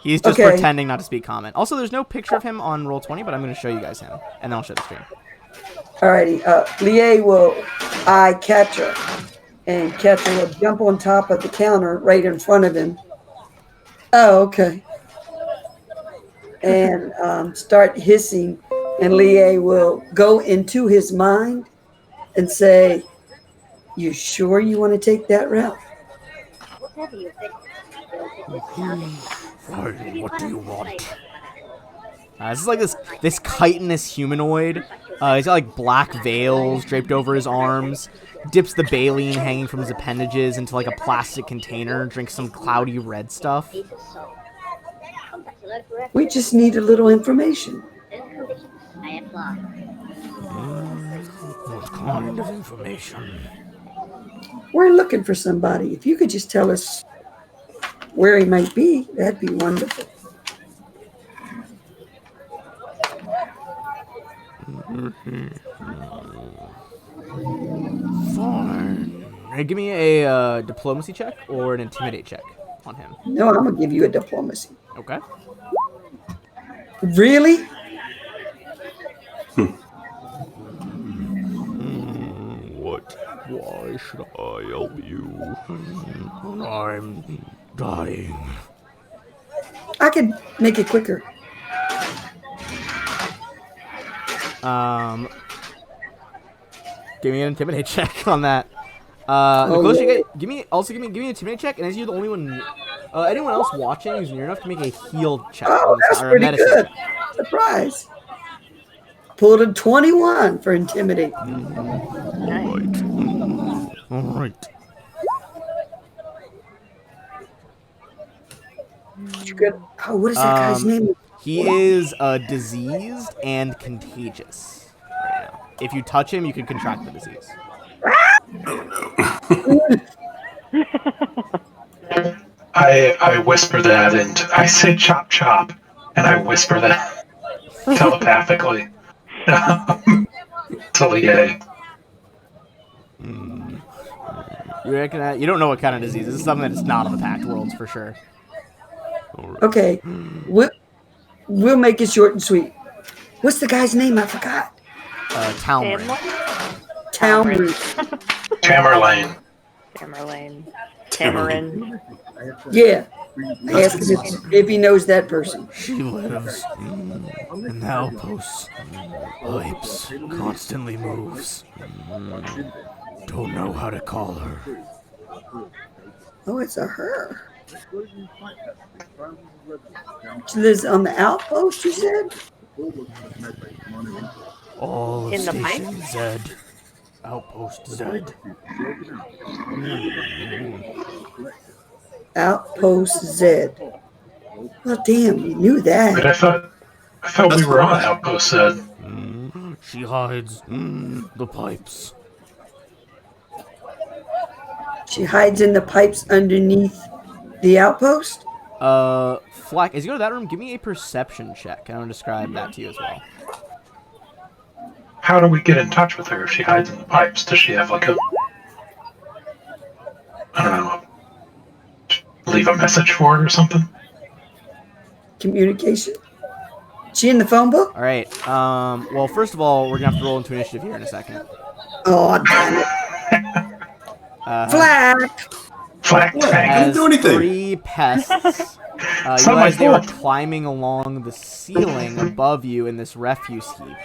He's just pretending not to speak common. Also, there's no picture of him on Roll20, but I'm going to show you guys him, and then I'll show the screen. Alrighty. Lie will eye Catcher, and Catcher will jump on top of the counter right in front of him. Oh, okay. And start hissing, and Lie will go into his mind and say, "You sure you want to take that route?" What do you want? This is like this chitinous humanoid. He's got like black veils draped over his arms. Dips the baleen hanging from his appendages into like a plastic container. Drinks some cloudy red stuff. We just need a little information. What kind of information? We're looking for somebody. If you could just tell us where he might be, that'd be wonderful. Fine. Hey, give me a diplomacy check or an intimidate check on him. No, I'm going to give you a diplomacy. Okay. Really? What? Why should I help you? I'm dying. I could make it quicker. Give me an intimidate check on that. The closer you yeah. get, give me an intimidate check, and as you're the only one, anyone else watching who's near enough can make a heal check. Oh, on this that's guy, or a pretty medicine good. check. Surprise. Pulled a 21 for intimidate. All right. You good? Oh, what is that guy's name? He is diseased and contagious right now. If you touch him, you can contract the disease. I whisper that, and I say chop chop, and I whisper that telepathically to Lier. You reckon that? You don't know what kind of disease. This is something that's not on the Pact Worlds for sure. Okay. We'll make it short and sweet. What's the guy's name? I forgot. Talmud. Talmud. Tamerlane. Tamarin. Yeah. Ask him if he knows that person. She lives in the outposts. Pipes constantly moves. Don't know how to call her. Oh, it's a her. She lives on the outpost, you said? All of In the Station Z. Outpost Z. Outpost Z. Well, damn, you knew But that. I thought we were on Outpost said. She hides the pipes. She hides in the pipes underneath the outpost? Flack, as you go to that room, give me a perception check. I'm going to describe that to you as well. How do we get in touch with her if she hides in the pipes? Does she have like a, I don't know, leave a message for it or something? Communication? She in the phone book? All right. Well, first of all, we're going to have to roll into initiative here in a second. Oh, damn it. Flack! Flack tank. As do anything. 3 pests, It's you not my guys, they are fault. climbing along the ceiling above you in this refuse heap.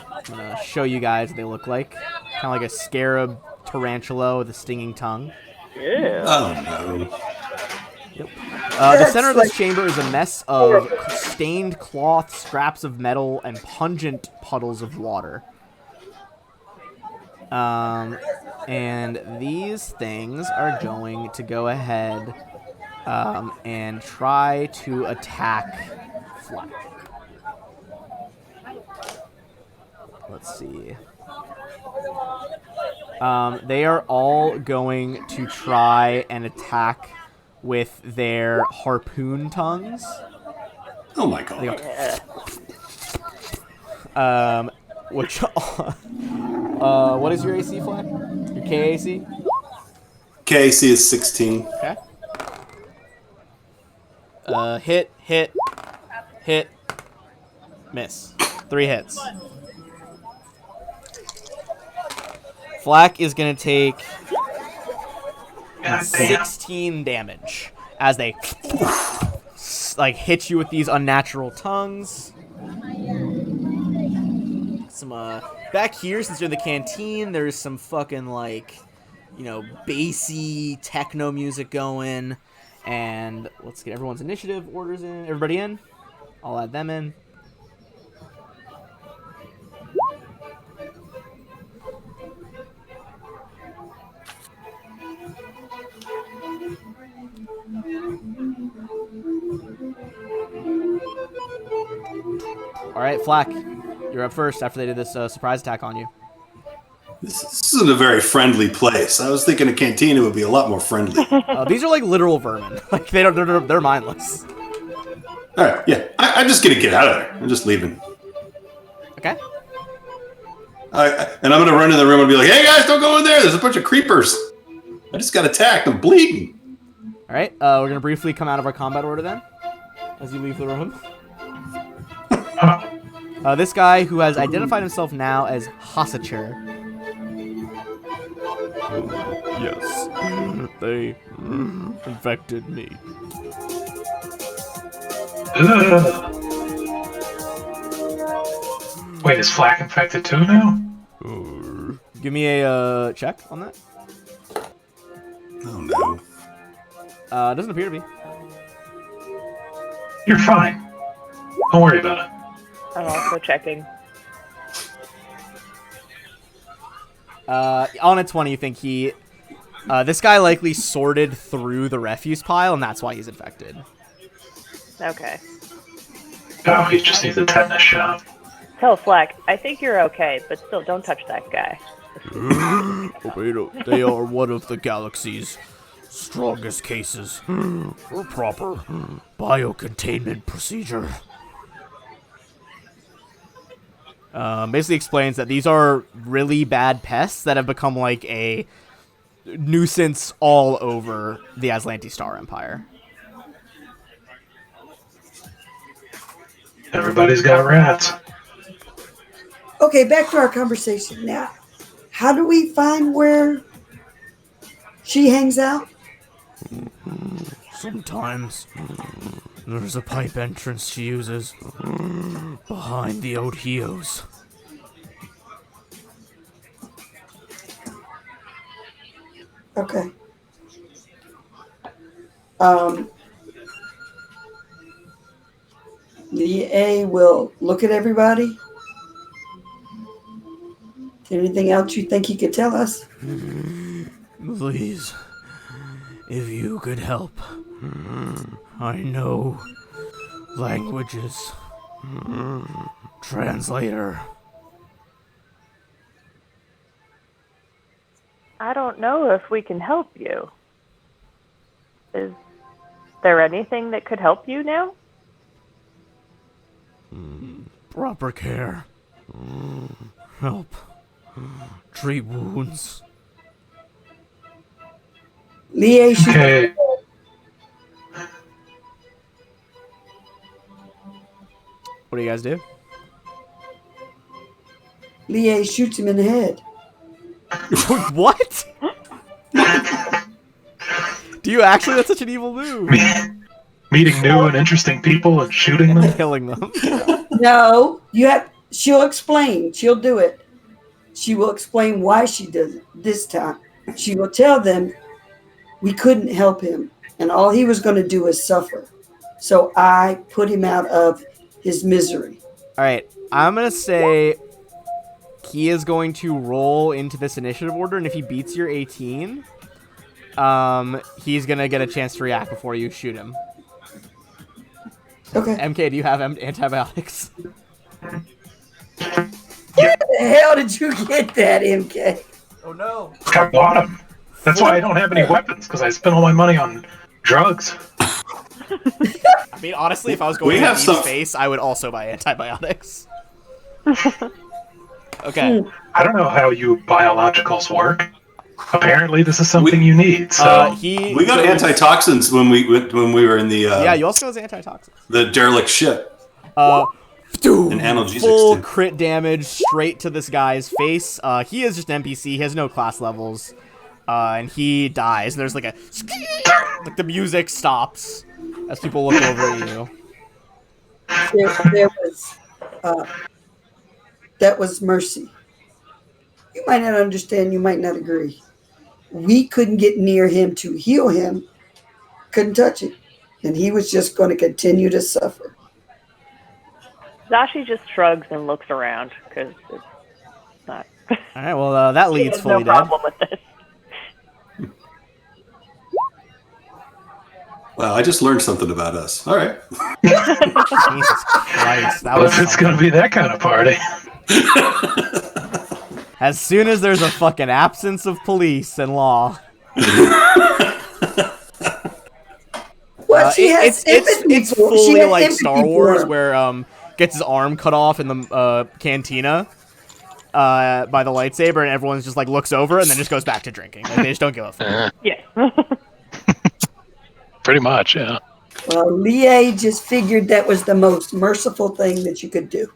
I'm going to show you guys what they look like. Kind of like a scarab tarantula with a stinging tongue. Oh no. Yep. The center of this chamber is a mess of stained cloth, scraps of metal, and pungent puddles of water. And these things are going to go ahead and try to attack Flack. Let's see. They are all going to try and attack with their harpoon tongues. Oh my god. Which what is your AC, Flack? Your KAC? KAC is 16. Okay. Hit, miss. 3 hits. Flack is gonna take 16 damage as they like hit you with these unnatural tongues. Some back here, since you're in the canteen, there's some fucking like, you know, bassy techno music going. And let's get everyone's initiative orders in. Everybody in? I'll add them in. All right, Flack, You're up first after they did this surprise attack on you. This isn't a very friendly place. I was thinking a cantina would be a lot more friendly. These are like literal vermin. Like they're mindless. All right, yeah. I'm just gonna get out of there. I'm just leaving. Okay. And I'm gonna run in the room and be like, "Hey guys, don't go in there. There's a bunch of creepers. I just got attacked. I'm bleeding." All right. We're gonna briefly come out of our combat order then, as you leave the room. This guy who has identified himself now as Hasacher. Yes, they infected me. Wait, is Flack infected too now? Give me a check on that. Oh no. Doesn't appear to be. You're fine. Don't worry about it. I'm also checking. On a 20, you think this guy likely sorted through the refuse pile, and that's why he's infected. Okay. Oh, he just needs a tetanus shot. Tell Flack, I think you're okay, but still, don't touch that guy. They are one of the galaxy's strongest cases for proper biocontainment procedure. Basically explains that these are really bad pests that have become like a nuisance all over the Aslanti Star Empire. Everybody's got rats. Okay, back to our conversation now. How do we find where she hangs out? Sometimes there's a pipe entrance she uses behind the Odhios. Okay. The A will look at everybody. Anything else you think he could tell us? Please, if you could help. I know languages. Translator. I don't know if we can help you. Is there anything that could help you now? Proper care. Help. Treat wounds. Liaison. Okay. What do you guys do? Liaison shoots him in the head. What? Do you actually? That's such an evil move. Meeting new and interesting people and shooting them. Killing them. No, she'll explain. She'll do it. She will explain why she does it this time. She will tell them we couldn't help him, and all he was going to do is suffer. So I put him out of his misery. All right, I'm gonna say he is going to roll into this initiative order, and if he beats your 18, he's gonna get a chance to react before you shoot him. Okay. MK, do you have antibiotics? Where the hell did you get that, MK? Oh no! I bought them. That's why I don't have any weapons, because I spent all my money on drugs. I mean, honestly, if I was going to space, I would also buy antibiotics. Okay. Hmm. I don't know how you biologicals work. Apparently, this is something you need. So we got antitoxins when we were in the yeah. You also got antitoxins. The derelict ship. Dude, analgesics full too. crit damage straight to this guy's face. He is just an NPC. He has no class levels, and he dies. And there's like like the music stops as people look over at you. There was that was mercy. You might not understand. You might not agree. We couldn't get near him to heal him. Couldn't touch him, and he was just going to continue to suffer. Zashi just shrugs and looks around because it's not. All right, well, that leads fully no problem with this. Wow, I just learned something about us. All right. Jesus Christ, that was it's going to be that kind of party. As soon as there's a fucking absence of police and law. Well, she has empathy it's for. She fully has like empathy Star for Wars, him. where gets his arm cut off in the cantina by the lightsaber, and everyone's just like looks over and then just goes back to drinking. Like they just don't give a fuck. Yeah. Pretty much, yeah. Well, Lie just figured that was the most merciful thing that you could do.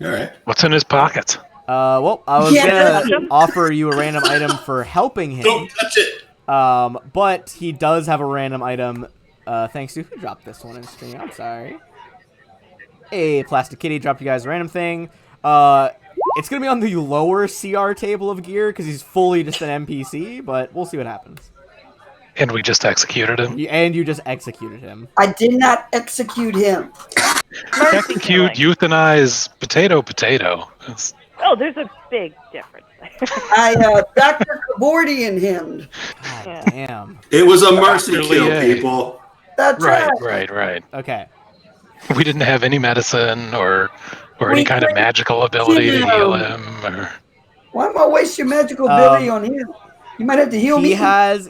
All right. What's in his pocket? Well, I was Yeah. gonna offer you a random item for helping him. Don't touch it. But he does have a random item. Thanks to who dropped this one in stream. I'm sorry. Hey, Plastic Kitty dropped you guys a random thing. It's gonna be on the lower CR table of gear because he's fully just an NPC, but we'll see what happens. And we just executed him. And you just executed him. I did not execute him. Execute, euthanize, potato. It's- Oh, there's a big difference. I Dr. Kabordian him. God Yeah. damn. It was a mercy Dr. kill, Lie. people. That's right. Right. Okay. We didn't have any medicine or We any kind of couldn't magical ability to heal heal him. Or... Why am I waste your magical ability on him? You might have to heal me. He has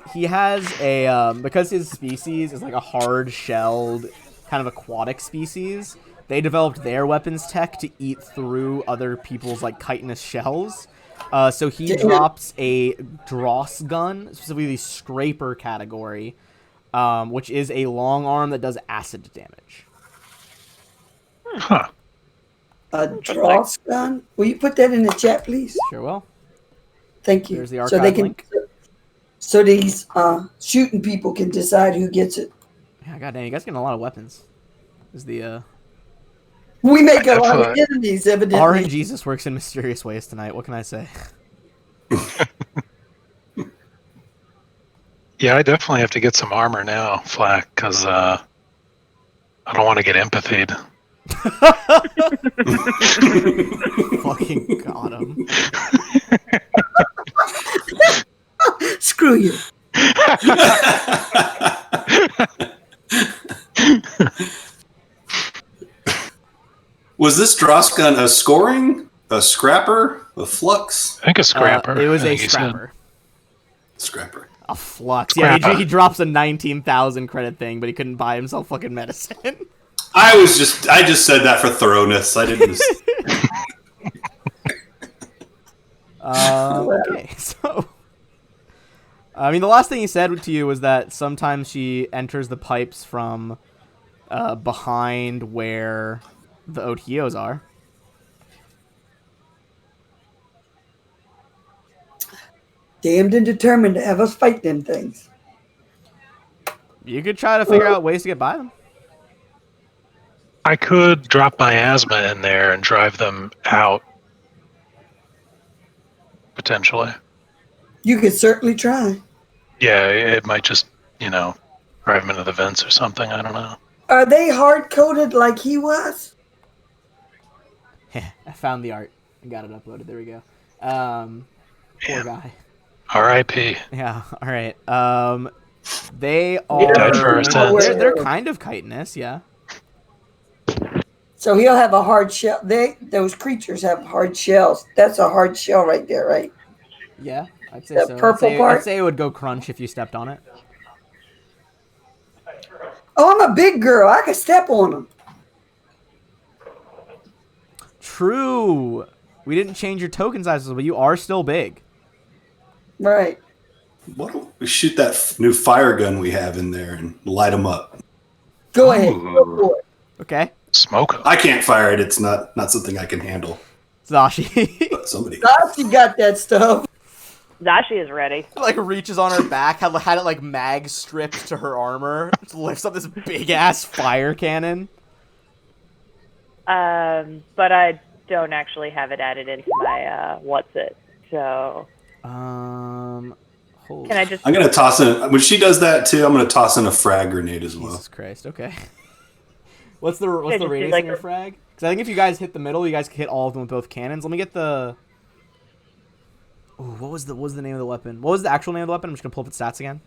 a because his species is like a hard-shelled kind of aquatic species. They developed their weapons tech to eat through other people's like chitinous shells. So he Damn. drops a dross gun, specifically the scraper category, which is a long arm that does acid damage. Huh. A dross gun. Will you put that in the chat, please? Sure will. Thank you. There's the so they archive can, link. so these shooting people can decide who gets it. Yeah, goddamn, you guys getting a lot of weapons. Is the We make a lot of enemies, evidently. RNGesus works in mysterious ways tonight. What can I say? Yeah, I definitely have to get some armor now, Flack, because I don't want to get empathied. Fucking got him. Screw you. Was this dross gun a scoring, a scrapper, a flux? I think a scrapper. It was I a think he said. scrapper. Scrapper. A flux. Yeah, Scrapper. he drops a 19,000 credit thing, but he couldn't buy himself fucking medicine. I just said that for thoroughness. I didn't. Okay, so I mean, the last thing he said to you was that sometimes she enters the pipes from behind where the OTOs are. Damned and determined to have us fight them things. You could try to figure out ways to get by them. I could drop my asthma in there and drive them out. Potentially. You could certainly try. Yeah, it might just, drive them into the vents or something. I don't know. Are they hard-coded like he was? I found the art and got it uploaded. There we go. Poor guy. R.I.P. Yeah. All right. They died for our sins. they're kind of chitinous. Yeah. So he'll have a hard shell. Those creatures have hard shells. That's a hard shell right there, right? Yeah. I'd say That so. purple I'd part? say it would go crunch if you stepped on it. Oh, I'm a big girl. I could step on them. True. We didn't change your token sizes, but you are still big. Right. Why don't we shoot that new fire gun we have in there and light them up? Go ahead. Go for it. Okay. Smoke 'em. I can't fire it. It's not something I can handle. Zashi But somebody. She got that stuff. Zashi is ready. like reaches on her back, had it like mag stripped to her armor, just lifts up this big ass fire cannon. But I don't actually have it added into my what's it. So Holy can I just? I'm gonna toss in when she does that too. I'm gonna toss in a frag grenade as well. Jesus Christ. Okay. What's the just do, radius like, of your frag? Because I think if you guys hit the middle, you guys can hit all of them with both cannons. Let me get the. Ooh, what was the name of the weapon? What was the actual name of the weapon? I'm just gonna pull up its stats again.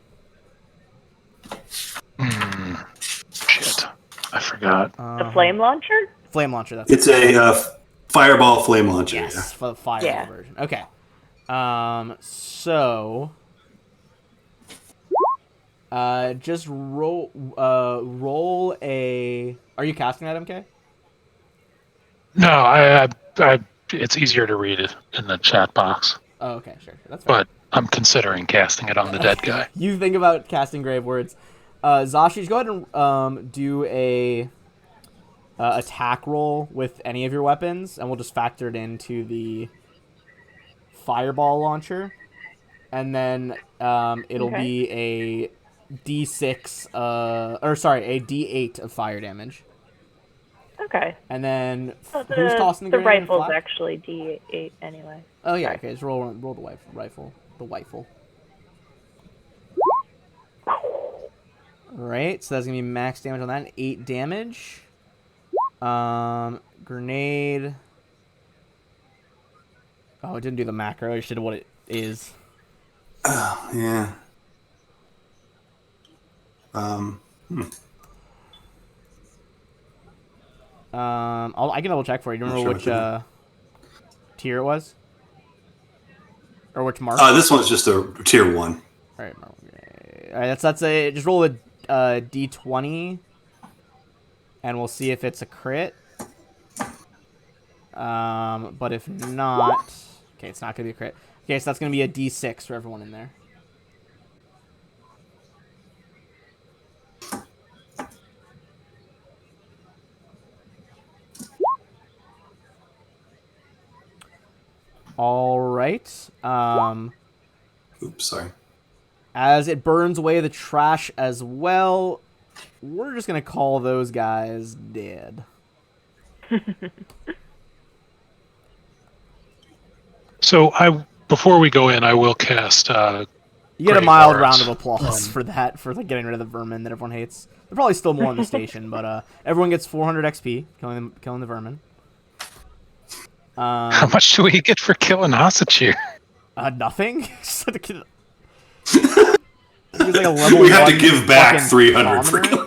Shit. I forgot. The flame launcher? Flame launcher. That's It's a Fireball flame launcher. Yes, Yeah. for the fireball version. Okay. So just roll a. Are you casting that, MK? No, I it's easier to read it in the chat box. Oh, okay, sure. That's fine. But I'm considering casting it on the dead guy. You think about casting Grave Words. Zashi, go ahead and do a attack roll with any of your weapons, and we'll just factor it into the fireball launcher. And then it'll be a D6, a D8 of fire damage. Okay. And then So who's tossing the the grenade? rifle's actually D8 anyway. Oh yeah, Sorry. okay. Just roll the rifle. The rifle. Alright, so that's gonna be max damage on that. 8 damage. Grenade. Oh, it didn't do the macro. I should have what it is. Oh, yeah. I can double check for you. Do you remember which tier it was? Or which mark? This one's just a tier 1. Alright, that's a just roll a D20 and we'll see if it's a crit. But if not, okay, it's not gonna be a crit. Okay, so that's gonna be a D6 for everyone in there. All right. Oops, sorry. As it burns away the trash as well, we're just gonna call those guys dead. So before we go in, I will cast. You get a Grave mild Words. round of applause for that, for like getting rid of the vermin that everyone hates. There's probably still more in the station, but everyone gets 400 XP killing the vermin. How much do we get for killing Asachir? Nothing. He's like a level We have 1 to give back fucking 300 for commoner.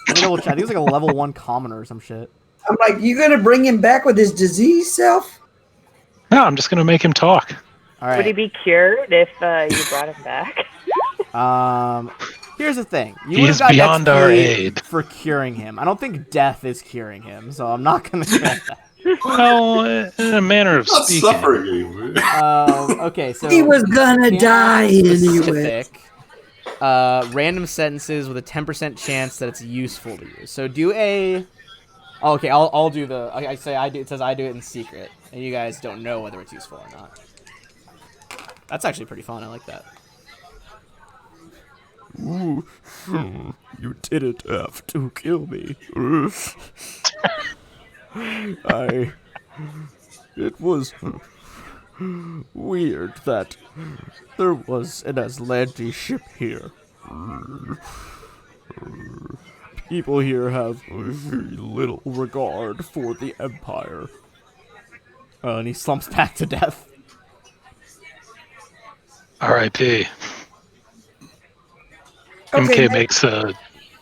Let me double check. I think it was like a level 1 commoner or some shit. I'm like, you gonna bring him back with his disease self? No, I'm just going to make him talk. All right. Would he be cured if you brought him back? Here's the thing. You He would've is got beyond XP our aid. for curing him. I don't think death is curing him, so I'm not gonna grant that. Well, in a manner of Not speaking. suffering anymore. Okay, so He was gonna die anyway. specific. Random sentences with a 10% chance that it's useful to you. So do a. Oh, okay, I'll do the. I say I do. It says I do it in secret, and you guys don't know whether it's useful or not. That's actually pretty fun. I like that. Ooh, you didn't have to kill me. It was weird that there was an Aslanti ship here. People here have little regard for the Empire. And he slumps back to death. R.I.P. Okay, MK makes a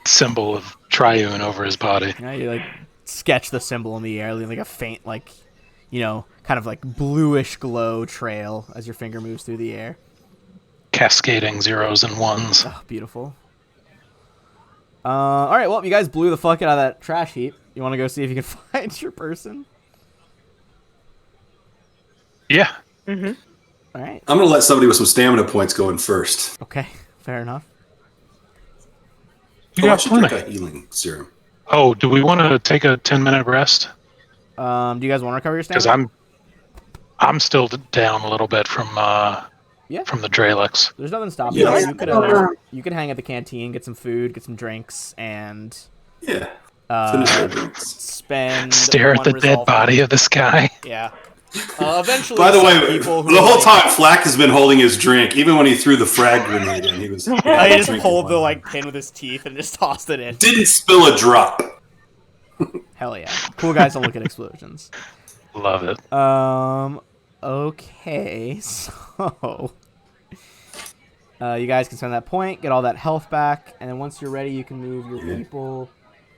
symbol of triune over his body. Yeah, you like sketch the symbol in the air, like a faint, like, you know, kind of like bluish glow trail as your finger moves through the air. Cascading zeros and ones. Oh, beautiful. All right, well, you guys blew the fuck out of that trash heap. You want to go see if you can find your person? Yeah. Mm-hmm. All right. I'm going to let somebody with some stamina points go in first. Okay, fair enough. You I got should drink plenty. that healing serum. Oh, do we want to take a 10-minute rest? Do you guys want to recover your Because stamina? I'm still down a little bit from from the Dralix. There's nothing stopping Yeah. you. You could hang at the canteen, get some food, get some drinks, and Yeah. Finish that drink. spend. Stare at one the dead resolve body of this guy. Yeah. Eventually, By the some way, people who the whole time Flack has been holding his drink. Even when he threw the frag grenade in, he was. He just drinking pulled the one. pin with his teeth and just tossed it in. Didn't spill a drop. Hell yeah! Cool guys don't look at explosions. Love it. Okay, so you guys can spend that point, get all that health back, and then once you're ready, you can move your people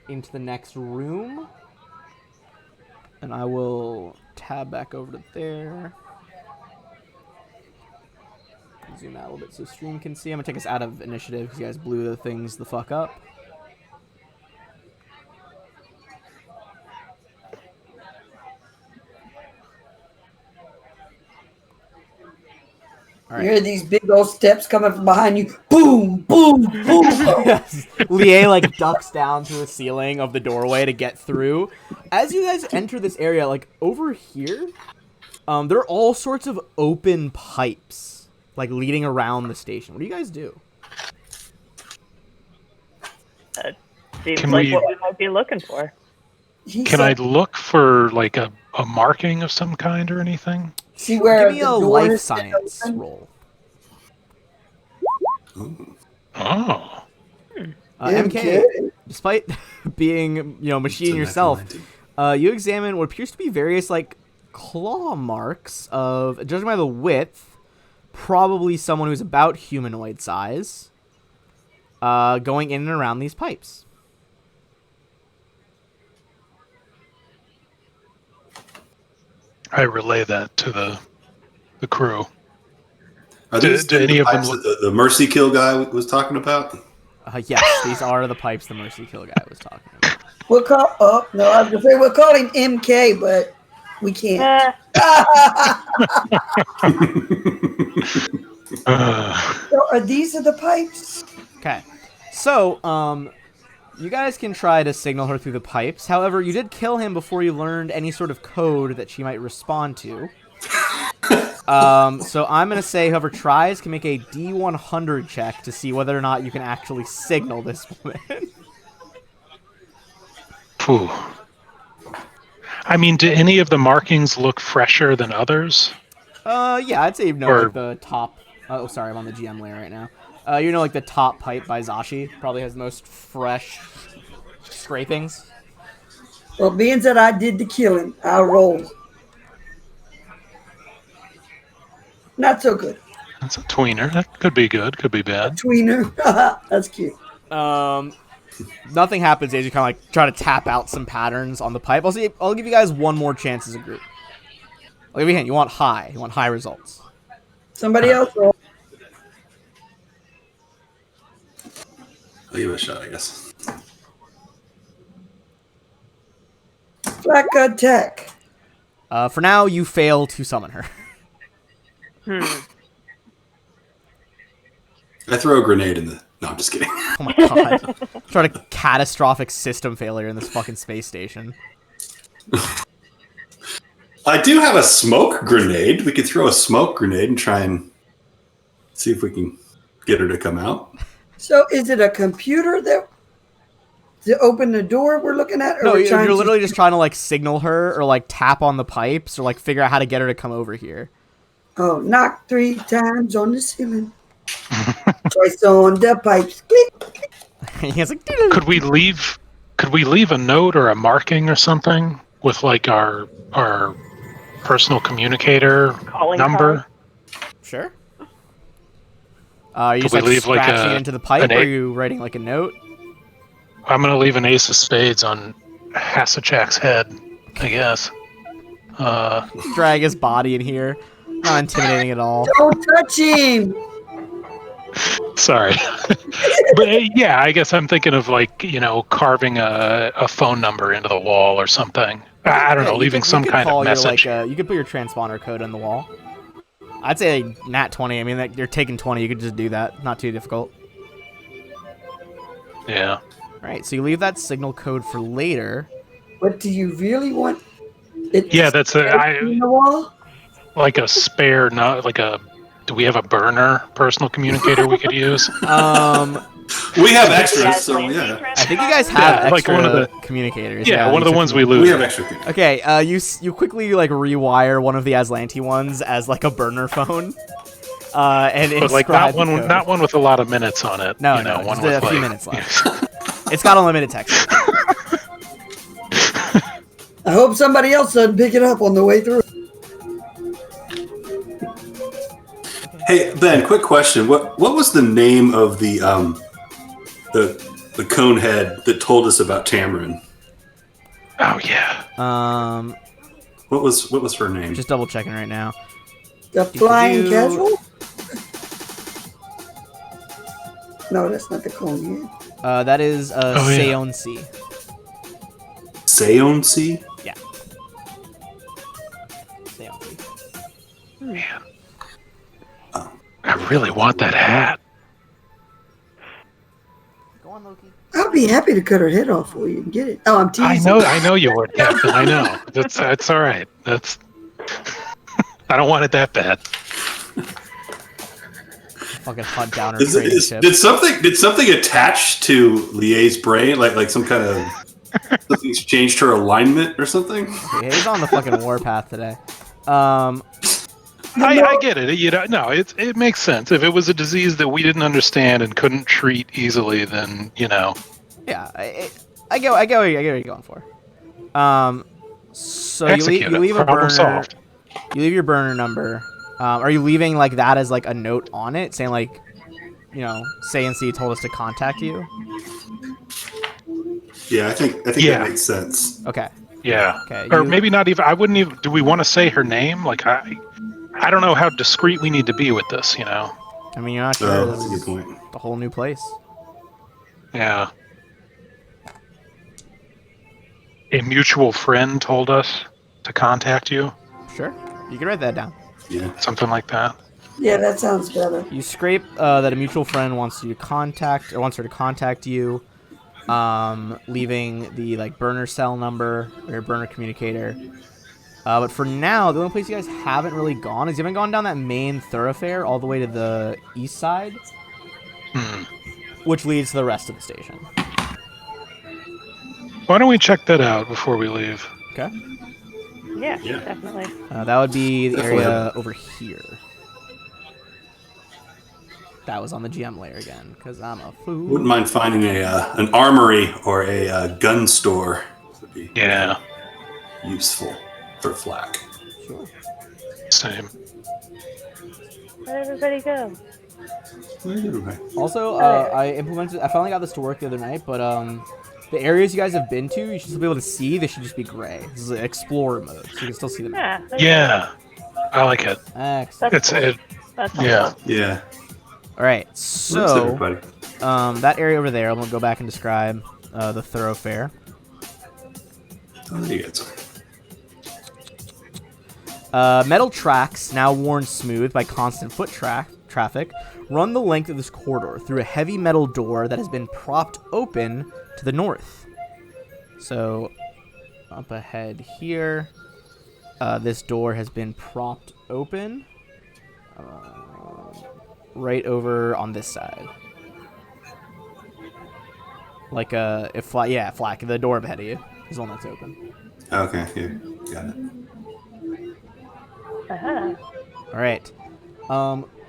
into the next room. And I will tab back over to there. Zoom out a little bit so stream can see. I'm gonna take us out of initiative because you guys blew the things the fuck up. You hear these big old steps coming from behind you. Boom, boom, boom. Yes. Lier like ducks down to the ceiling of the doorway to get through. As you guys enter this area, like over here, there are all sorts of open pipes, like leading around the station. What do you guys do? Seems Can like we- what we might be looking for. Can I look for like a marking of some kind or anything? See where Give me the a door life is science open? roll. Oh. MK, despite being machine yourself, you examine what appears to be various like claw marks of, judging by the width, probably someone who's about humanoid size, going in and around these pipes. I relay that to the crew. Are these do any the of them pipes look- that the Mercy Kill guy was talking about? Yes, these are the pipes the Mercy Kill guy was talking about. We'll call. Oh no, I was gonna say we'll call him MK, but we can't. So are these the pipes? Okay, so you guys can try to signal her through the pipes. However, you did kill him before you learned any sort of code that she might respond to. So I'm gonna say whoever tries can make a D100 check to see whether or not you can actually signal this woman. Phew. I mean, do any of the markings look fresher than others? Yeah, I'd say you know Or- like the top. Oh, sorry, I'm on the GM layer right now. Like the top pipe by Zashi probably has the most fresh scrapings. Well, being that I did the killing, I'll roll. Not so good. That's a tweener. That could be good, could be bad. Tweener. That's cute. Nothing happens as you kind of like try to tap out some patterns on the pipe. I'll give you guys one more chance as a group. I'll give you a hint. You want high results. Somebody else roll. I'll give it a shot, I guess. Black attack. For now, you fail to summon her. I throw a grenade in the. No, I'm just kidding. Oh my god. Try a catastrophic system failure in this fucking space station. I do have a smoke grenade. We could throw a smoke grenade and try and see if we can get her to come out. So is it a computer that to open the door we're looking at? Or No, we're you're trying literally just trying to like signal her or like tap on the pipes or like figure out how to get her to come over here. Oh, knock 3 times on the ceiling. Twice on the pipes. Click. He's like, Could we leave a note or a marking or something with like our personal communicator Calling number? sure. Are you Could just we like leave, like, scratching it into the pipe, an or are eight- you writing like a note? I'm gonna leave an ace of spades on Hasachak's head, I guess. Drag his body in here. Not intimidating at all. Don't touch him. Sorry. But yeah, I guess I'm thinking of like, carving a phone number into the wall or something. I don't know, you leaving could- some you could kind call of your, message. you could put your transponder code on the wall. I'd say nat 20. I mean, like, you're taking 20. You could just do that. Not too difficult. Yeah. All right, so you leave that signal code for later. But do you really want it? Yeah, that's in the wall. like a spare, not like a. Do we have a burner personal communicator we could use? We have extras, so yeah. I think you guys have Yeah, like extra one of the- communicators. Yeah, one of you the took ones from- we lose. We have extra. Okay, you quickly like rewire one of the Aslanti ones as like a burner phone. And But like inscribe the code. not one with a lot of minutes on it. No, you know, no, one just with a few like- minutes left. It's got unlimited text. I hope somebody else doesn't pick it up on the way through. Hey Ben, quick question. What was the name of the cone head that told us about Tamarin? Oh yeah. What was her name? Just double checking right now. The flying casual? No, that's not the cone head. That is yeah. Seonsi. Seonsi? Yeah. Seonsi. Man. I really want that hat. Go on, Loki. I'll be happy to cut her head off for you and get it. Oh, I'm teasing. I know you would, Captain. I know. That's all right. That's. I don't want it that bad. Fucking hunt down her Is trading it, ship. did something attach to Lie's brain? Like some kind of something's changed her alignment or something? Yeah, he's on the fucking warpath today. I get it. You know, no, it makes sense. If it was a disease that we didn't understand and couldn't treat easily, then Yeah, I get what you're going for. So you leave a Problem burner. solved. You leave your burner number. Are you leaving like that as like a note on it, saying like, Say told us to contact you? Yeah, I think that makes sense. Okay. Yeah. Okay. Or maybe not even. I wouldn't even. Do we want to say her name? Like I don't know how discreet we need to be with this. I mean, you're not sure. Oh, that's a good point. The whole new place. Yeah. A mutual friend told us to contact you. Sure. You can write that down. Yeah. Something like that. Yeah, that sounds better. You scrape that a mutual friend wants her to contact you, leaving the like burner cell number or your burner communicator. But for now, the only place you guys haven't really gone is you haven't gone down that main thoroughfare all the way to the east side, which leads to the rest of the station. Why don't we check that out before we leave? Okay. Yeah, definitely. That would be the area over here. That was on the GM layer again, because I'm a fool. Wouldn't mind finding an armory or a gun store. Would be useful for Flack. Sure. Same. Where'd everybody go? Also, I finally got this to work the other night, but the areas you guys have been to, you should still be able to see. They should just be gray. This is explorer mode, so you can still see them. Yeah. I like it. Excellent. Yeah. All right, so that area over there, I'm gonna go back and describe the thoroughfare. Oh, there you go. Metal tracks, now worn smooth by constant foot traffic, run the length of this corridor through a heavy metal door that has been propped open to the north. So, up ahead here, this door has been propped open. Right over on this side. Like Flack, the door ahead of you is the one that's open. Okay, yeah, got it. Alright.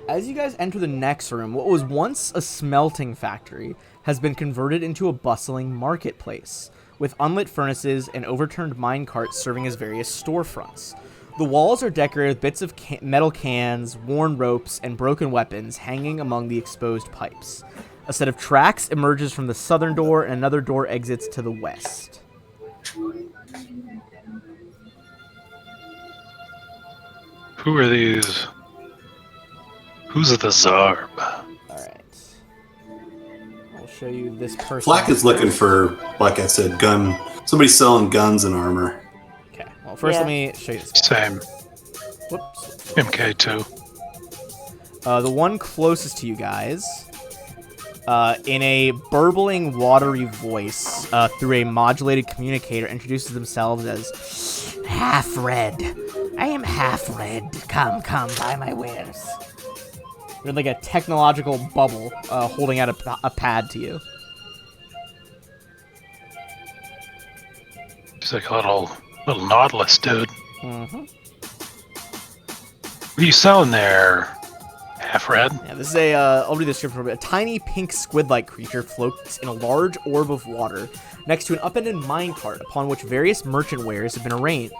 As you guys enter the next room, what was once a smelting factory has been converted into a bustling marketplace, with unlit furnaces and overturned minecarts serving as various storefronts. The walls are decorated with bits of metal cans, worn ropes, and broken weapons hanging among the exposed pipes. A set of tracks emerges from the southern door, and another door exits to the west. Who are these? Who's the Zarb? Alright. I'll show you this person. Flack is looking for, like I said, somebody selling guns and armor. Well, first let me show you this guy. Same. Whoops. MK2. The one closest to you guys, in a burbling, watery voice, through a modulated communicator, introduces themselves as Half-Red. I am Half-Red. Come, buy my wares. You're like a technological bubble, holding out a pad to you. He's like a little Nautilus dude. Mm-hmm. What are you selling there, Half-Red? Yeah, this is I'll read the description. A tiny pink squid-like creature floats in a large orb of water next to an upended minecart upon which various merchant wares have been arranged.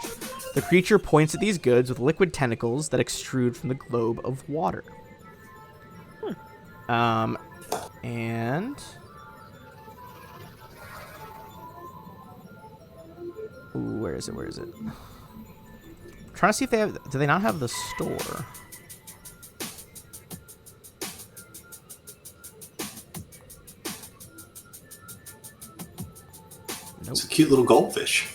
The creature points at these goods with liquid tentacles that extrude from the globe of water. And... Ooh, where is it? trying to see if they have. Do they not have the store? Nope. It's a cute little goldfish.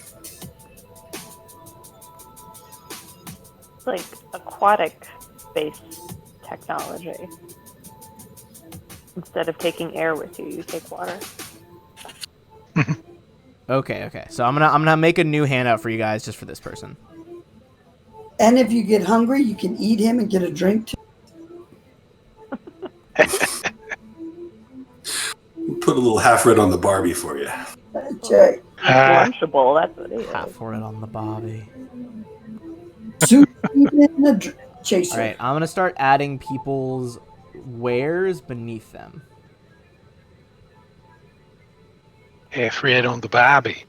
It's like aquatic-based technology. Instead of taking air with you, you take water. Okay. So I'm gonna make a new handout for you guys just for this person. And if you get hungry, you can eat him and get a drink too. We'll put a little half red on the Barbie for you. Check. Lunchable, that's what it is. Half for it on the Bobby. Soup and a chaser. All right, I'm gonna start adding people's wares beneath them. Half red on the Barbie.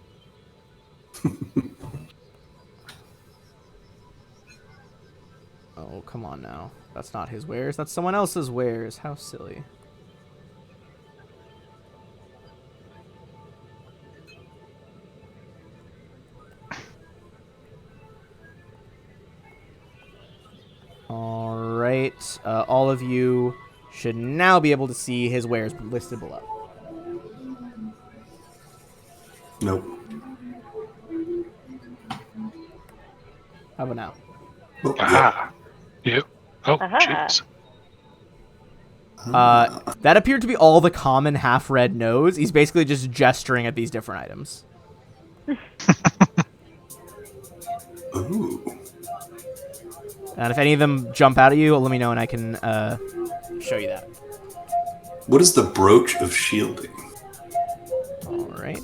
Oh, come on now. That's not his wares. That's someone else's wares. How silly. All right. All of you should now be able to see his wares listed below. Nope. How about now? Oh, yeah. Aha. Yep. Oh, Aha. jeez. That appeared to be all the common half-red knows. He's basically just gesturing at these different items. Ooh. And if any of them jump out at you, let me know and I can show you that. What is the brooch of shielding? All right.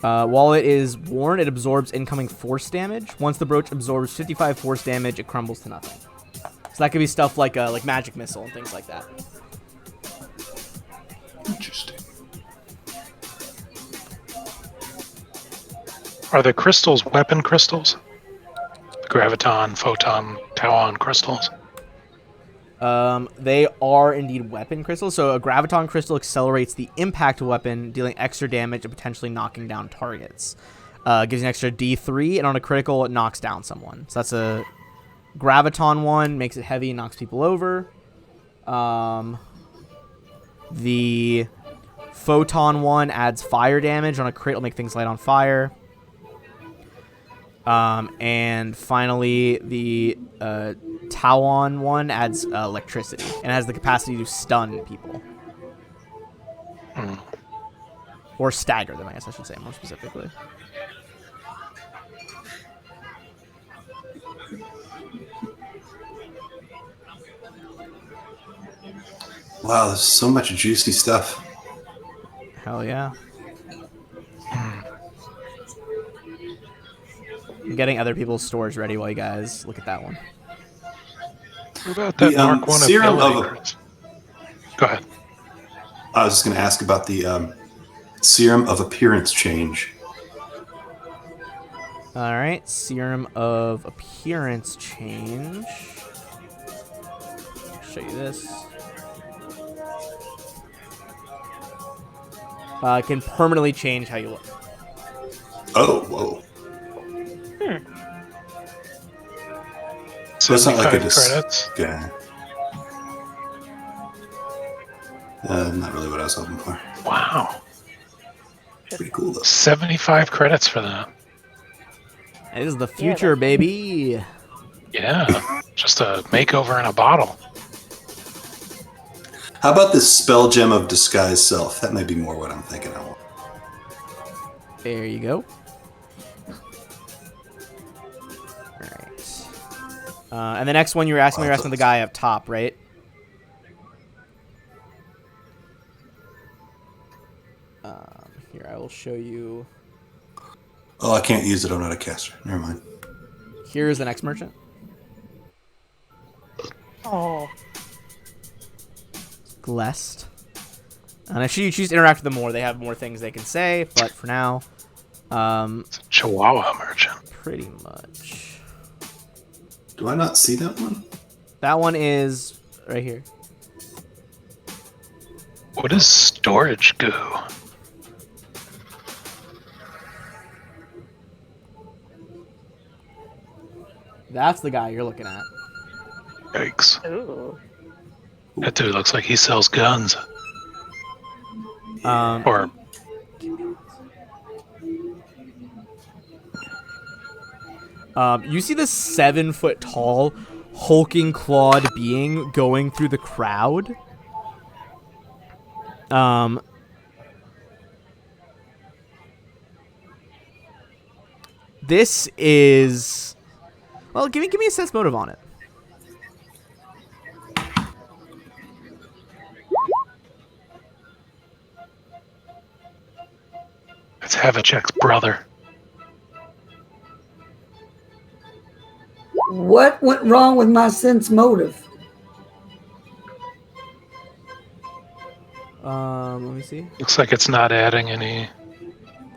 While it is worn, it absorbs incoming force damage. Once the brooch absorbs 55 force damage, it crumbles to nothing. So that could be stuff like magic missile and things like that. Interesting. Are the crystals weapon crystals? The graviton, photon, tauon crystals? They are indeed weapon crystals. So a graviton crystal accelerates the impact of a weapon, dealing extra damage and potentially knocking down targets. Gives you an extra D3, and on a critical, it knocks down someone. So that's a graviton one, makes it heavy, knocks people over. The photon one adds fire damage. On a crit, will make things light on fire. And finally, the Tauon one adds electricity and has the capacity to stun people. Or stagger them, I guess I should say more specifically. Wow, there's so much juicy stuff. Hell yeah. I'm getting other people's stores ready while you guys look at that one. What about that The, Mark 1 serum ability of a- crits? Go ahead. I was just going to ask about the serum of appearance change. All right, serum of appearance change. Show you this. Can permanently change how you look. Oh, whoa. So That's not like a credits. Yeah. Not really what I was hoping for. Wow. Pretty cool, though. 75 credits for that. It is the future, baby. Yeah. Just a makeover in a bottle. How about this spell gem of disguise self? That may be more what I'm thinking I want. There you go. Alright. And the next one you're asking the guy up top, right? Here, I will show you. Oh, I can't use it. I'm not a caster. Never mind. Here's the next merchant. Oh. Glest. And if you choose to interact with them more, they have more things they can say, but for now, It's a Chihuahua merchant. pretty much. Do I not see that one? That one is right here. What is storage goo? That's the guy you're looking at. Yikes. Ooh. That dude looks like he sells guns. Or You see this 7-foot tall, hulking clawed being going through the crowd. This is, well, give me a sense motive on it. it's Havacek's brother. What went wrong with my sense motive? Let me see. Looks like it's not adding any.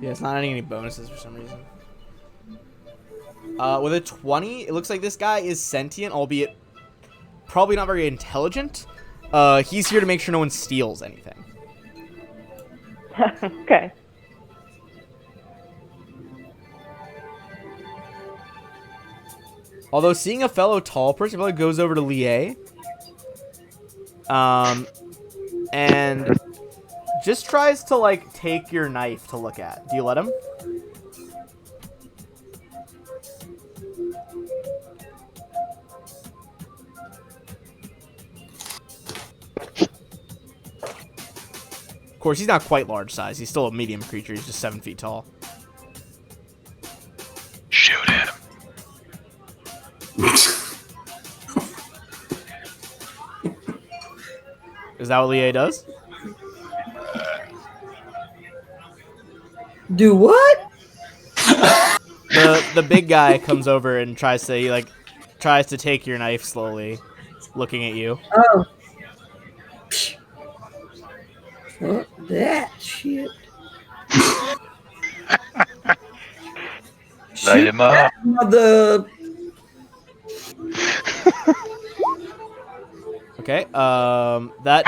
Yeah, it's not adding any bonuses for some reason. With a 20, it looks like this guy is sentient, albeit probably not very intelligent. He's here to make sure no one steals anything. Okay. Although seeing a fellow tall person probably goes over to Lie. And just tries to, like, take your knife to look at. Do you let him? Of course, he's not quite large size. He's still a medium creature. He's just 7 feet tall. Shoot at him. Is that what Lie does? Do what? The big guy comes over and tries to take your knife slowly, looking at you. Oh. Fuck that shit. Light him up. The Okay. That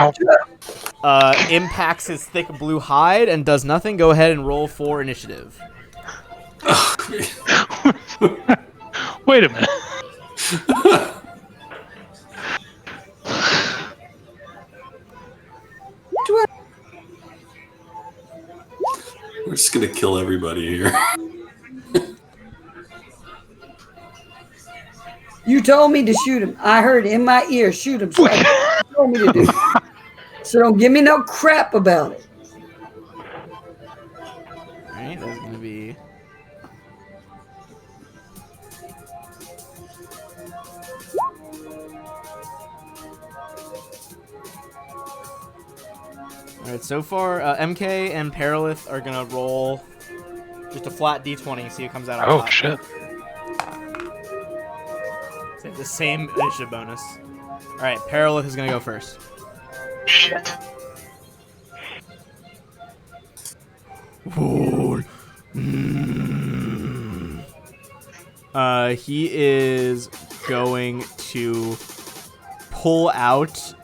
impacts his thick blue hide and does nothing. Go ahead and roll for initiative. Wait a minute. We're just gonna kill everybody here. You told me to shoot him. I heard in my ear, shoot him. So you told me to do. So don't give me no crap about it. Alright, that's gonna be. Alright, so far, MK and Perilith are gonna roll just a flat d20, see who comes out on Oh, top. shit. They have the same initiative bonus. Alright, Perilith is gonna go first. Shit. He is going to pull out.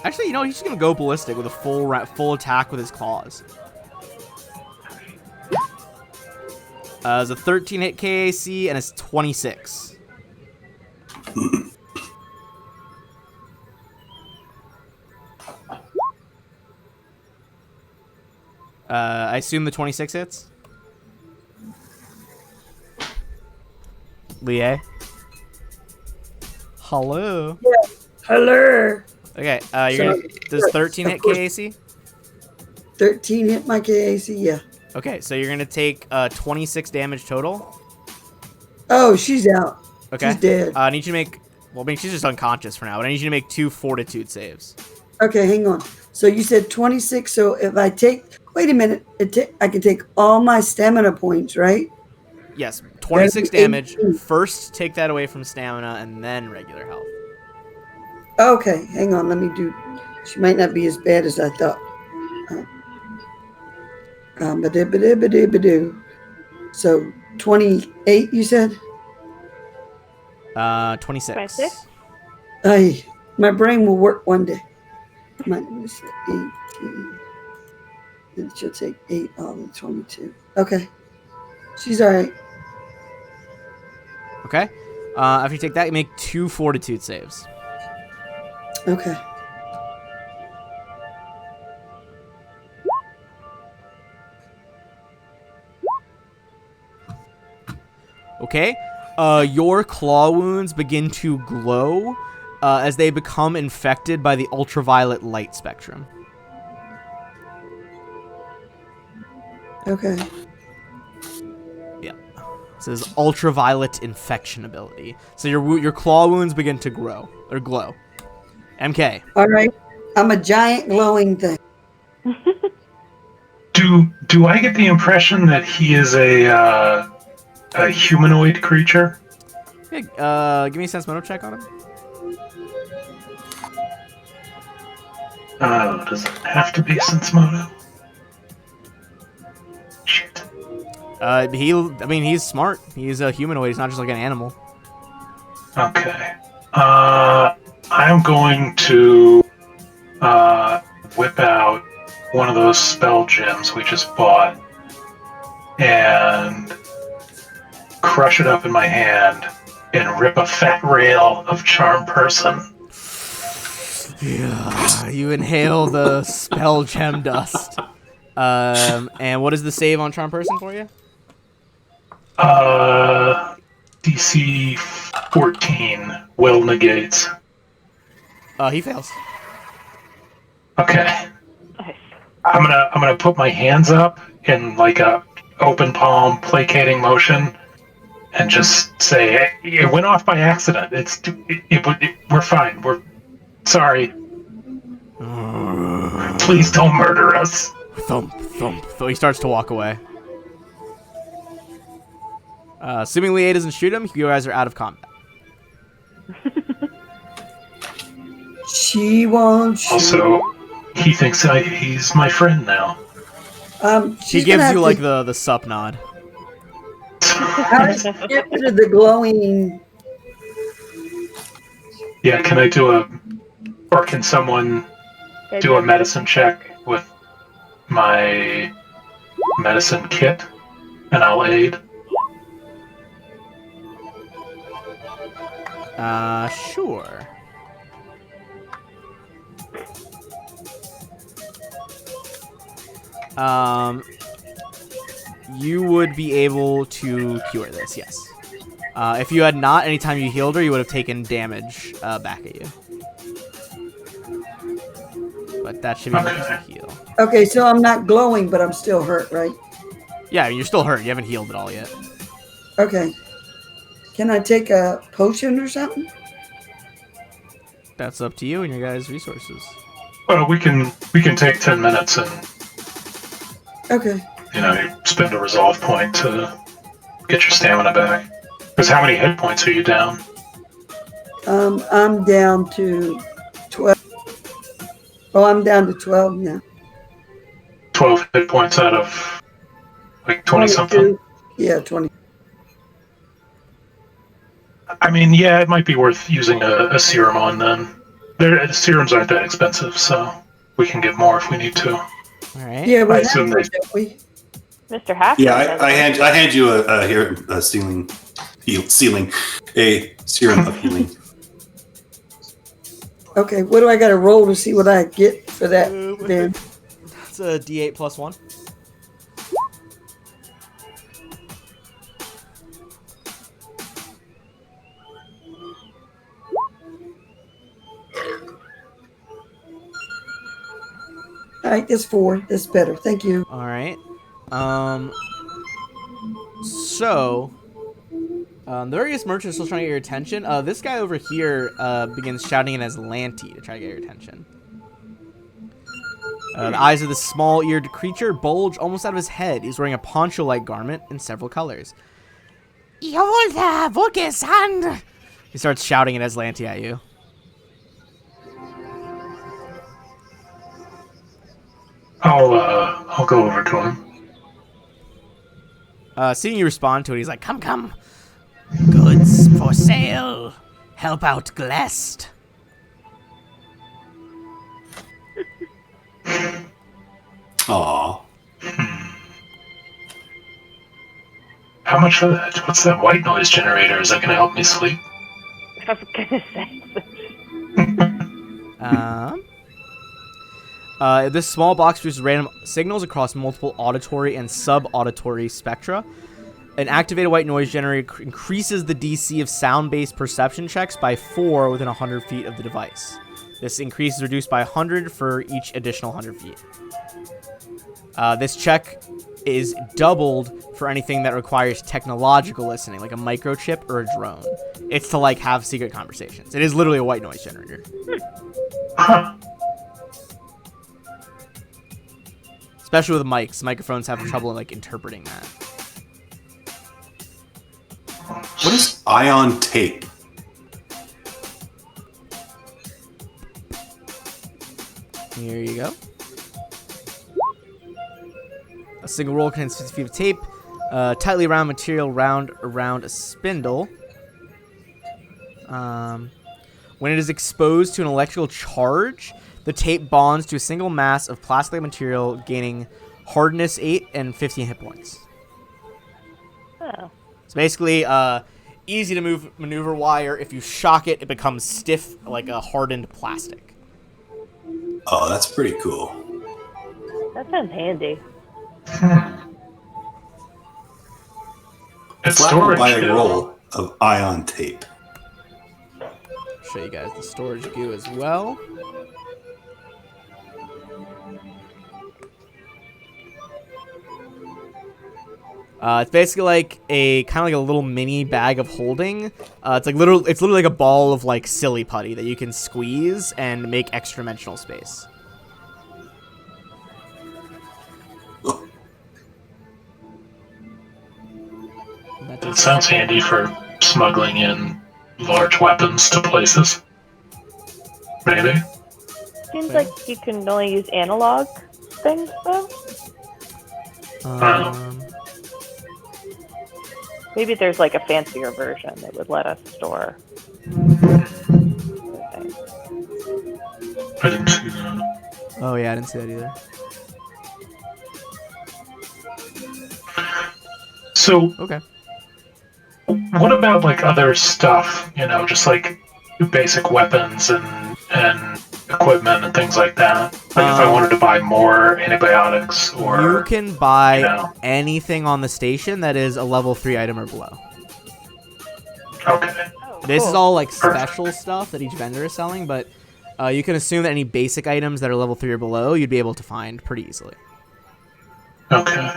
Actually, he's just gonna go ballistic with a full attack with his claws. It's a 13 hit KAC and it's 26. I assume the 26 hits. Lie. Hello. Yeah. Hello. Okay. Does 13 hit KAC? 13 hit my KAC. Yeah. Okay, so you're gonna take 26 damage total. Oh, she's out. Okay. She's dead. I need you to make. Well, I mean, she's just unconscious for now, but I need you to make 2 fortitude saves. Okay, hang on. So you said 26. So if I take, wait a minute, I can take all my stamina points, right? Yes, 26 That'd be damage. 18. First, take that away from stamina, and then regular health. Okay, hang on. Let me do. She might not be as bad as I thought. Ba-dib-ba-dib-ba-dib-ba-doo. So 28, you said? 26. 26? My brain will work one day. Minus 18. Then she'll take 8 off of 22. Okay. She's all right. Okay. After you take that, you make 2 fortitude saves. Okay. Okay. Your claw wounds begin to glow as they become infected by the ultraviolet light spectrum. Okay. Yeah. It says ultraviolet infection ability. So your claw wounds begin to grow or glow. MK. All right. I'm a giant glowing thing. Do I get the impression that he is a humanoid creature? Okay, give me a sense motive check on him. Does it have to be sense motive? Shit. He's smart. He's a humanoid. He's not just like an animal. Okay. I'm going to whip out one of those spell gems we just bought and crush it up in my hand and rip a fat rail of charm person. Yeah, you inhale the spell gem dust. And what is the save on charm person for you? DC 14 will negates. He fails. Okay. Nice. I'm gonna put my hands up in like a open palm placating motion and just say it went off by accident. We're fine. We're sorry. Please don't murder us. Thump, thump. So he starts to walk away. Assuming A doesn't shoot him, you guys are out of combat. She won't shoot. Also, he thinks he's my friend now. He gives you like the sup nod. How does she get rid of the glowing? Yeah, can someone do a medicine check with my medicine kit, and I'll aid. Sure. You would be able to cure this, yes. If you had not, anytime you healed her, you would have taken damage back at you. But that should be able to heal. Okay, so I'm not glowing, but I'm still hurt, right? Yeah, you're still hurt. You haven't healed at all yet. Okay. Can I take a potion or something? That's up to you and your guys' resources. Well, we can take 10 minutes and Okay. spend a resolve point to get your stamina back. Because how many hit points are you down? I'm down to 12. Oh, I'm down to 12 now. 12 hit points out of like 20 something. Yeah, 20. I mean, yeah, it might be worth using a serum on then. Serums aren't that expensive, so we can get more if we need to. All right. Yeah, I assume they. Mr. Haskell. Yeah, I hand you a serum of healing. Okay, what do I got to roll to see what I get for that then? That's a D8 plus 1. All right, that's 4. That's better. Thank you. All right. So, the various merchants are still trying to get your attention. This guy over here begins shouting in Aslanti to try to get your attention. The eyes of the small-eared creature bulge almost out of his head. He's wearing a poncho-like garment in several colors. He starts shouting in Aslanti at you. I'll go over to him. Seeing you respond to it, he's like, "Come, come. Goods for sale. Help out Glest." Aww. How much for that? What's that white noise generator? Is that going to help me sleep? I was gonna say. This small box produces random signals across multiple auditory and sub-auditory spectra. An activated white noise generator increases the DC of sound-based perception checks by 4 within 100 feet of the device. This increase is reduced by 100 for each additional 100 feet. This check is doubled for anything that requires technological listening, like a microchip or a drone. It's to, like, have secret conversations. It is literally a white noise generator. Huh. Especially with mics. Microphones have trouble, like, interpreting that. What is ion tape? Here you go. A single roll contains 50 feet of tape, tightly round material round around a spindle. When it is exposed to an electrical charge, the tape bonds to a single mass of plastic material, gaining hardness 8 and 15 hit points. Oh. It's basically easy to move maneuver wire. If you shock it, it becomes stiff like a hardened plastic. Oh, that's pretty cool. That sounds handy. It's Flat storage by a too. roll of ion tape. Show you guys the storage goo as well. It's basically like a kind of like a little mini bag of holding. It's literally like a ball of like silly putty that you can squeeze and make extra dimensional space. It sounds handy for smuggling in large weapons to places. Maybe. Seems like you can only use analog things, though. Maybe there's like a fancier version that would let us store. I didn't see that. Oh yeah, I didn't see that either. So, Okay. what about like other stuff? You know, just like basic weapons and equipment and things like that. Like if I wanted to buy more antibiotics or You can buy you know. anything on the station that is a level 3 item or below. Okay. Oh, This is cool. all like special stuff that each vendor is selling, but you can assume that any basic items that are level 3 or below, you'd be able to find pretty easily. Okay.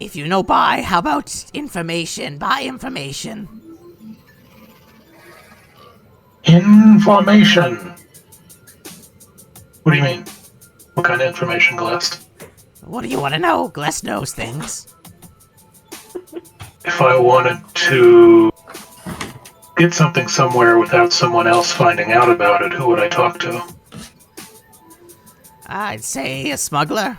If you know buy, how about information? Buy information. Information. What do you mean? What kind of information, Glest? What do you want to know? Gless knows things. If I wanted to get something somewhere without someone else finding out about it, who would I talk to? I'd say a smuggler.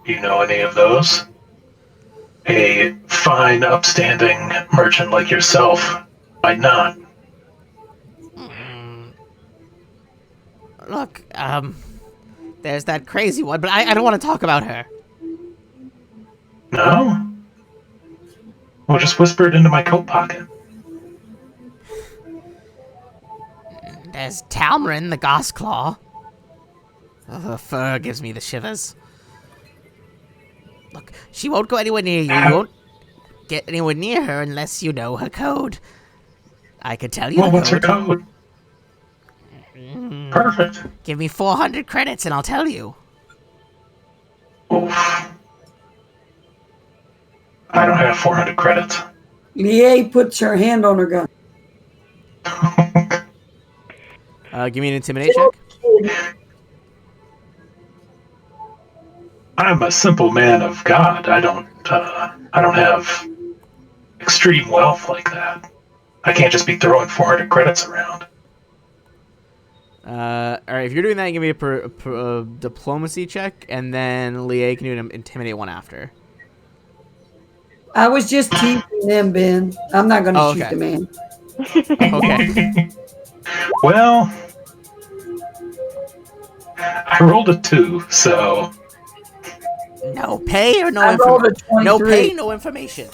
Do you know any of those? A fine, upstanding merchant like yourself might not. Look, there's that crazy one, but I don't want to talk about her. No? Well, just whisper it into my coat pocket. There's Talmarin, the Goss Claw. Oh, her fur gives me the shivers. Look, she won't go anywhere near you. You won't get anywhere near her unless you know her code. I could tell you Well, the what's her code. code? Perfect. Give me 400 credits and I'll tell you. Oof. I don't have 400 credits. Lier puts her hand on her gun. Give me an intimidate check. I'm a simple man of God. I don't have extreme wealth like that. I can't just be throwing 400 credits around. All right, if you're doing that, give me a diplomacy check, and then Leah can do an intimidate one after. I was just teasing them, Ben. I'm not going to Oh, shoot okay. the man. Okay. Well, I rolled a 2, so No pay or no I rolled a information? No 23. pay, no information.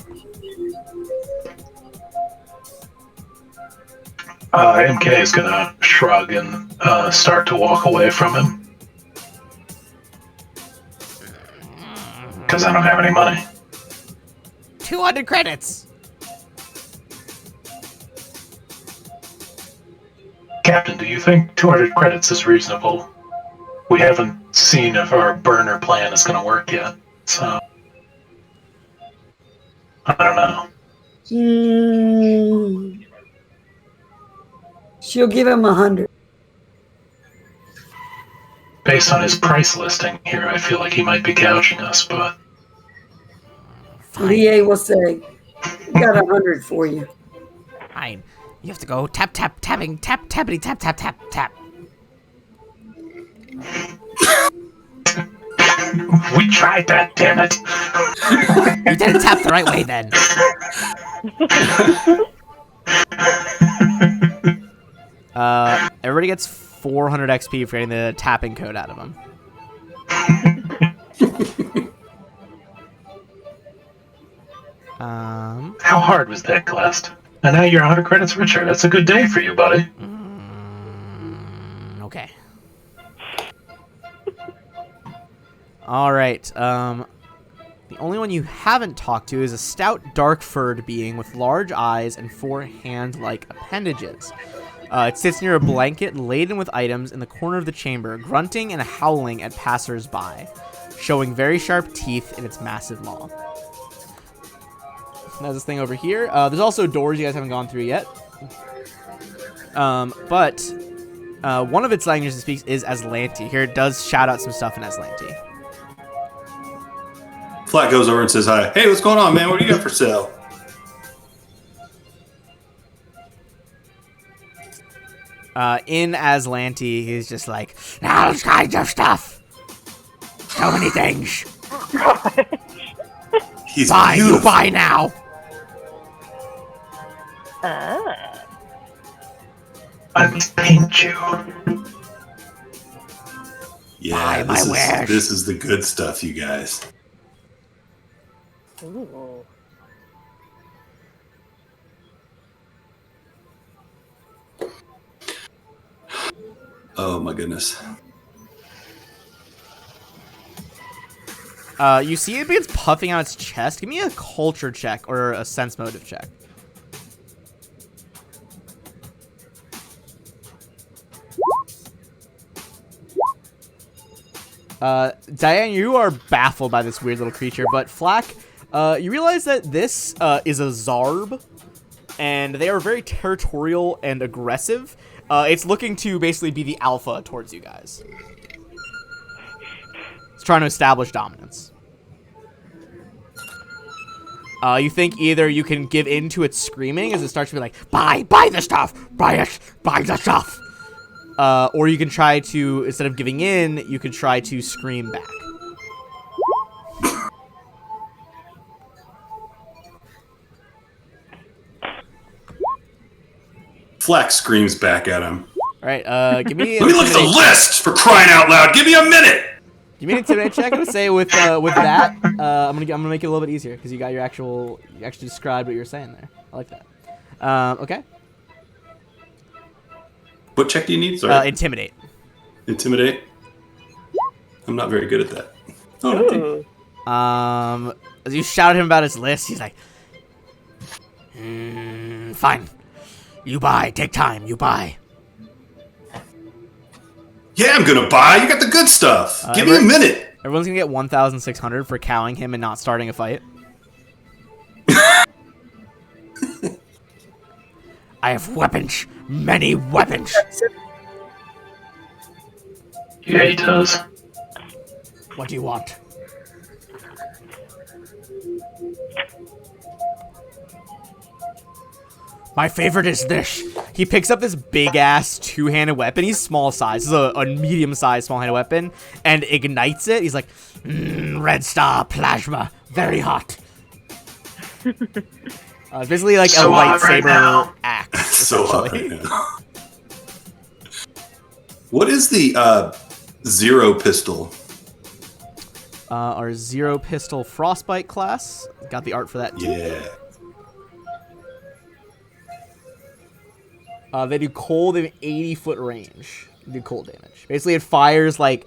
MK is gonna shrug and start to walk away from him. Because I don't have any money. 200 credits. Captain, do you think 200 credits is reasonable? We haven't seen if our burner plan is going to work yet, so I don't know. She'll give him 100. Based on his price listing here, I feel like he might be gouging us, but Lie will say, "We got 100 for you." Fine. You have to go tap, tap, tapping, tap, tappity, tap, tap, tap, tap. we tried that, damn it. You didn't tap the right way then. Everybody gets 400 XP for getting the tapping code out of them. How hard was that quest? And now you're 100 credits richer. That's a good day for you, buddy. Okay. All right. The only one you haven't talked to is a stout, dark-furred being with large eyes and 4 hand-like appendages. It sits near a blanket laden with items in the corner of the chamber, grunting and howling at passers-by, showing very sharp teeth in its massive maw. There's this thing over here. There's also doors you guys haven't gone through yet. But one of its languages it speaks is Aslanti. Here it does shout out some stuff in Aslanti. Flat goes over and says hi. Hey, what's going on, man? What do you got for sale? In Aslanti, he's just like, All kinds of stuff. So many things. He's Buy, beautiful. you buy now. I must paint you. Yeah, Buy my wares. this is the good stuff, you guys. Ooh. Oh my goodness. You see it begins puffing out its chest. Give me a culture check or a sense motive check. Diane, you are baffled by this weird little creature, but Flack, you realize that this is a Zarb, and they are very territorial and aggressive. It's looking to basically be the alpha towards you guys. It's trying to establish dominance. You think either you can give in to its screaming as it starts to be like, buy the stuff, buy it, buy the stuff. Or you can try to, instead of giving in, you can try to scream back. Flack screams back at him. All right, give me. Let me look at the list for crying out loud. Give me a minute. Give me an intimidate check. I'm gonna say with that, I'm gonna make it a little bit easier because you got you actually described what you were saying there. I like that. Okay. What check do you need? Sorry. Intimidate. Intimidate. I'm not very good at that. Oh, Ooh. As you shout at him about his list, he's like, Fine. You buy. Take time. You buy. yeah, I'm gonna buy. You got the good stuff. Give me a minute. everyone's gonna get 1,600 for cowing him and not starting a fight. I have weapons. Many weapons. Yeah, he does. What do you want? My favorite is this. He picks up this big ass 2-handed weapon. He's small size. This is a medium sized small handed weapon, and ignites it. He's like, Red star plasma. Very hot. it's basically like So a hot right lightsaber now. axe. So hot essentially. right now. What is the zero pistol? Our Zero Pistol Frostbite class. Got the art for that too. Yeah. They do cold and 80-foot range. They do cold damage. Basically, it fires like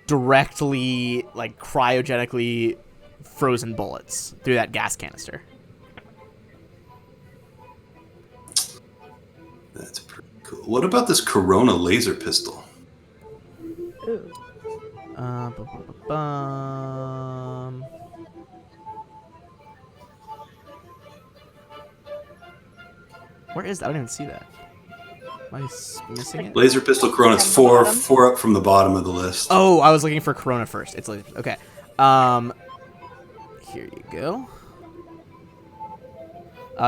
directly, like cryogenically frozen bullets through that gas canister. That's pretty cool. What about this Corona laser pistol? Ooh. Where is that? I don't even see that. Am I missing it? Laser pistol Corona. It's four up from the bottom of the list. Oh, I was looking for Corona first. It's laser. Okay. Here you go.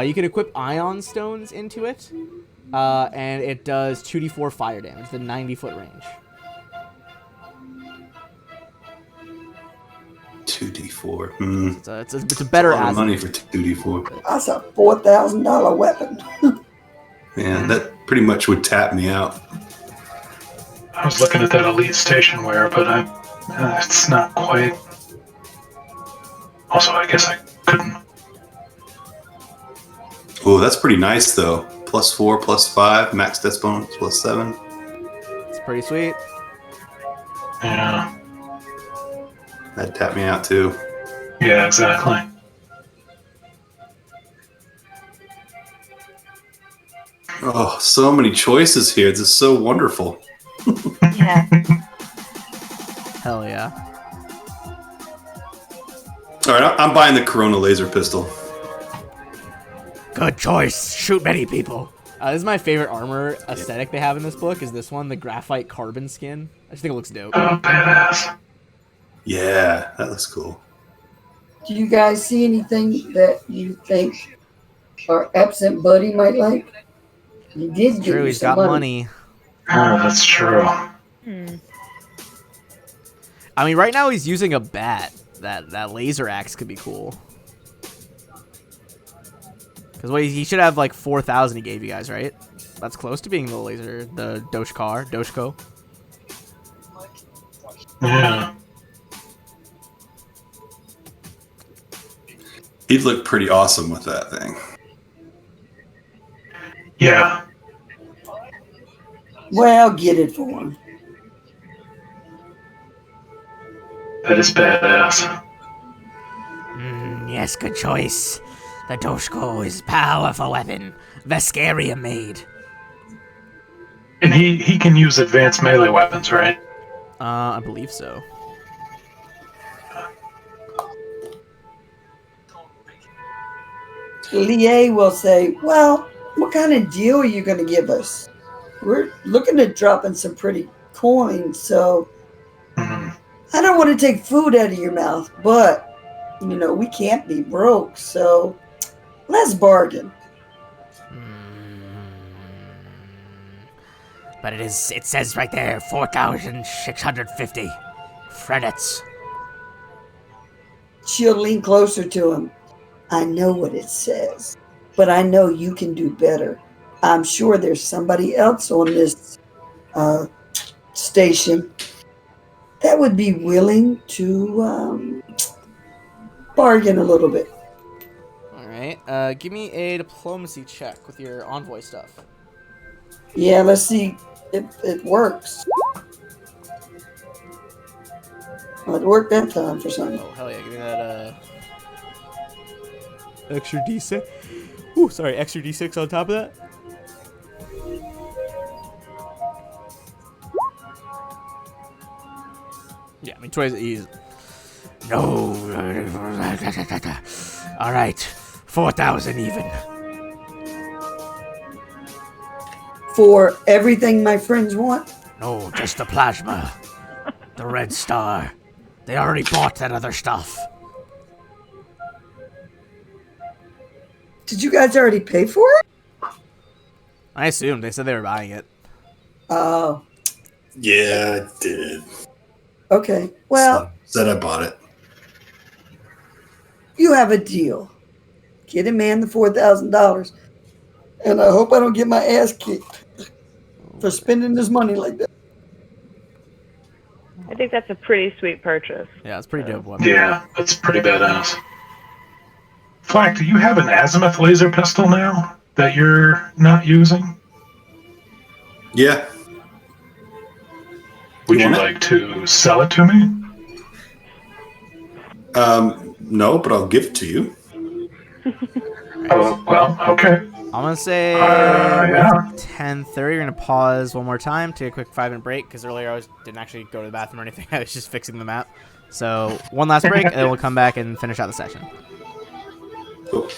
You can equip ion stones into it, and it does 2d4 fire damage, the 90-foot range. 2d4. It's a better a lot of as money for 2d4. That's a $4,000 weapon. Man, that pretty much would tap me out. I was looking at that Elite Stationware, but it's not quite. Also, I guess I couldn't. Oh, that's pretty nice though. +4, +5, max death bonus +7. It's pretty sweet. Yeah. That'd tap me out too. Yeah, exactly. Oh, so many choices here. This is so wonderful. Yeah. Hell yeah. All right, I'm buying the Corona laser pistol. Good choice. Shoot many people. This is my favorite armor aesthetic they have in this book. Is this one, the graphite carbon skin? I just think it looks dope. Oh, badass. Yeah, that looks cool. Do you guys see anything that you think our absent buddy might like? He did give True, you he's some got money. money. Oh, that's true. I mean, right now he's using a bat. That laser axe could be cool. Because he should have like 4,000 he gave you guys, right? That's close to being the Doshko. Yeah. He'd look pretty awesome with that thing. Yeah. Well, get it for him. That is badass. Yes, good choice. The Doshko is powerful weapon. Vescaria made. And he can use advanced melee weapons, right? I believe so. Lie will say, well, what kind of deal are you going to give us? We're looking at dropping some pretty coins, so I don't want to take food out of your mouth, but, we can't be broke, so let's bargain. But it says right there, 4,650 credits. She'll lean closer to him. I know what it says, but I know you can do better. I'm sure there's somebody else on this station that would be willing to bargain a little bit. All right. Give me a diplomacy check with your envoy stuff. Yeah, let's see if it works. Well, it worked that time for something. Oh, hell yeah. Give me that extra D6. Ooh, sorry. Extra D6 on top of that. Yeah, I mean, 20 is... No. All right, 4,000 even. For everything my friends want? No, just the plasma. The red star. They already bought that other stuff. Did you guys already pay for it? I assumed. They said they were buying it. Oh. Yeah, I did. Okay. Well, Said I bought it. you have a deal. Get a man the $4,000, and I hope I don't get my ass kicked for spending this money like that. I think that's a pretty sweet purchase. Yeah, it's pretty dope weapon. Yeah, that's pretty badass. Flack, do you have an azimuth laser pistol now that you're not using? Yeah. Would you want it? like to sell it to me? No, but I'll give it to you. Oh, well, okay. I'm gonna say yeah. with 10:30, we're gonna pause one more time, take a quick 5-minute break because earlier didn't actually go to the bathroom or anything. I was just fixing the map. So one last break, and then we'll come back and finish out the session. Cool.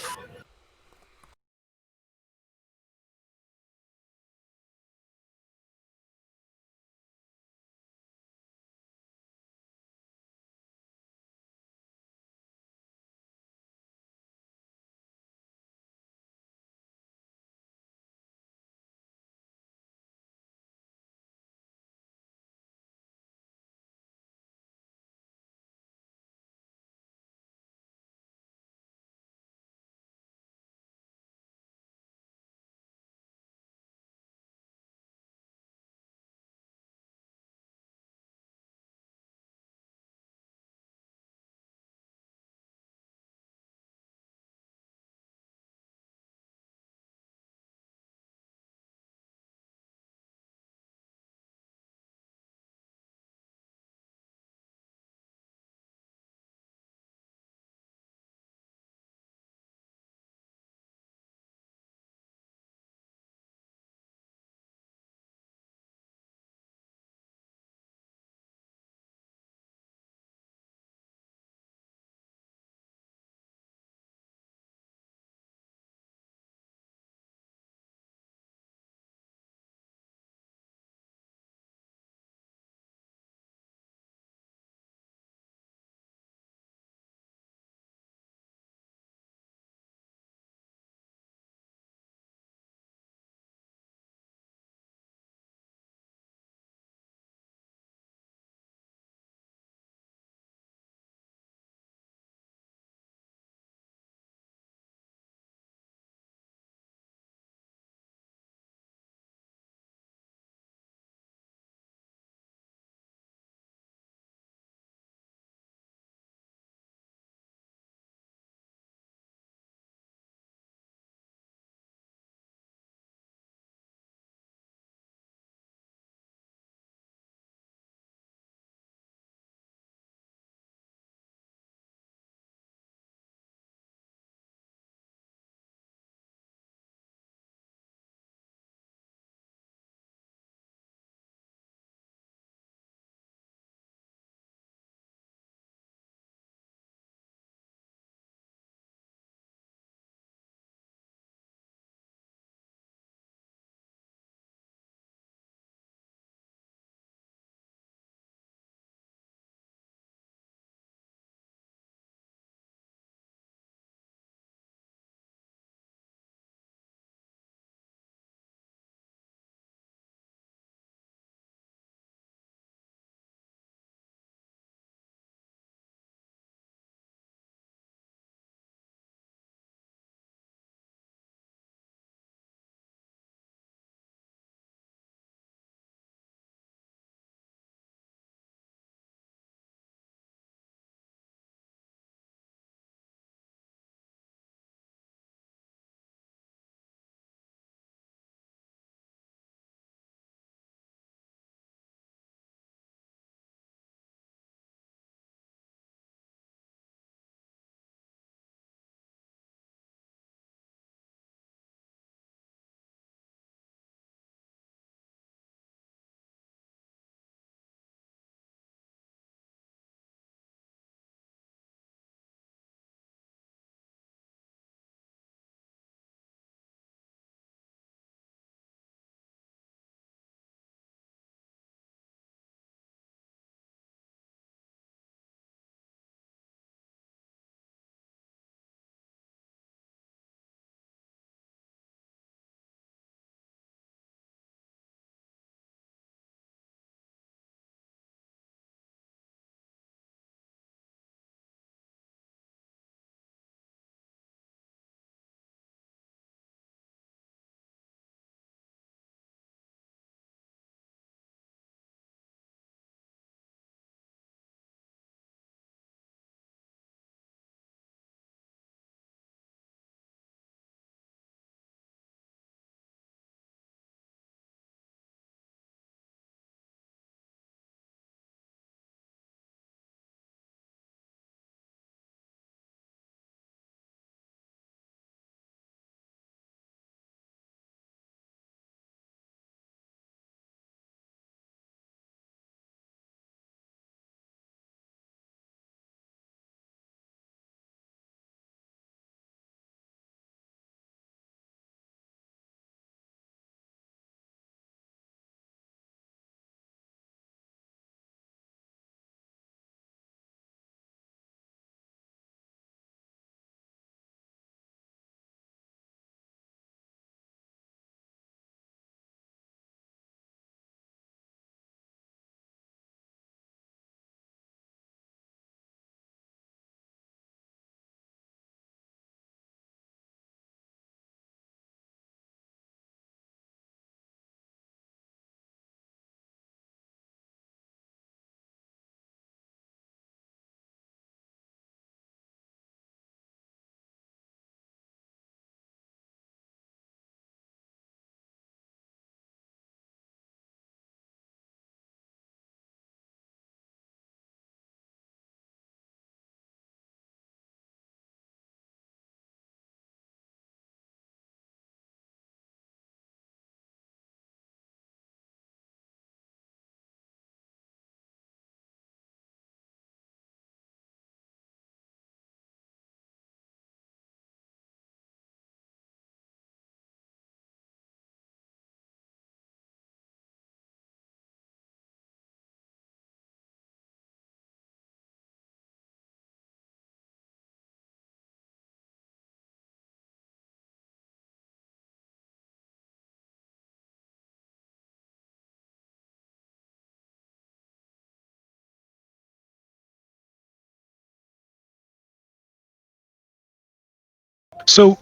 So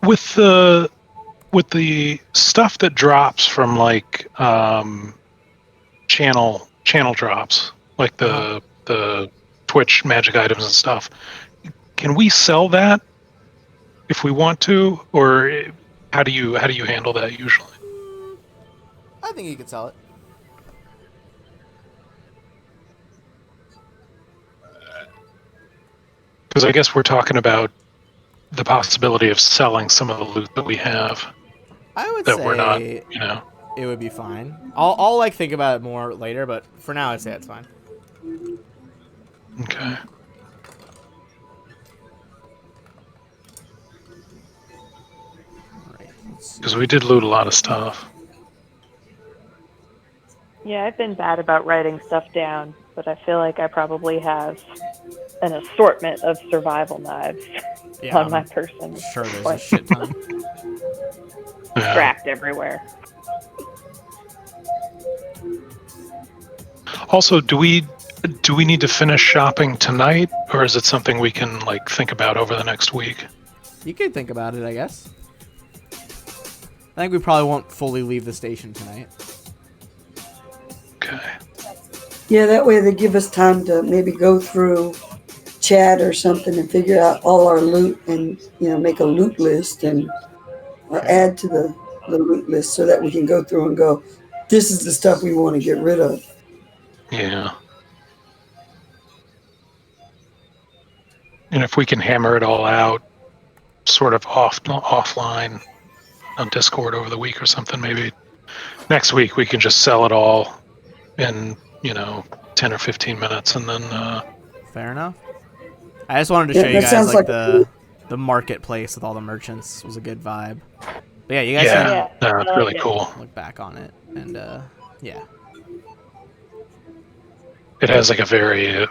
with the stuff that drops from like channel drops, like the Twitch magic items and stuff, can we sell that if we want to, or how do you handle that usually? I think you could sell it. Because I guess we're talking about the possibility of selling some of the loot that we have I would that say we're not, you know. it would be fine. I'll like think about it more later, but for now I'd say it's fine. Okay. All right. Because we did loot a lot of stuff. Yeah, I've been bad about writing stuff down, but I feel like I probably have an assortment of survival knives on my person. Sure, there's a shit ton. Yeah. Tracked everywhere. Also, do we need to finish shopping tonight, or is it something we can like think about over the next week? You could think about it, I guess. I think we probably won't fully leave the station tonight. Okay. Yeah, that way they give us time to maybe go through chat or something and figure out all our loot and, make a loot list or add to the loot list so that we can go through and go, this is the stuff we want to get rid of. Yeah. And if we can hammer it all out, sort of offline on Discord over the week or something, maybe next week we can just sell it all in 10 or 15 minutes, and then Fair enough. I just wanted to show you guys like the marketplace with all the merchants. It was a good vibe. But yeah, you guys can it's really cool. look back on it, and yeah. It has like a very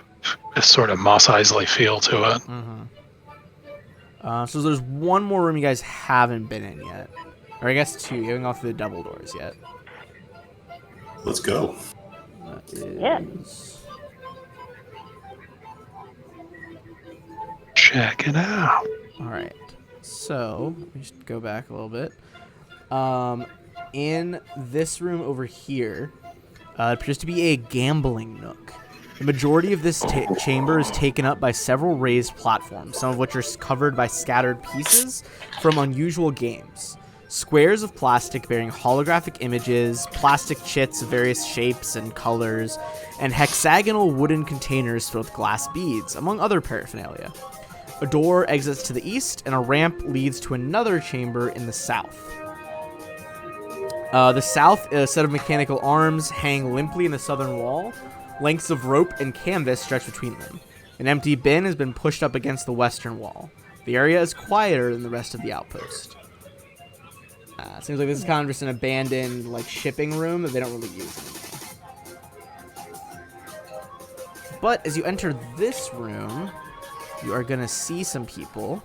sort of Mos Eisley feel to it. Mm-hmm. So there's one more room you guys haven't been in yet, or I guess two. You haven't gone through the double doors yet. Let's go. Yeah. Check it out. All right. So let me just go back a little bit. In this room over here, appears to be a gambling nook. The majority of this chamber is taken up by several raised platforms, some of which are covered by scattered pieces from unusual games. Squares of plastic bearing holographic images, plastic chits of various shapes and colors, and hexagonal wooden containers filled with glass beads, among other paraphernalia. A door exits to the east, and a ramp leads to another chamber in the south. The south, a set of mechanical arms hang limply in the southern wall. Lengths of rope and canvas stretch between them. An empty bin has been pushed up against the western wall. The area is quieter than the rest of the outpost. Seems like this is kind of just an abandoned shipping room that they don't really use anymore. But as you enter this room, you are going to see some people.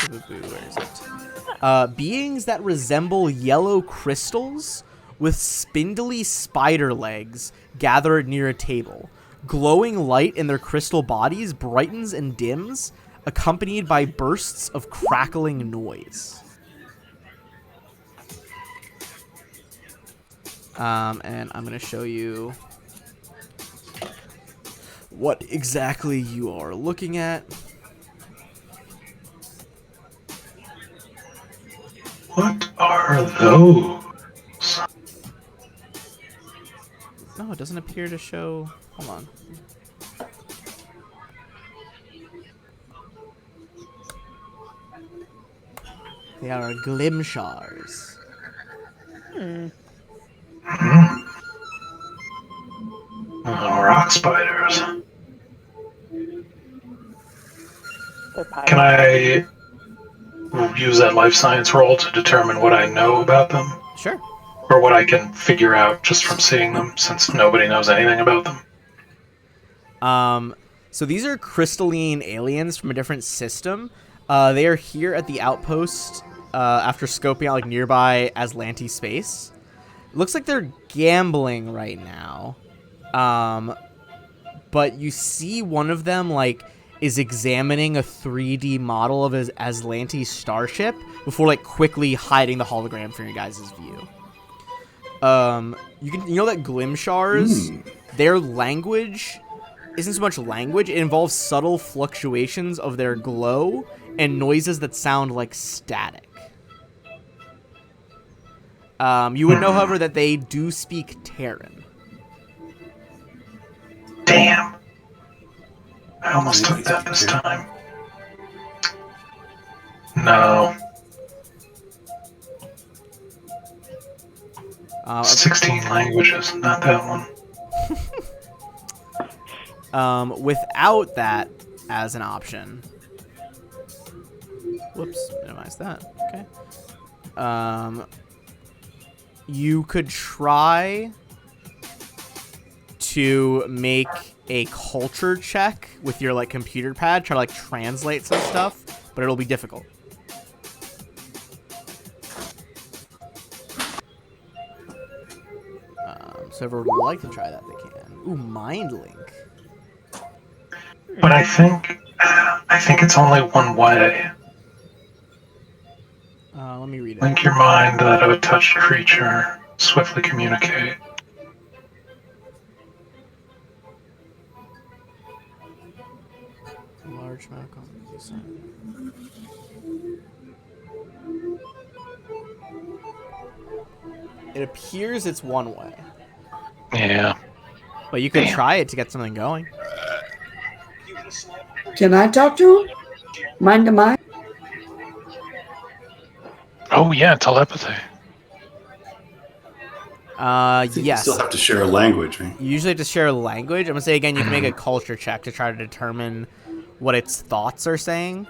Where is it? Beings that resemble yellow crystals with spindly spider legs gathered near a table. Glowing light in their crystal bodies brightens and dims, accompanied by bursts of crackling noise. And I'm going to show you what exactly you are looking at. What are those? No, it doesn't appear to show. Hold on. They are glimshars. Rock spiders. Can I use that life science roll to determine what I know about them? Sure. Or what I can figure out just from seeing them, since nobody knows anything about them? So these are crystalline aliens from a different system. They are here at the outpost after scoping out nearby Aslanti space. It looks like they're gambling right now. But you see one of them, is examining a 3D model of his Aslante's starship before like quickly hiding the hologram from your guys' view. You know that Glimshars, their language isn't so much language, it involves subtle fluctuations of their glow and noises that sound like static. You would know, however, that they do speak Terran. Damn. I almost took that this time. No. 16 languages, not that one. Without that as an option. Whoops, minimize that. Okay. You could try to make a culture check with your like computer pad, try to like translate some stuff, but it'll be difficult. So if everyone would like to try that, they can. Ooh, Mind Link. But I think it's only one way. Let me read it. Link your mind to that of a touched creature. Swiftly communicate. Large amount of It appears it's one way. Yeah. But you could try it to get something going. Can I talk to him? Mind to mind? Oh yeah, telepathy. Yes. You still have to share a language, right? You usually have to share a language. I'm gonna say again, you can make a culture check to try to determine what its thoughts are saying.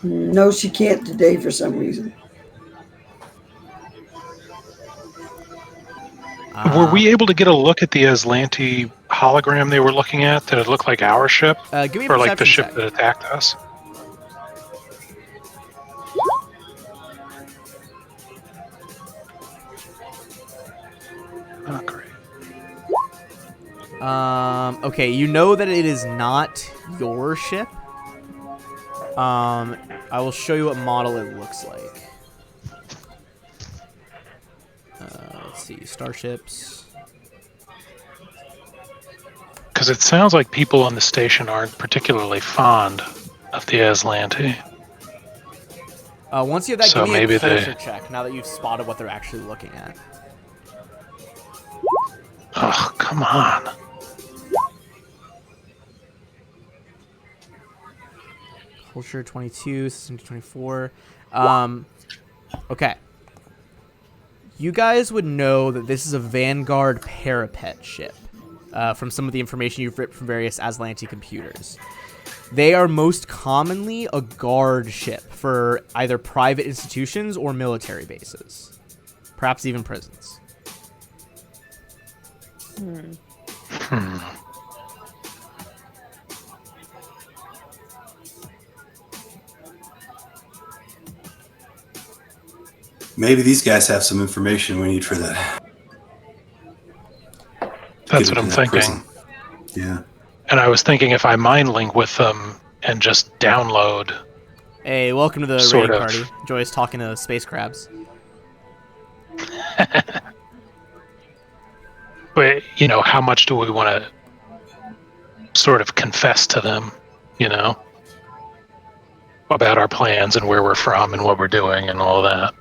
No, she can't today for some reason. Were we able to get a look at the Aslanti hologram they were looking at? Did it look like our ship? Give me a or like the perception ship check. that attacked us? Oh, great. Okay, you know that it is not your ship. I will show you what model it looks like. Let's see, starships. Because it sounds like people on the station aren't particularly fond of the Aslanti. Once you have that, So give me maybe a culture check, now that you've spotted what they're actually looking at. Oh, come on. Culture 22, system 24. Okay. You guys would know that this is a Vanguard parapet ship from some of the information you've ripped from various Aslanti computers. They are most commonly a guard ship for either private institutions or military bases. Perhaps even prisons. Maybe these guys have some information we need for that. That's what I'm thinking. Prison. Yeah. And I was thinking if I mind link with them and just download. Hey, welcome to the Sort raid of. party. Joy's talking to space crabs. But, you know, how much do we want to sort of confess to them, you know, about our plans and where we're from and what we're doing and all that?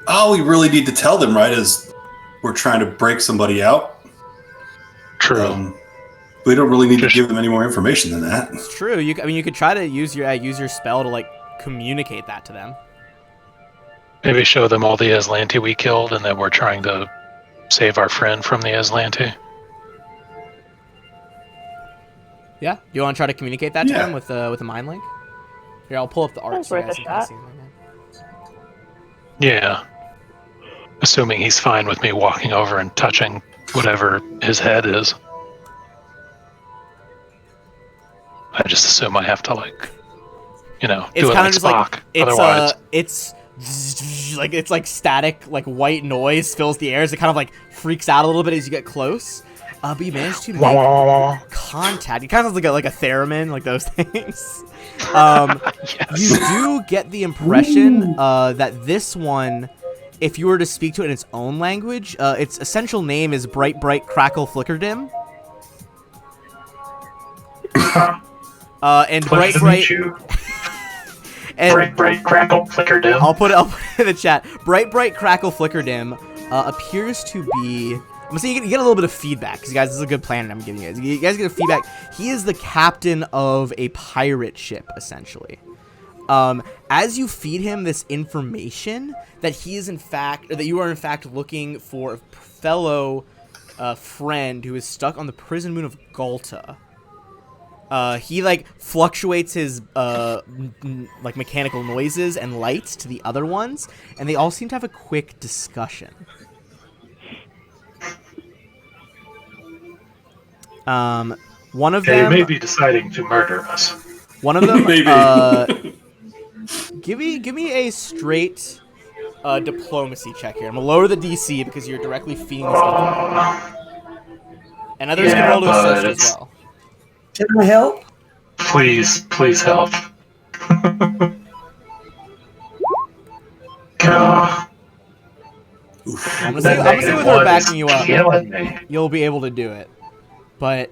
All we really need to tell them, right, is we're trying to break somebody out. True. We don't really need to give them any more information than that. It's true. You could try to use your spell to like communicate that to them. Maybe show them all the Aslanti we killed and that we're trying to save our friend from the Aslanti. Yeah. Do you want to try to communicate that to them with a mind link? Here, I'll pull up the art. That's so you worth guys a can shot. see them. Yeah. Assuming he's fine with me walking over and touching whatever his head is. I just assume I have to, like, you know, It's do it kind like of just Spock. like it's Otherwise, it's like it's like static, like white noise fills the air as it kind of like freaks out a little bit as you get close. But you manage to make contact. It kind of sounds like a theremin, like those things. Yes. You do get the impression that this one, if you were to speak to it in its own language, its essential name is Bright Bright Crackle Flicker Dim. And Pleasure Bright to meet Bright. you. And Bright Crackle Flicker Dim. I'll put it in the chat. Bright Bright Crackle Flicker Dim appears to be. I'm gonna say you get a little bit of feedback, because guys, this is a good plan I'm giving you guys. You guys get a feedback. He is the captain of a pirate ship, essentially. As you feed him this information that he is in fact, or that you are in fact looking for a fellow friend who is stuck on the prison moon of Galta. He like fluctuates his like mechanical noises and lights to the other ones, and they all seem to have a quick discussion. One of them may be deciding to murder us. One of them Maybe. give me a straight diplomacy check here. I'm gonna lower the DC because you're directly feeding this info. And others can roll to assist as well. Can I help? Please help. God. I'm gonna say with her backing you up, you'll be able to do it. But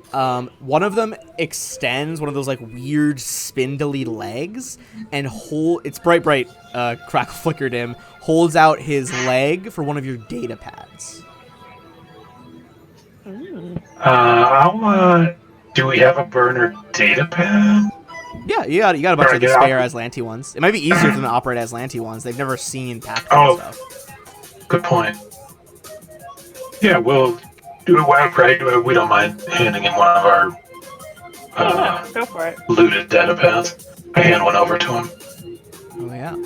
one of them extends one of those like weird spindly legs and it's bright Crackle Flicker Dim holds out his leg for one of your data pads. Do we have a burner data pad? Yeah, you got a bunch of the spare Aslanti ones. It might be easier for them to operate Aslanti ones. They've never seen tactical stuff. Good point. Yeah, we'll do it right. We don't mind handing him one of our go for it. looted data pads. I hand one over to him. Oh yeah.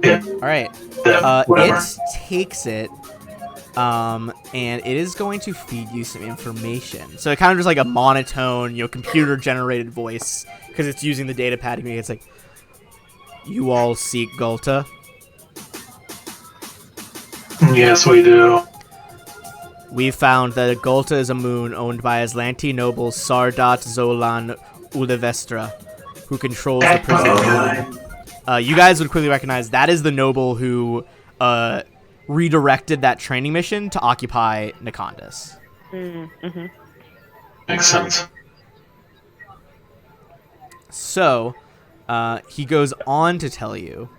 Yeah. All right. Whatever. It takes it, and it is going to feed you some information. So it kind of just like a monotone, computer-generated voice, because it's using the data pad. It's like, "You all seek Galta?" Yes, we do. We found that Galta is a moon owned by Aslanti noble Sardat Zolan Ulevestra, who controls the prison moon. You guys would quickly recognize that is the noble who redirected that training mission to occupy Nikondas. Mm-hmm. Makes sense. So, he goes on to tell you,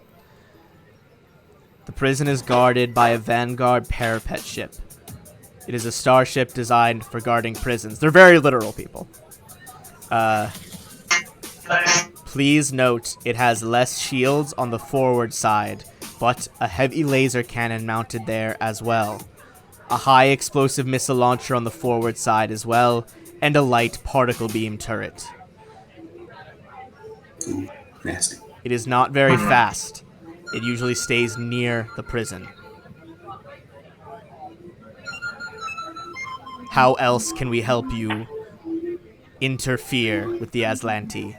the prison is guarded by a Vanguard parapet ship. It is a starship designed for guarding prisons. They're very literal people. Please note, it has less shields on the forward side, but a heavy laser cannon mounted there as well. A high explosive missile launcher on the forward side as well, and a light particle beam turret. Ooh, nasty. It is not very fast. It usually stays near the prison. How else can we help you interfere with the Aslanti?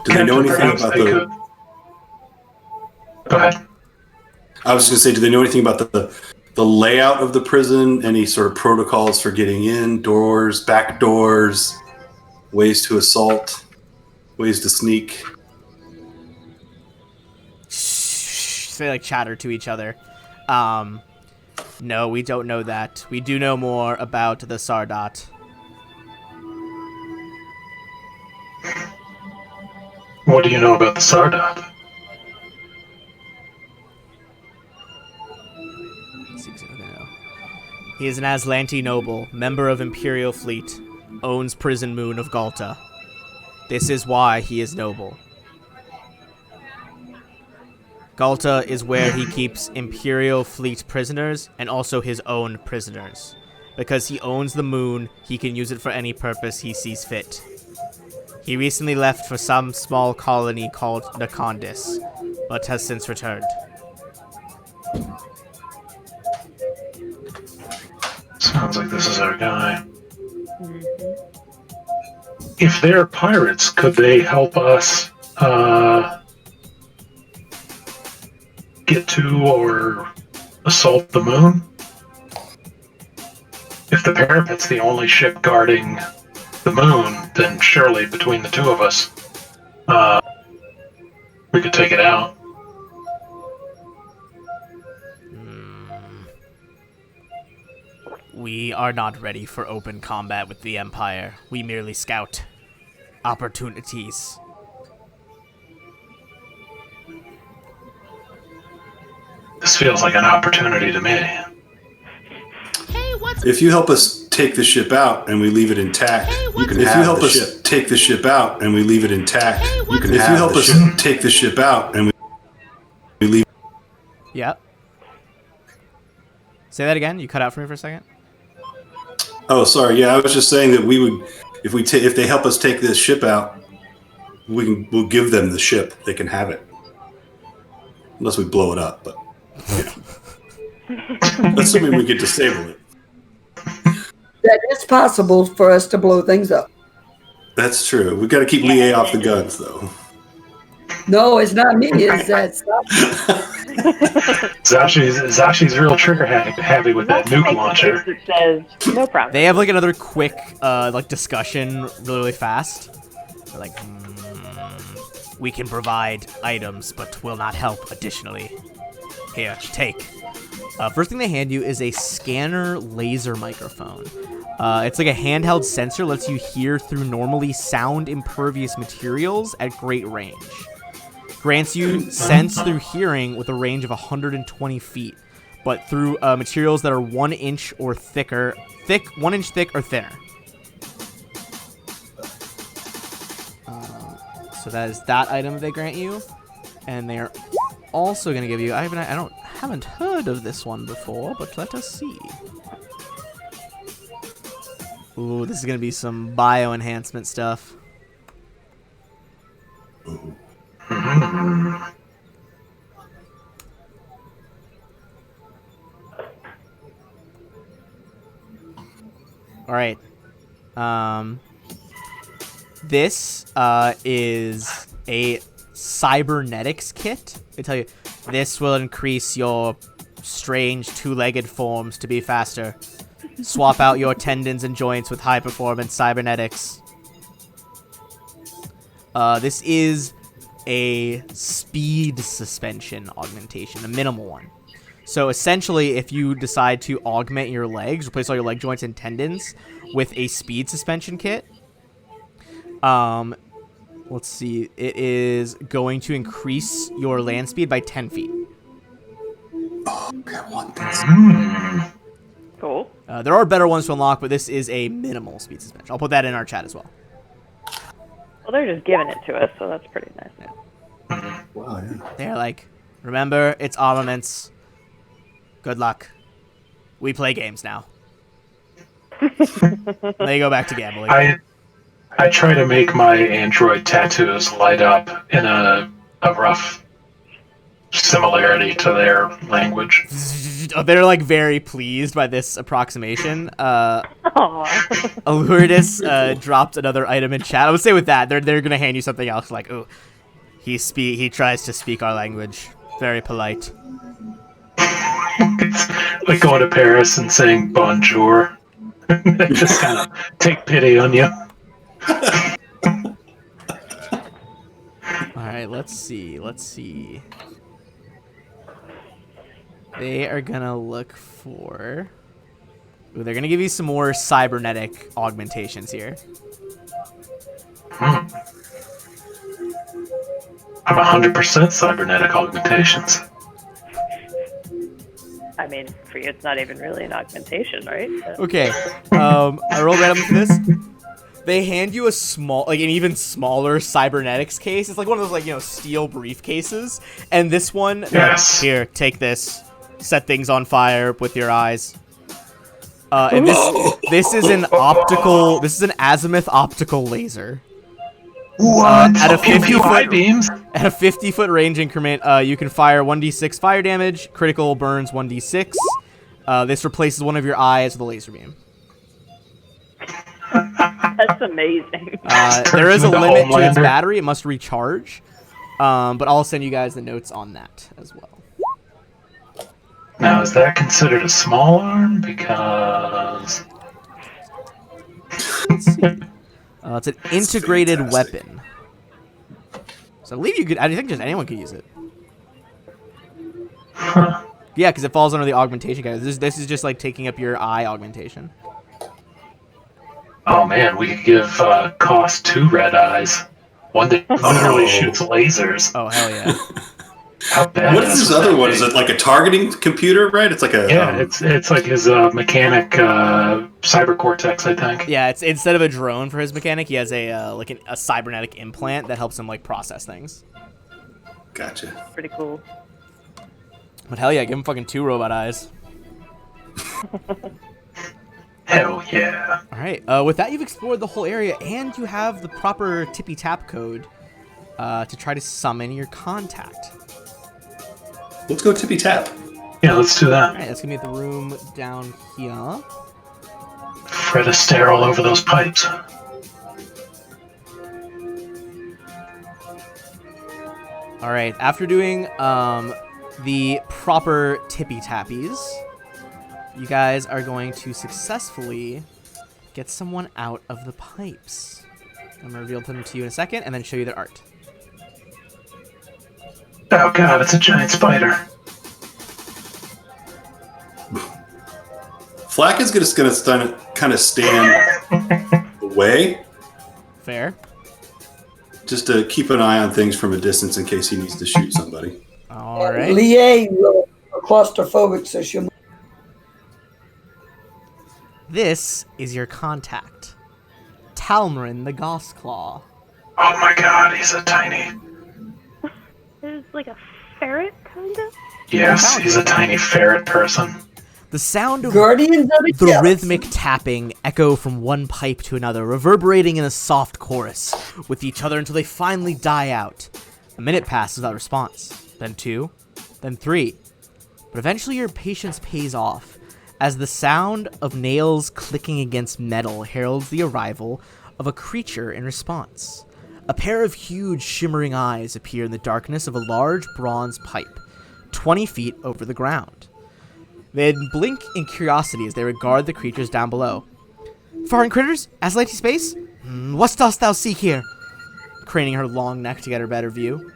Do they know anything about the... Go ahead. I was just going to say, do they know anything about the layout of the prison? Any sort of protocols for getting in? Doors, back doors, ways to assault, ways to sneak? They like chatter to each other. No, we don't know that. We do know more about the Sardat. What do you know about the Sardat? He is an Aslanti noble, member of Imperial Fleet, owns prison moon of Galta. This is why he is noble. Galta is where he keeps Imperial Fleet prisoners and also his own prisoners. Because he owns the moon, he can use it for any purpose he sees fit. He recently left for some small colony called Nikondas, but has since returned. Sounds like this is our guy. if they're pirates, could they help us get to or assault the moon? If the parapet's the only ship guarding the moon, then surely between the two of us, we could take it out. We are not ready for open combat with the Empire. We merely scout opportunities. This feels like an opportunity to me. Hey, what's... If you help us take the ship out and we leave it intact, you can have the ship. Take the ship out and we leave it intact, you can have the ship. Take the ship out and we leave. Yep. Say that again. You cut out for me for a second. Oh, sorry. Yeah, I was just saying that we would, if they help us take this ship out, we'll give them the ship. They can have it, unless we blow it up. But assuming we could disable it. That is possible for us to blow things up. That's true. We've got to keep Lie off the guns, though. No, it's not me. It's that stuff. Zashi's real trigger happy with that nuke launcher. It says no problem. They have like another quick like discussion really fast. They're like, we can provide items, but will not help additionally. Here, take. First thing they hand you is a scanner laser microphone. It's like a handheld sensor, lets you hear through normally sound impervious materials at great range. Grants you sense through hearing with a range of 120 feet, but through materials that are 1 inch or thicker, 1 inch thick or thinner. So that is that item they grant you, and they are also going to give you. I haven't heard of this one before, but let us see. Ooh, this is going to be some bio enhancement stuff. All right. This is a cybernetics kit. They tell you this will increase your strange two-legged forms to be faster. Swap out your tendons and joints with high-performance cybernetics. This is a speed suspension augmentation, a minimal one. So essentially, if you decide to augment your legs, replace all your leg joints and tendons with a speed suspension kit, let's see, it is going to increase your land speed by 10 feet. Oh, I want this. Cool. There are better ones to unlock, but this is a minimal speed suspension. I'll put that in our chat as well. Well, they're just giving it to us, so that's pretty nice. Yeah. Wow, yeah. They're like, remember, it's armaments. Good luck. We play games now. They go back to gambling. I try to make my android tattoos light up in a rough similarity to their language. They're like very pleased by this approximation. Aww. Lourdes dropped another item in chat. I would say with that, they're gonna hand you something else like, ooh, he tries to speak our language. Very polite. It's like going to Paris and saying bonjour. They just kind of take pity on you. Alright, let's see. They are gonna look for... Ooh, they're gonna give you some more cybernetic augmentations here. I'm 100% cybernetic augmentations. I mean, for you, it's not even really an augmentation, right? But... Okay, I rolled random for this. They hand you a small, like an even smaller cybernetics case. It's like one of those, like, you know, steel briefcases. And this one, yes. Here, take this. Set things on fire with your eyes. And this is an optical. This is an azimuth optical laser. What? At a 50-foot beams? At a 50-foot range increment, you can fire 1d6 fire damage. Critical burns 1d6. This replaces one of your eyes with a laser beam. That's amazing. There is a into limit to its Homelander. battery. It must recharge. But I'll send you guys the notes on that as well. Now, is that considered a small arm? Because Let's see. It's an integrated fantastic. weapon. So I believe you could. I think just anyone could use it. Yeah, because it falls under the augmentation category. This is just like taking up your eye augmentation. oh man, we could give Cost 2 red eyes. One that literally shoots lasers. Oh hell yeah! How bad What is this other one? Is it like a targeting computer, right? It's like a Yeah, it's like his mechanic cyber cortex, I think. Yeah, it's instead of a drone for his mechanic, he has a like a cybernetic implant that helps him like process things. Gotcha. Pretty cool. But hell yeah, give him fucking 2 robot eyes. Hell yeah. All right. With that, you've explored the whole area, and you have the proper tippy tap code to try to summon your contact. Let's go tippy tap. Yeah, let's do All that. right, that's gonna be at the room down here. Fred Astaire all over those pipes. All right. After doing the proper tippy tappies, you guys are going to successfully get someone out of the pipes. I'm gonna reveal them to you in a second, and then show you their art. Oh god, it's a giant spider. Flack is just going to kind of stand away, Fair. just to keep an eye on things from a distance in case he needs to shoot somebody. All right. Lie will claustrophobic, so she'll. This is your contact, Talmarin the Gossclaw. Oh my god, he's a tiny. It's like a ferret, kind of? Yes, he's a tiny ferret person. The sound of Guardians of the the Galaxy. rhythmic tapping echo from one pipe to another, reverberating in a soft chorus with each other until they finally die out. A minute passes without response, then 2, then 3. But eventually your patience pays off as the sound of nails clicking against metal heralds the arrival of a creature in response. A pair of huge shimmering eyes appear in the darkness of a large bronze pipe, 20 feet over the ground. They blink in curiosity as they regard the creatures down below. Foreign critters? Aslanti space? What dost thou seek here? Craning her long neck to get a better view.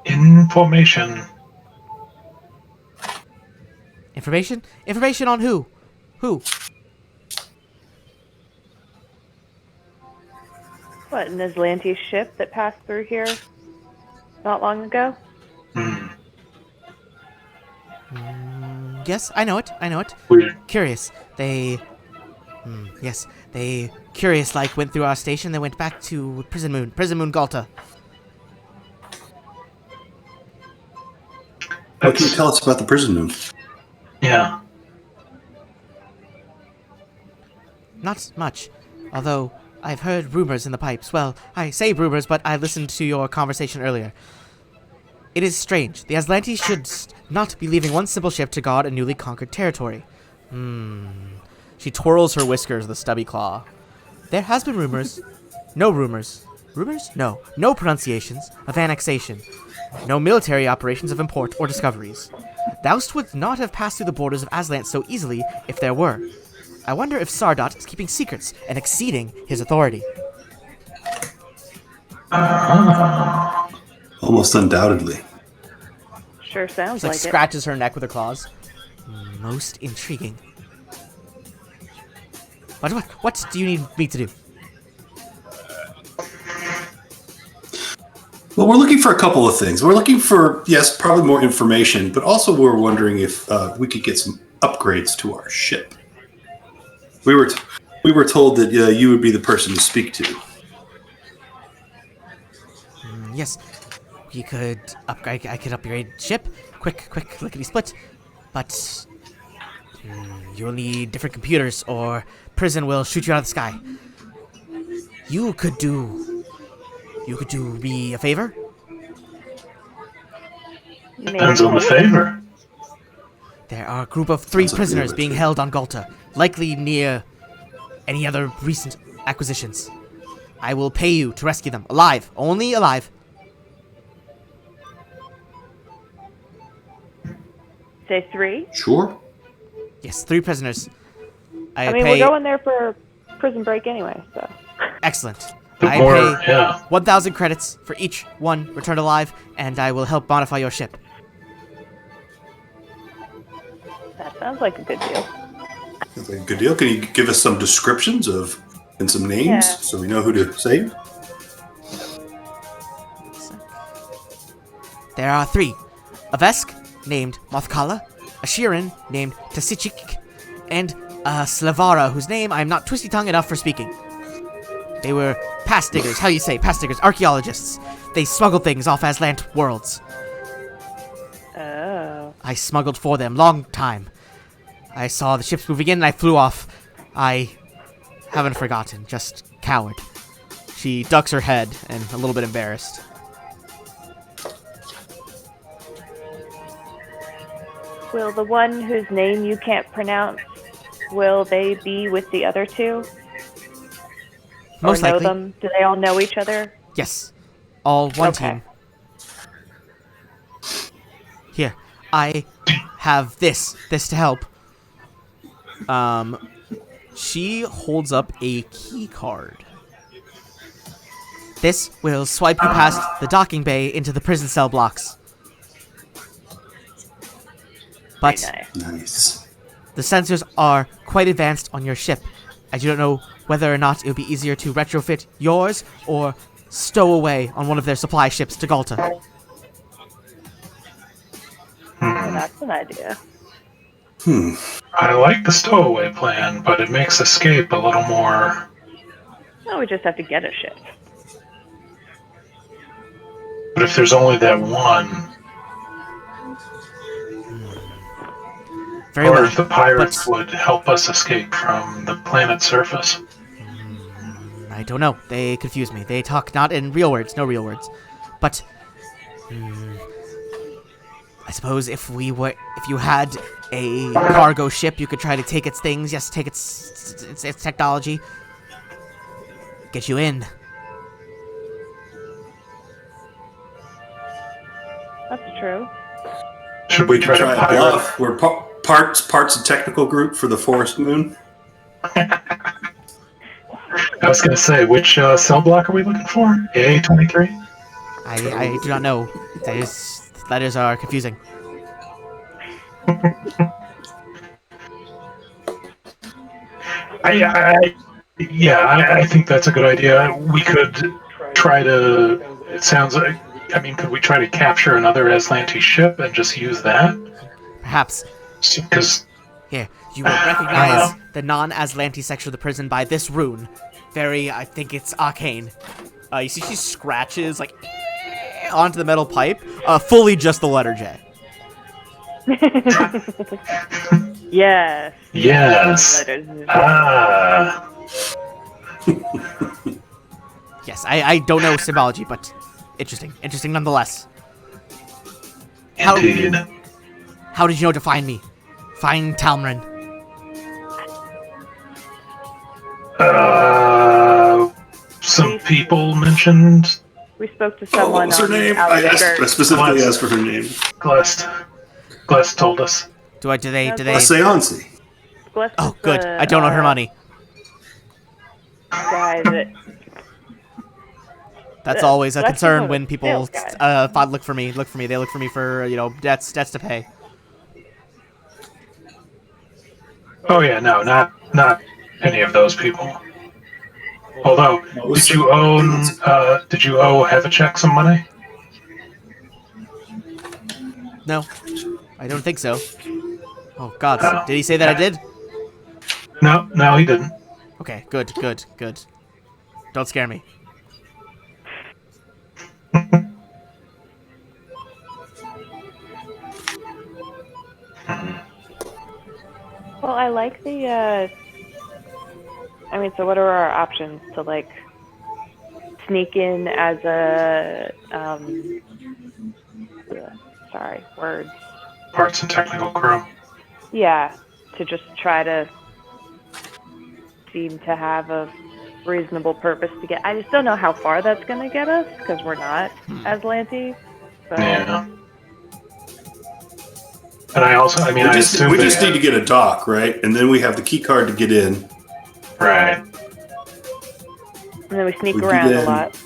Information. Information? Information on who? Who? What, an Aslanti ship that passed through here not long ago? Yes, I know it. I know it. Weird. Curious. They... yes, they... Curious, like, went through our station, they went back to Prison Moon Galta. What can you tell us about the prison moon? Yeah. Not much. Although, I've heard rumors in the pipes. Well, I say rumors, but I listened to your conversation earlier. It is strange. The Aslantes should not be leaving one simple ship to guard a newly conquered territory. She twirls her whiskers with a stubby claw. There has been rumors. No rumors. Rumors? No. No pronunciations of annexation. No military operations of import or discoveries. Thou would not have passed through the borders of Aslant so easily if there were. I wonder if Sardot is keeping secrets and exceeding his authority. Almost undoubtedly. Sure sounds She like it. scratches her neck with her claws. Most intriguing. What do you need me to do? Well, we're looking for a couple of things. We're looking for, yes, probably more information, but also we're wondering if we could get some upgrades to our ship. We were told that you would be the person to speak to. Yes, we could upgrade. I could upgrade ship. Quick, lickety split. But you'll need different computers, or prison will shoot you out of the sky. You could do me a favor. Depends on the favor. There are a group of 3 Sounds like prisoners we being have a held on Galta, likely near any other recent acquisitions. I will pay you to rescue them. Alive. Only alive. Say 3. Sure. Yes, 3 prisoners. I mean, pay... we're going there for prison break anyway, so. Excellent. The I more, pay yeah. 1,000 credits for each one returned alive, and I will help modify your ship. That sounds like a good deal. Sounds like a good deal. Can you give us some descriptions of and some names Yeah. so we know who to save? There are 3. A Vesk, named Mothkala, a Shirin, named Tasichik, and a Slavara, whose name I'm not twisty-tongued enough for speaking. They were pass diggers, how do you say, pass diggers, archaeologists. They smuggled things off Aslant worlds. Oh. I smuggled for them, long time. I saw the ships moving in and I flew off. I haven't forgotten, just coward. She ducks her head and a little bit embarrassed. Will the one whose name you can't pronounce, will they be with the other 2? Most or know likely. them? Do they all know each other? Yes. All one Okay. team. Here, I have this to help. She holds up a key card. This will swipe you past the docking bay into the prison cell blocks. But Very nice. Nice. the sensors are quite advanced on your ship. I do not know whether or not it would be easier to retrofit yours or stow away on one of their supply ships to Galta. Well, that's an idea. I like the stowaway plan, but it makes escape a little more. No, we just have to get a ship. But if there's only that one, Very or well. if the pirates but would help us escape from the planet's surface. I don't know. They confuse me. They talk not in real words, no real words. But I suppose if you had a cargo ship, you could try to take its things. Yes, take its technology. Get you in. That's true. Should we try to a pirate? bluff. We're parts a technical group for the Forest Moon. I was going to say, which cell block are we looking for? A23? I do not know. These letters are confusing. I think that's a good idea. We could try to. It sounds like. I mean, could we try to capture another Aslanti ship and just use that? Perhaps. Because Here, you will recognize the non-Aslanti section of the prison by this rune. I think it's arcane. You see she scratches, like, onto the metal pipe. Fully just the letter J. Yes. yes. Ah. Yes, I don't know symbology, but interesting. Interesting nonetheless. Indeed. How did you know to find me? Find Talmrin. Some people mentioned We spoke to What someone was her on name? the I outskirts. specifically asked for her name. Glest told us. Do they? A seance. Gless Oh, is good. the, I don't know her money. Guy that That's always a Gless is concern one of when the people sales guys. look for me. They look for me for debts to pay. Oh yeah, no, not any of those people. Although, did you owe Hevacek some money? No, I don't think so. Oh God, No. did he say that I did? No, he didn't. Okay, good. Don't scare me. Well, I like the. I mean, so what are our options to like sneak in as a? Sorry, words. Parts and technical crew. Yeah, to just try to seem to have a reasonable purpose to get. I just don't know how far that's going to get us because we're not Aslanti. But Yeah. And I also, I mean, I assume we just need to get a dock, right? And then we have the key card to get in. Right. And then we sneak around a lot.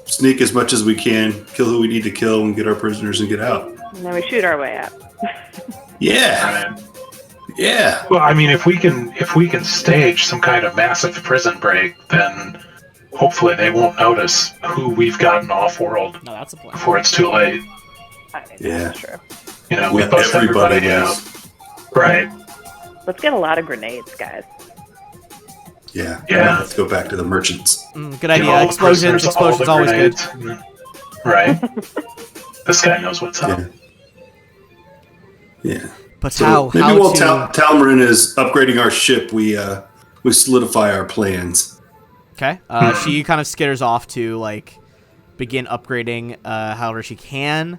Sneak as much as we can, kill who we need to kill, and get our prisoners and get out. And then we shoot our way out. Yeah. Right. Yeah. Well, I mean, if we can stage some kind of massive prison break, then hopefully they won't notice who we've gotten off world No, that's a plan. before it's too late. Yeah. That's true. You know, we bust everybody out. Right. Let's get a lot of grenades, guys. Yeah. Yeah. Let's go back to the merchants. Good Give idea. all the Explosions. prisoners all Explosions the always good. grenades. Right. This guy knows what's up. Yeah. Yeah. But So maybe how while to... Talmarin is upgrading our ship, we solidify our plans. Okay. She kind of skitters off to like begin upgrading however she can.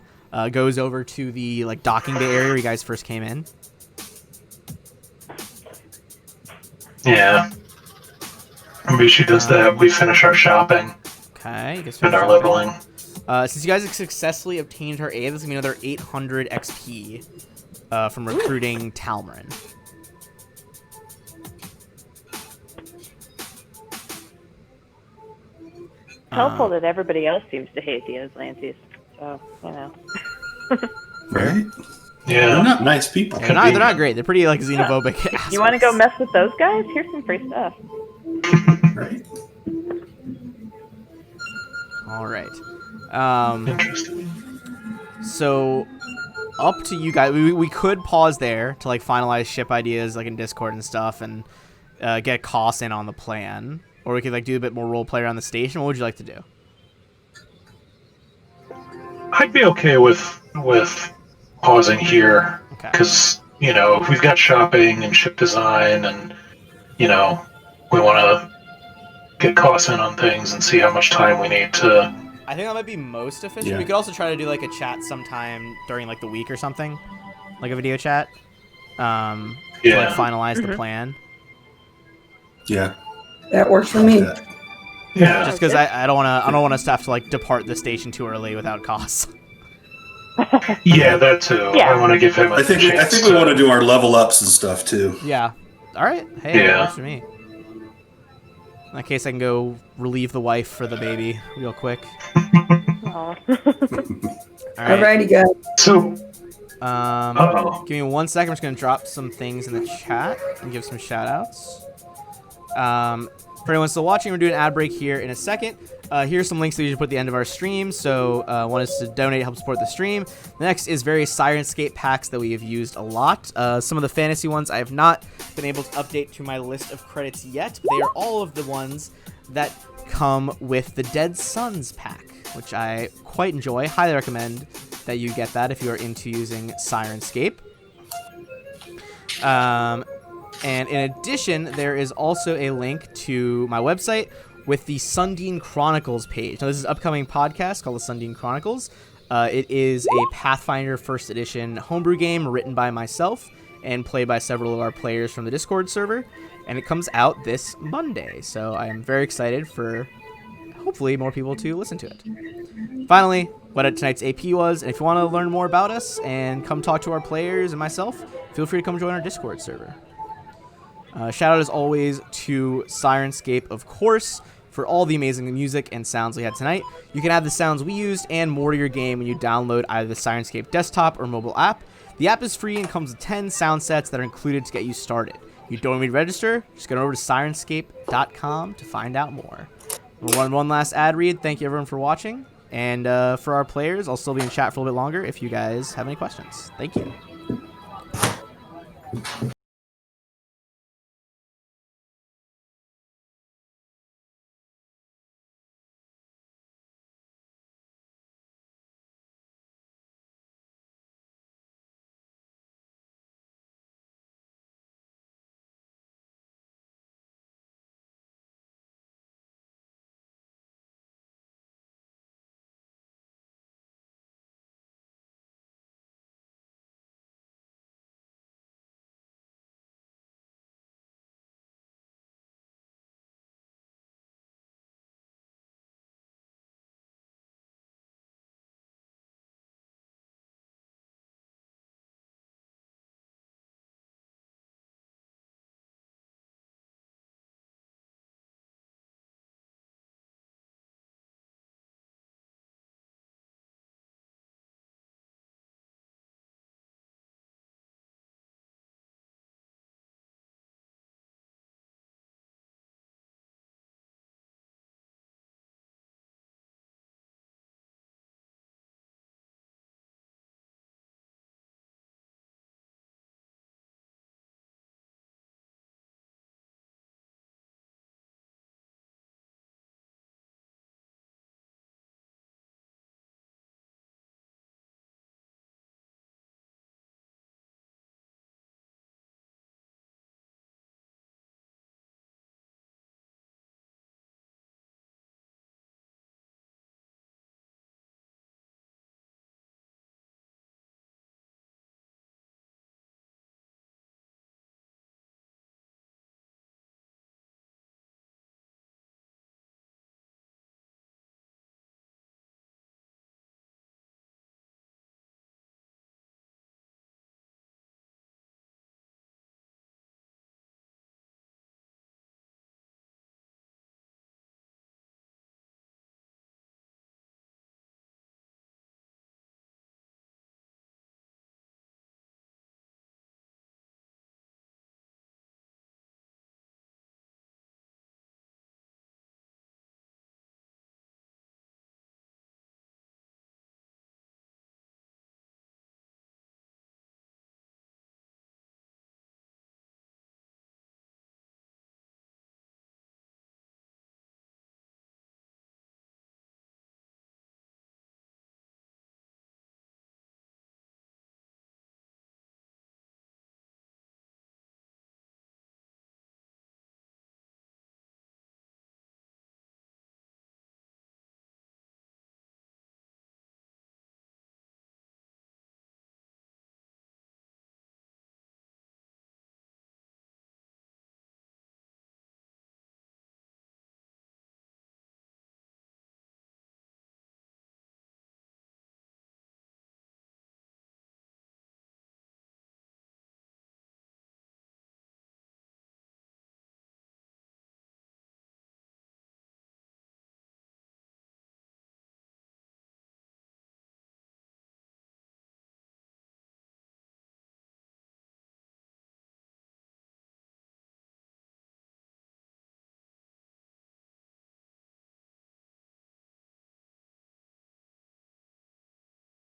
Goes over to the like docking bay area where you guys first came in. Yeah. Maybe she does that. We finish our shopping Okay. You guys and our finish up. leveling. Since you guys have successfully obtained her aid, this is gonna be another 800 XP from recruiting Talmarin. Helpful that everybody else seems to hate the Aslantes. So, you know. Right? Yeah. They're not nice people. They're not great. They're pretty like xenophobic. You want to go mess with those guys? Here's some free stuff. Right? All right. Interesting. So up to you guys. We could pause there to like finalize ship ideas like in Discord and stuff and get costs in on the plan, or we could like do a bit more role play around the station. What would you like to do? I'd be okay with pausing here Okay. because you know if we've got shopping and ship design and you know we want to get costs in on things and see how much time we need to. I think that might be most efficient. Yeah. We could also try to do like a chat sometime during like the week or something, like a video chat. To like finalize the plan. Yeah. That works for me. Yeah. Just because I don't want us to have to like depart the station too early without costs. Yeah, that too. Yeah. I want to give him a I think chance we want to do our level ups and stuff too. Yeah. All right. Hey, that Yeah. works for me. In that case, I can go relieve the wife for the baby real quick. Aw. All right. Alrighty, guys. So, Give me 1 second. I'm just gonna drop some things in the chat and give some shout outs. For anyone still watching, we're doing an ad break here in a second. Here's some links that we usually put at the end of our stream. So one is to donate, help support the stream. The next is various Sirenscape packs that we have used a lot. Some of the fantasy ones I have not been able to update to my list of credits yet. But they are all of the ones that come with the Dead Suns pack, which I quite enjoy. Highly recommend that you get that if you are into using Sirenscape. And in addition, there is also a link to my website with the Sundine Chronicles page. Now, this is an upcoming podcast called the Sundine Chronicles. It is a Pathfinder 1st Edition homebrew game written by myself and played by several of our players from the Discord server. And it comes out this Monday. So I am very excited for hopefully more people to listen to it. Finally, what tonight's AP was. And if you want to learn more about us and come talk to our players and myself, feel free to come join our Discord server. Shout out as always to Sirenscape, of course, for all the amazing music and sounds we had tonight. You can add the sounds we used and more to your game when you download either the Sirenscape desktop or mobile app. The app is free and comes with 10 sound sets that are included to get you started. You don't need to register, just go over to Sirenscape.com to find out more. We'll run one last ad read. Thank you everyone for watching. And for our players, I'll still be in chat for a little bit longer if you guys have any questions. Thank you.